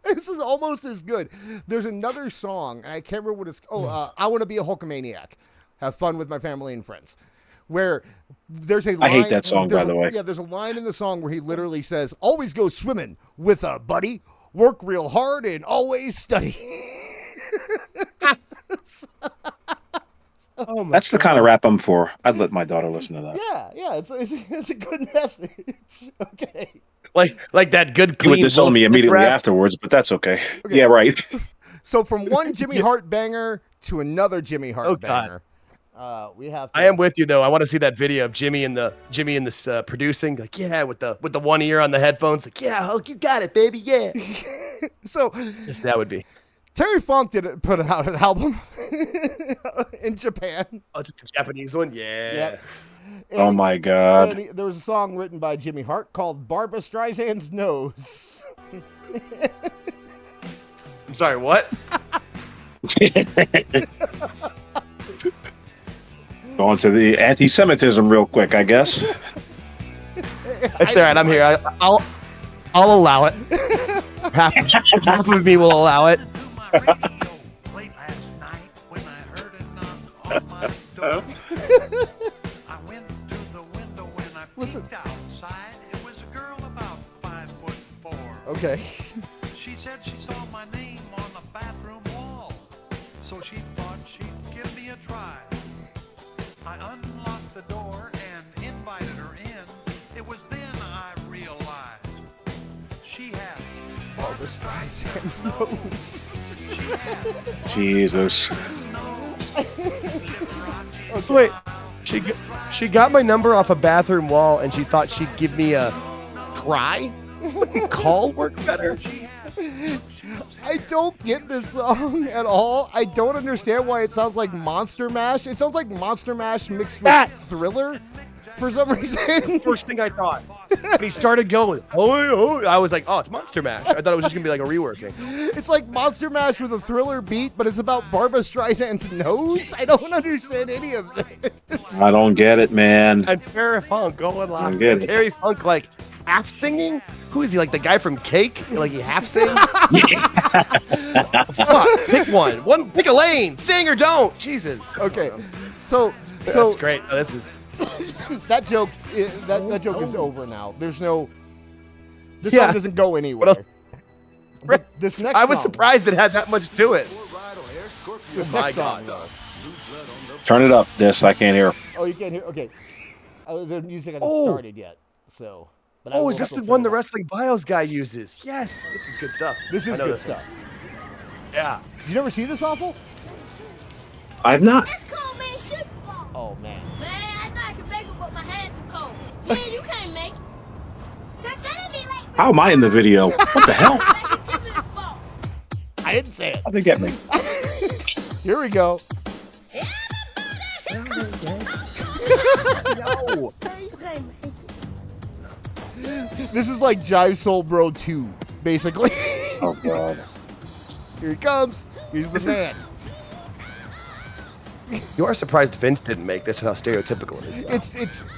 This is almost as good. There's another song, and I can't remember what it's. I Want to Be a Hulkamaniac. Have fun with my family and friends. Where there's a line. I hate that song, by the way. Yeah, there's a line in the song where he literally says, "Always go swimming with a buddy. Work real hard and always study." Oh my That's the kind of rap I'm for. I'd let my daughter listen to that. Yeah, it's a good message. Okay. Like that good You clean. would disown me immediately rap. afterwards, but that's okay. Yeah, right. So from one Jimmy Hart banger to another Jimmy Hart God. banger, we have. I am with you though. I want to see that video of Jimmy in this producing. Like, yeah, with the one ear on the headphones. Like, yeah, Hulk, you got it, baby. Yeah. So yes, that would be. Terry Funk did put out an album in Japan. Oh, it's a Japanese one. Yeah. Yep. Oh my God. And there was a song written by Jimmy Hart called Barbra Streisand's Nose. I'm sorry. What? Going to the anti-Semitism real quick, I guess. It's all right. I'm here. I'll allow it. Half of me will allow it. Late last night when I heard a knock on my door. I went to the window and I peeked outside. It was a girl about 5'4". Okay. She said she saw my name on the bathroom wall, so she thought she'd give me a try. I unlocked the door and invited her in. It was then I realized she had Barbra Streisand's nose. Jesus. Wait, she got my number off a bathroom wall, and she thought she'd give me a cry. Wouldn't call work better? I don't get this song at all. I don't understand why it sounds like Monster Mash. It sounds like Monster Mash mixed with Thriller for some reason. First thing I thought. When he started going, oh, I was like, oh, it's Monster Mash. I thought it was just going to be like a reworking. It's like Monster Mash with a Thriller beat, but it's about Barbra Streisand's nose? I don't understand any of this. I don't get it, man. And Terry Funk going live. don't get And it. Terry Funk like half singing? Who is he, like the guy from Cake? Like he half sings? Fuck, pick one. Pick a lane. Sing or don't. Jesus. Okay, so That's great. Oh, this is... that joke is over now. There's no. This song doesn't go anywhere. What else? But this next I was song, surprised it had that much to it. This My next God. song, though. Turn it up, Dis. I can't hear. Oh, you can't hear? Okay. The music hasn't started yet, so. But I Oh, will is this still the turn one it the up. Wrestling Bios guy uses? Yes, this is good stuff. This I is know good this stuff. one. Yeah. Did you never see this awful? I've not. That's cold, man. Shit. Oh, man. Man, I thought I could make it, but my hand too cold. Yeah, you can't make it. That be like How am I in the video? What the hell? give me this ball. I didn't say it. How'd they get me? Here we go. No. This is like Jive Soul Bro 2, basically. Oh God. Here he comes. Here's the man. You are surprised Vince didn't make this, how stereotypical it is.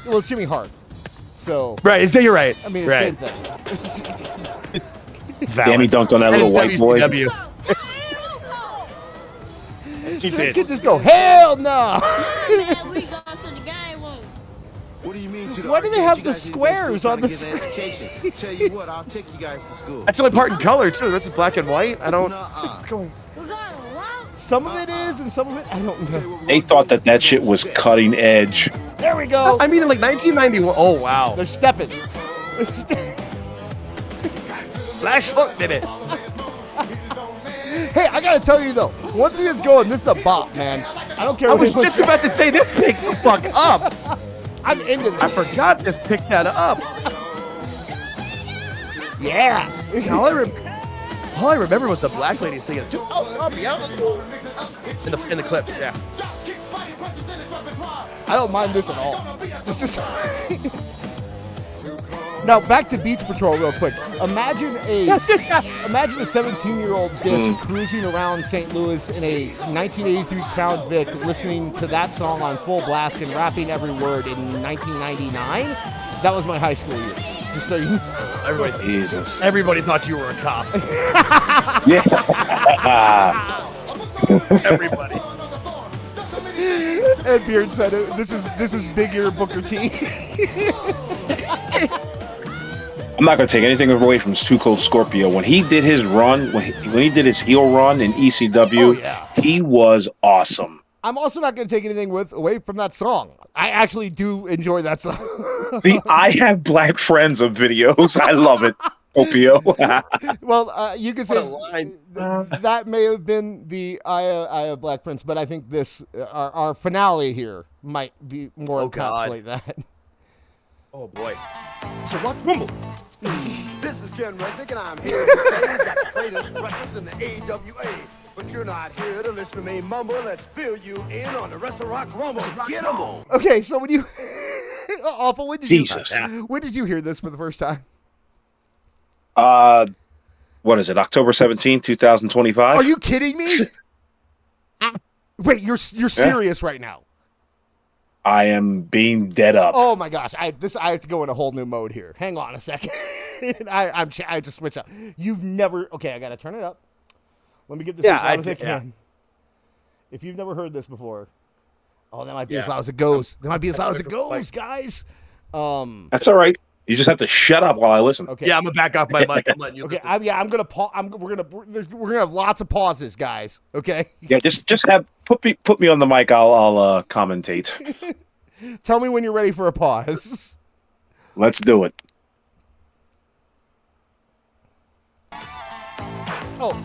though. It's Jimmy Hart. So, Right, you're right. I mean, it's right. the same thing. Valid. Damn, he dunked on that And little it's white boy. WCW. He Vince did. could just go, hell no. Man, we going to the game room. What do you mean to the Why do they arcade? have You the guys need to go to squares school on trying the to get an education. Tell you what, I'll take you guys to school. That's the only part in color, too. The rest is black and white. I don't. Nuh-uh. What's going We're going around. Some of it is, and some of it, I don't know. They thought that shit was cutting edge. There we go. I mean, in like 1991. Oh, wow. They're stepping. Flash Hook did it. Hey, I gotta tell you though, once he gets going, this is a bop, man. I don't care. I what was anyone just about to say this picked the fuck up. I'm into this. I forgot this picked that up. Yeah. All I remember was the black lady singing. In the clips, yeah. I don't mind this at all. This is. Now back to Beach Patrol real quick. Imagine a 17-year-old Dish cruising around St. Louis in a 1983 Crown Vic, listening to that song on full blast and rapping every word in 1999. That was my high school years. Just so you know. Jesus. Everybody thought you were a cop. Yeah. Everybody. And Beard said it. This is Big Ear Booker T. I'm not gonna take anything away from Too Cold Scorpio. When he did his run, when he did his heel run in ECW, Oh, yeah. he was awesome. I'm also not going to take anything away from that song. I actually do enjoy that song. See, I have black friends of videos. I love it. Opio. Well, you could say What a line. that may have been the Eye of Black Prince, but I think this our finale here might be more Oh, God. encapsulate that. Oh boy. So Rock Rumble. This is Ken Resnick, and I'm here to say we got the greatest wrestlers in the AWA. But you're not here to listen to me mumble. Let's fill you in on the Wrestle Rock Rumble. Get on! Okay, so when you awful, when did Jesus. when did you hear this for the first time? What is it? October 17th, 2025? Are you kidding me? Wait, you're serious right now? I am being dead up. Oh my gosh, I have to go in a whole new mode here. Hang on a second. I just switch up. You've never I gotta turn it up. Let me get this as loud as I can. If you've never heard this before, that might be as loud as it goes. That might be as loud as it goes, guys. That's all right. You just have to shut up while I listen. Okay. Yeah, I'm gonna back off my mic. I'm letting you Okay. listen. I'm gonna pause. We're gonna have lots of pauses, guys. Okay. Yeah, just put me on the mic. I'll commentate. Tell me when you're ready for a pause. Let's do it. Oh,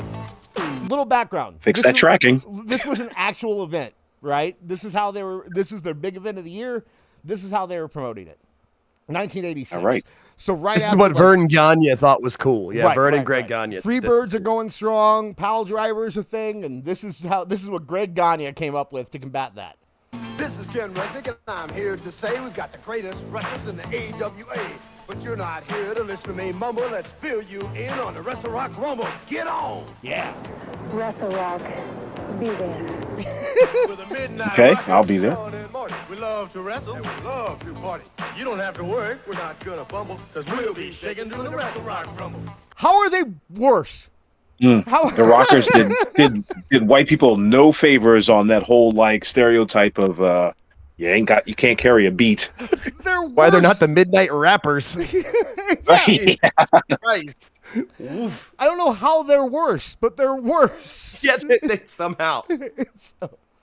little background. Fix that tracking. This was an actual event, right? This is how they were. This is their big event of the year. This is how they were promoting it. 1986. All right. So right This after is what Vern Gagne thought was cool. Yeah, Right, Vern right, and Greg right. Gagne. Freebirds are going strong. Pal Driver is a thing, and this is what Greg Gagne came up with to combat that. This is Ken Resnick, and I'm here to say we've got the greatest wrestlers in the AWA. But you're not here to listen to me mumble. Let's fill you in on the Wrestle Rock Rumble. Get on! Yeah. Wrestle Rock, be there. With a midnight Okay, rocket I'll be there. on and Marty. We love to wrestle, and we love to party. You don't have to worry, we're not gonna fumble, because we'll be shaking through the Wrestle Rock Rumble. How are they worse? How The Rockers did white people no favors on that whole like stereotype of You can't carry a beat. They're Why they're not worse. the midnight rappers? Yeah. Christ. Oof. I don't know how they're worse, but they're worse. Yeah, they somehow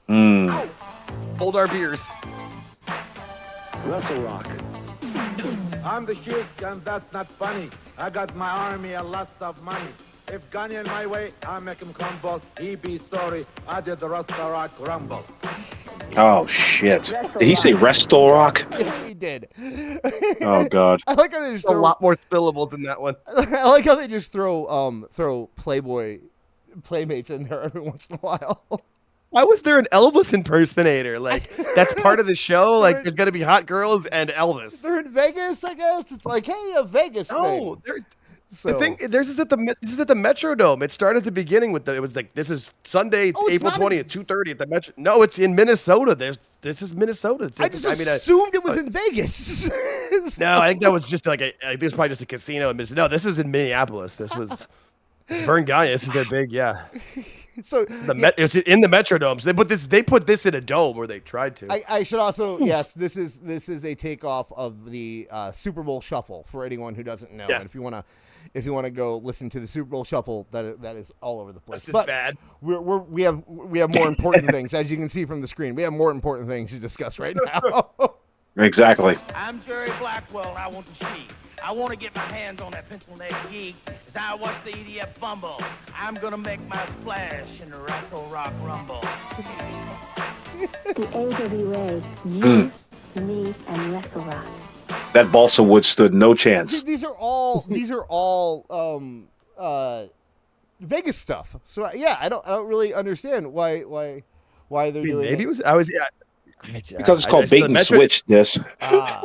Mm. hold our beers. Wrestle Rock. I'm the sheik, and that's not funny. I got my army a lot of money. If Gagne in my way, I make him crumble. He be sorry. I did the Wrestle Rock Rumble. Oh shit! Did he say Resto Rock? Yes, he did. Oh god. I like how they just A lot more syllables in that one. I like how they just throw Playboy Playmates in there every once in a while. Why was there an Elvis impersonator? Like, that's part of the show. Like, there's gonna be hot girls and Elvis. They're in Vegas, I guess. It's like, hey, a Vegas No, thing. they're. So, The thing, this is at the Metrodome. It started at the beginning with it was like this is Sunday, Oh, it's April not 20th, 2:30 at the Metro. No, it's in Minnesota. This is Minnesota. I just assumed it was in Vegas. No, I think that was just like it was probably just a casino in Minnesota. No, this is in Minneapolis. This was Vern Gagne. This is their big, yeah. So It's in the Metrodome. So they put this in a dome, or they tried to. I should also yes, this is a takeoff of the Super Bowl Shuffle for anyone who doesn't know. Yes. And if you want to go listen to the Super Bowl Shuffle, that is all over the place. That's just bad. We have more important things, as you can see from the screen. We have more important things to discuss right now. Exactly. I'm Jerry Blackwell. I want to see. I want to get my hands on that pencil neck geek as I watch the EDF fumble. I'm going to make my splash in the Wrestle Rock Rumble. The AWA, you, me, and Wrestle Rock. That balsa wood stood no chance. See, these are all Vegas stuff. So yeah, I don't really understand why they're doing Maybe it. it was. I was. Yeah. Because it's called bait and switch. This.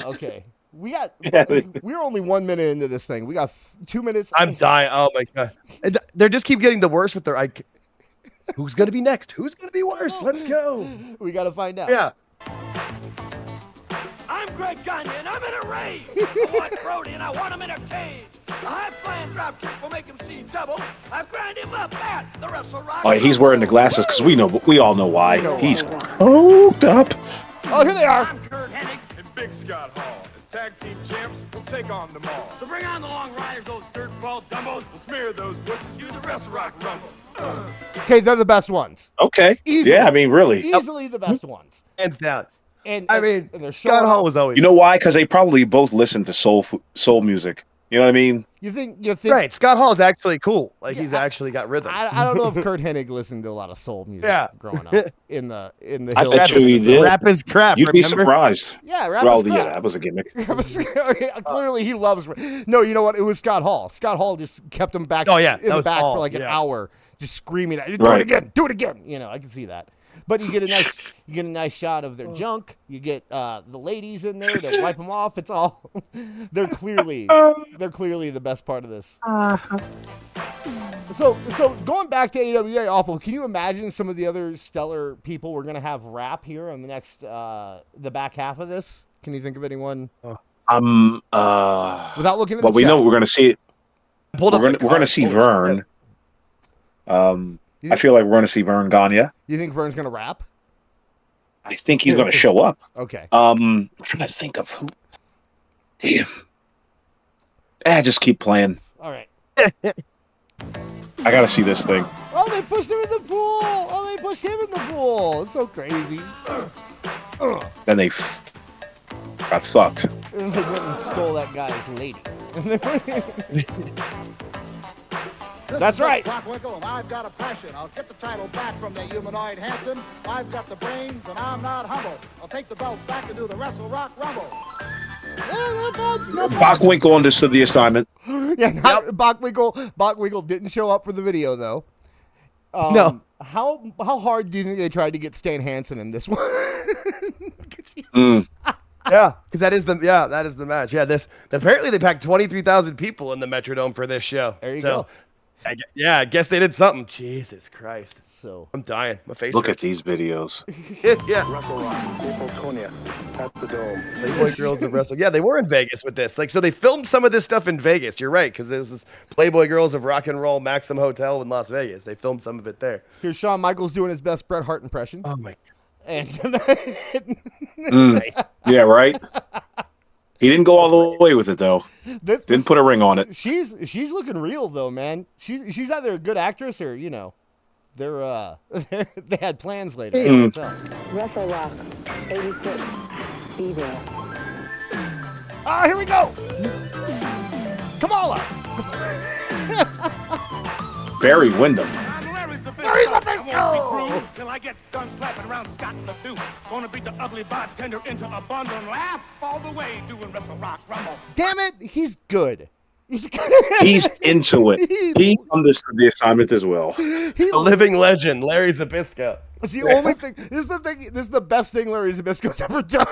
Okay. We're only 1 minute into this thing. We got 2 minutes. I'm dying. Oh my god. They just keep getting the worse with their. Who's gonna be next? Who's gonna be worse? Let's go. We got to find out. Yeah. I'm Greg Gagne, and I'm in a rage. I want Brody, and I want him in a cage. A high-flying drop kick will make him see double. I've grind him up at the Wrestle Rock. Oh, he's wearing the glasses because we all know why. He's coked up. Oh, here they are. I'm Kurt Hennig. And Big Scott Hall, as tag team champs, will take on them all. So bring on the long riders, those dirtball dumbos. We'll smear those bushes, do the Wrestle Rock Rumble. Okay, they're the best ones. Okay. Easily. Yeah, I mean, really. Easily the best ones. Hands down. And I mean, and they're Scott showing Hall off. was always. You know why? Because they probably both listen to soul music. You know what I mean? You think Right. Scott Hall is actually cool. Like Yeah, he's actually got rhythm. I don't know if Kurt Hennig listened to a lot of soul music Yeah. growing up in the I hills. bet you he did. Rap is crap. You'd be remember? surprised. Yeah, rap Well, is crap. yeah, that was a gimmick. Clearly, he loves. No, you know what? It was Scott Hall. Scott Hall just kept him back. Oh, yeah, in that the was back Hall, for like an yeah. hour, just screaming at, "Do it Right. again! Do it again!" You know, I can see that. But you get a nice shot of their junk. You get the ladies in there to wipe them off. It's all. They're clearly the best part of this. So going back to AWA Awful, can you imagine some of the other stellar people we're gonna have rap here on the next the back half of this? Can you think of anyone? Without looking at Well, the we chat. know we're going to see it. Pulled up We're the going to see Vern. I feel like we're going to see Vern Gagne. You think Vern's gonna rap? I think he's going to show up. Okay. I'm trying to think of who. Damn. Just keep playing. All right. I got to see this thing. Oh, they pushed him in the pool. Oh, they pushed him in the pool. It's so crazy. Then they got fucked. And they went and stole that guy's lady. That's right. Clockwinkle, and I've got a passion. I'll get the title back from the humanoid Hanson. I've got the brains, and I'm not humble. I'll take the belt back and do the Wrestle Rock Rumble. Bockwinkel understood the assignment. Yeah, Bockwinkel didn't show up for the video though. No. How hard do you think they tried to get Stan Hansen in this one? Yeah, because that is the match. Yeah, apparently they packed 23,000 people in the Metrodome for this show. There you go. I guess they did something. Jesus Christ. So I'm dying. My face Look hurts. at these videos. Yeah. Wrestle Rock, April 20th, at the Dome. Playboy Girls of Wrestle. Yeah, they were in Vegas with this. Like, so they filmed some of this stuff in Vegas. You're right, because it was this Playboy Girls of Rock and Roll Maxim Hotel in Las Vegas. They filmed some of it there. here's Shawn Michaels doing his best Bret Hart impression. Oh my. And Yeah, right. He didn't go all the way with it though. Didn't put a ring on it. She's looking real though, man. She's either a good actress or they're they had plans later. I can tell. Wrestle Rock, 86. Be there. Ah, here we go. Kamala. Barry Windham. Larry Zbyszko. Till I get done slapping around Scott in the suit. Gonna beat the ugly bartender into a bundle and laugh all the way doing Wrestle Rock Rumble. Damn it, he's good. He's good. He's into it. He understood the assignment as well. A living legend, Larry Zbyszko. It's the only thing. This is the best thing Larry Zbyszko's ever done.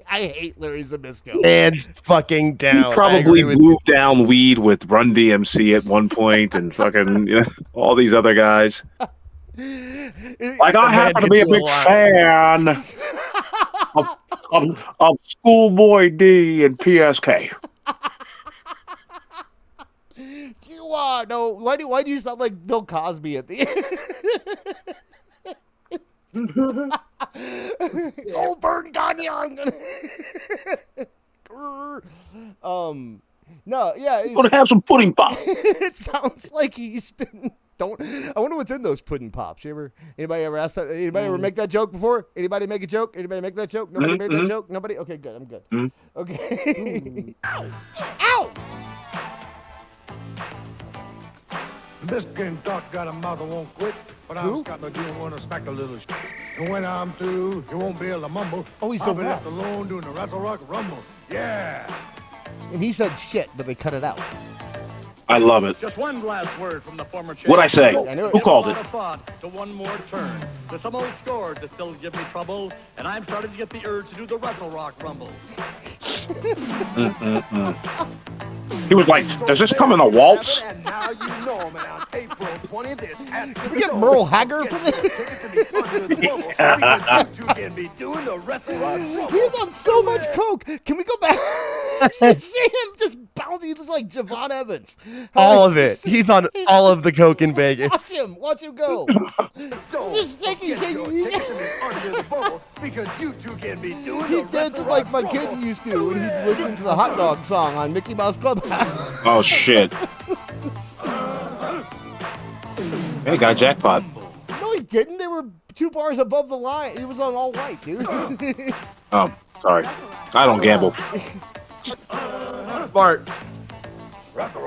I hate Larry Zbyszko. Hands fucking down. He probably blew down weed with Run DMC at one point and fucking all these other guys. Like I happen to be a big fan of Schoolboy D and PSK. No. Why do you sound like Bill Cosby at the end? Burn Gagne. No, yeah. I'm gonna have some pudding pop. It sounds like he's been. I wonder what's in those pudding pops. Anybody ever ask that? Anybody ever make that joke before? Anybody make a joke? Anybody make that joke? Nobody made that joke? Nobody? Okay, good. I'm good. Okay. Ow! This game talk got a mouth that won't quit, but I've got no deal want to smack a little shit. And when I'm through, you won't be able to mumble. Oh, he's I'll the be ref. left alone doing the Wrestle Rock Rumble. Yeah. And he said shit, but they cut it out. I love it. Just one last word from the former champ. What'd I say? I knew it. Who called it? Give a lot of thought to one more turn. There's some old scores that still give me trouble, and I'm starting to get the urge to do the Wrestle Rock Rumble. He was like, does this come in a waltz? And now you know him, and on April 20th, it's at Can we get Merle Haggard for this? You can be doing the Wrestle Rock Rumble. He's on so much coke. Can we go back? I should see him just bouncing just like Javon Evans. All of it. He's on all of the coke in Vegas. Watch him go. Just shaking. Because you two can be doing He's dancing like my kid used to when he'd listen to the hot dog song on Mickey Mouse Clubhouse. Oh shit. Hey, got a jackpot. No, he didn't. They were 2 bars above the line. He was on all white, dude. Oh, sorry. I don't gamble. Bart.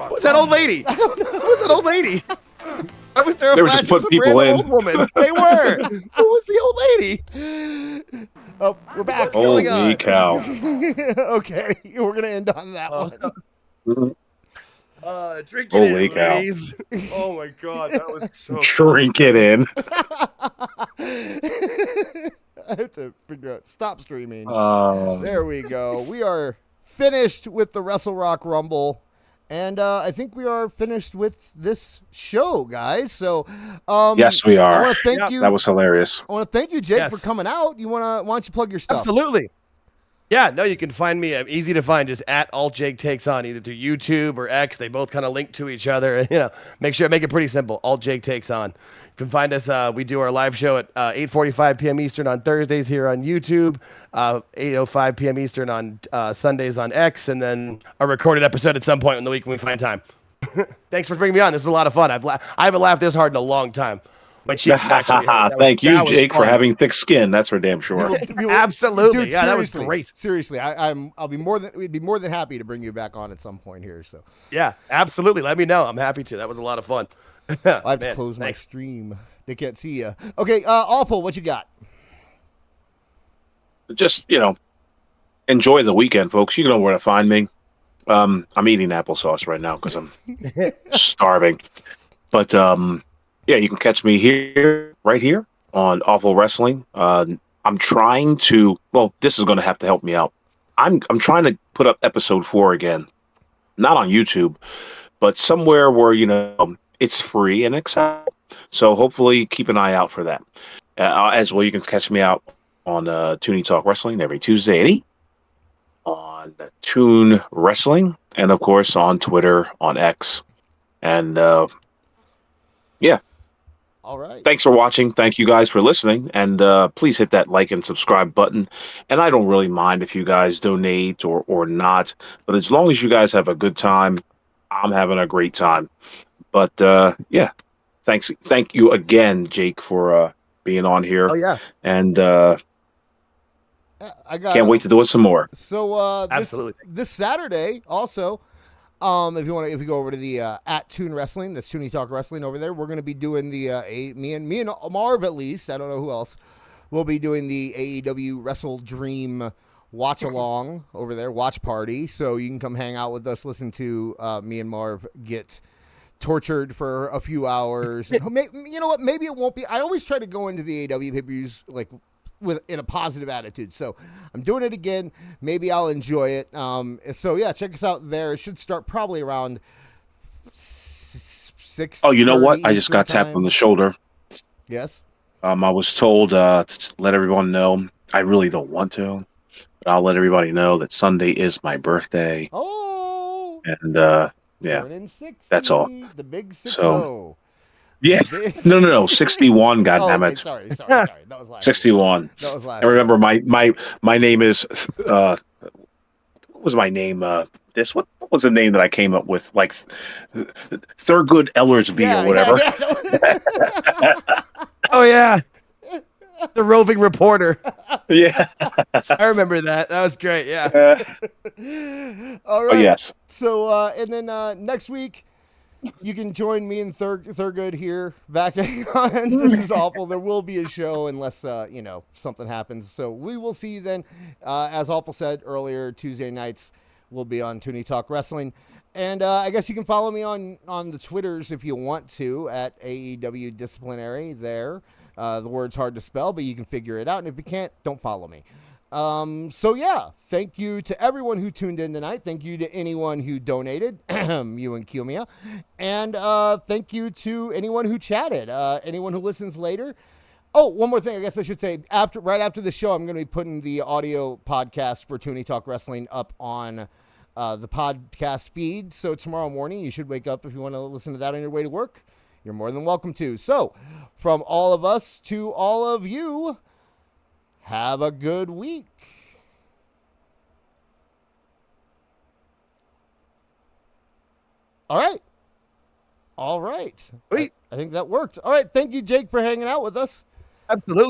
Who's that old lady? Who's that old lady? I was there. They were just putting people in. Old woman. They were. Who was the old lady? Oh, we're back. Holy cow. Okay, we're going to end on that one. Drink it Holy in, cow. ladies. Oh my god, that was so Drink it in. I have to figure out. Stop streaming. Um, There we go. We are finished with the Wrestle Rock Rumble. And I think we are finished with this show, guys. So, yes, we are. I want to thank you. That was hilarious. I want to thank you, Jake, Yes. for coming out. Why don't you plug your stuff? Absolutely. Yeah, no, you can find me easy to find, just at Alt Jake Takes On, either through YouTube or X. They both kind of link to each other. Make it pretty simple. Alt Jake Takes On. You can find us. We do our live show at 8:45 p.m. Eastern on Thursdays here on YouTube, 8:05 p.m. Eastern on Sundays on X, and then a recorded episode at some point in the week when we find time. Thanks for bringing me on. This is a lot of fun. I haven't laughed this hard in a long time. But Thank you, Jake, for having thick skin. That's for damn sure. Absolutely. Dude, yeah, that was great. Seriously, we'd be more than happy to bring you back on at some point here. So yeah, absolutely. Let me know. I'm happy to. That was a lot of fun. I have to close my stream. They can't see you. Okay, Awful, what you got? Just, enjoy the weekend, folks. You know where to find me. I'm eating applesauce right now because I'm starving. But yeah, you can catch me right here on Awful Wrestling. I'm trying to. Well, this is going to have to help me out. I'm trying to put up episode 4 again, not on YouTube, but somewhere where it's free and accessible. So hopefully, keep an eye out for that. As well, you can catch me out on Toonie Talk Wrestling every Tuesday at 8 on Toon Wrestling, and of course on Twitter, on X, and yeah. All right. Thanks for watching. Thank you guys for listening. And please hit that like and subscribe button. And I don't really mind if you guys donate or not. But as long as you guys have a good time, I'm having a great time. But yeah, thanks. Thank you again, Jake, for being on here. Oh, yeah. And I got can't wait to do it some more. So Absolutely. this Saturday also, if you go over to the at Toon Wrestling, that's Toonie Talk Wrestling over there, we're going to be doing the me and Marv, at least, I don't know who else, will be doing the AEW Wrestle Dream watch along over there, watch party. So you can come hang out with us, listen to me and Marv get tortured for a few hours. You know what? Maybe it won't be. I always try to go into the AEW pay-per-views like in a positive attitude. So I'm doing it again. Maybe I'll enjoy it. So yeah, check us out there. It should start probably around 6. Oh, you know what? I just got tapped on the shoulder. Yes. I was told to let everyone know. I really don't want to, but I'll let everybody know that Sunday is my birthday. Oh. And yeah, Turning 60, that's all. The big 60. So, yeah. No. 61. God damn okay, it. Sorry. That was last 61. Year. That was last. And remember, my name is what was my name? What was the name that I came up with? Like Thurgood Ellersby or whatever. Yeah. Oh yeah. The roving reporter. Yeah. I remember that. That was great. Yeah. All right. Oh, yes. So, and then next week, you can join me and Thurgood here back on This Is Awful. There will be a show unless, something happens. So we will see you then. As Awful said earlier, Tuesday nights will be on Toonie Talk Wrestling. And I guess you can follow me on the Twitters if you want to at AEW Disciplinary there. The word's hard to spell, but you can figure it out. And if you can't, don't follow me. So yeah, thank you to everyone who tuned in tonight. Thank you to anyone who donated, you and Kiyomiya. And thank you to anyone who chatted, anyone who listens later. Oh, one more thing I guess I should say. Right after the show, I'm going to be putting the audio podcast for Toonie Talk Wrestling up on the podcast feed. So tomorrow morning, you should wake up if you want to listen to that on your way to work. You're more than welcome to. So, from all of us to all of you, have a good week. All right. Sweet. I think that worked. All right. Thank you, Jake, for hanging out with us. Absolutely.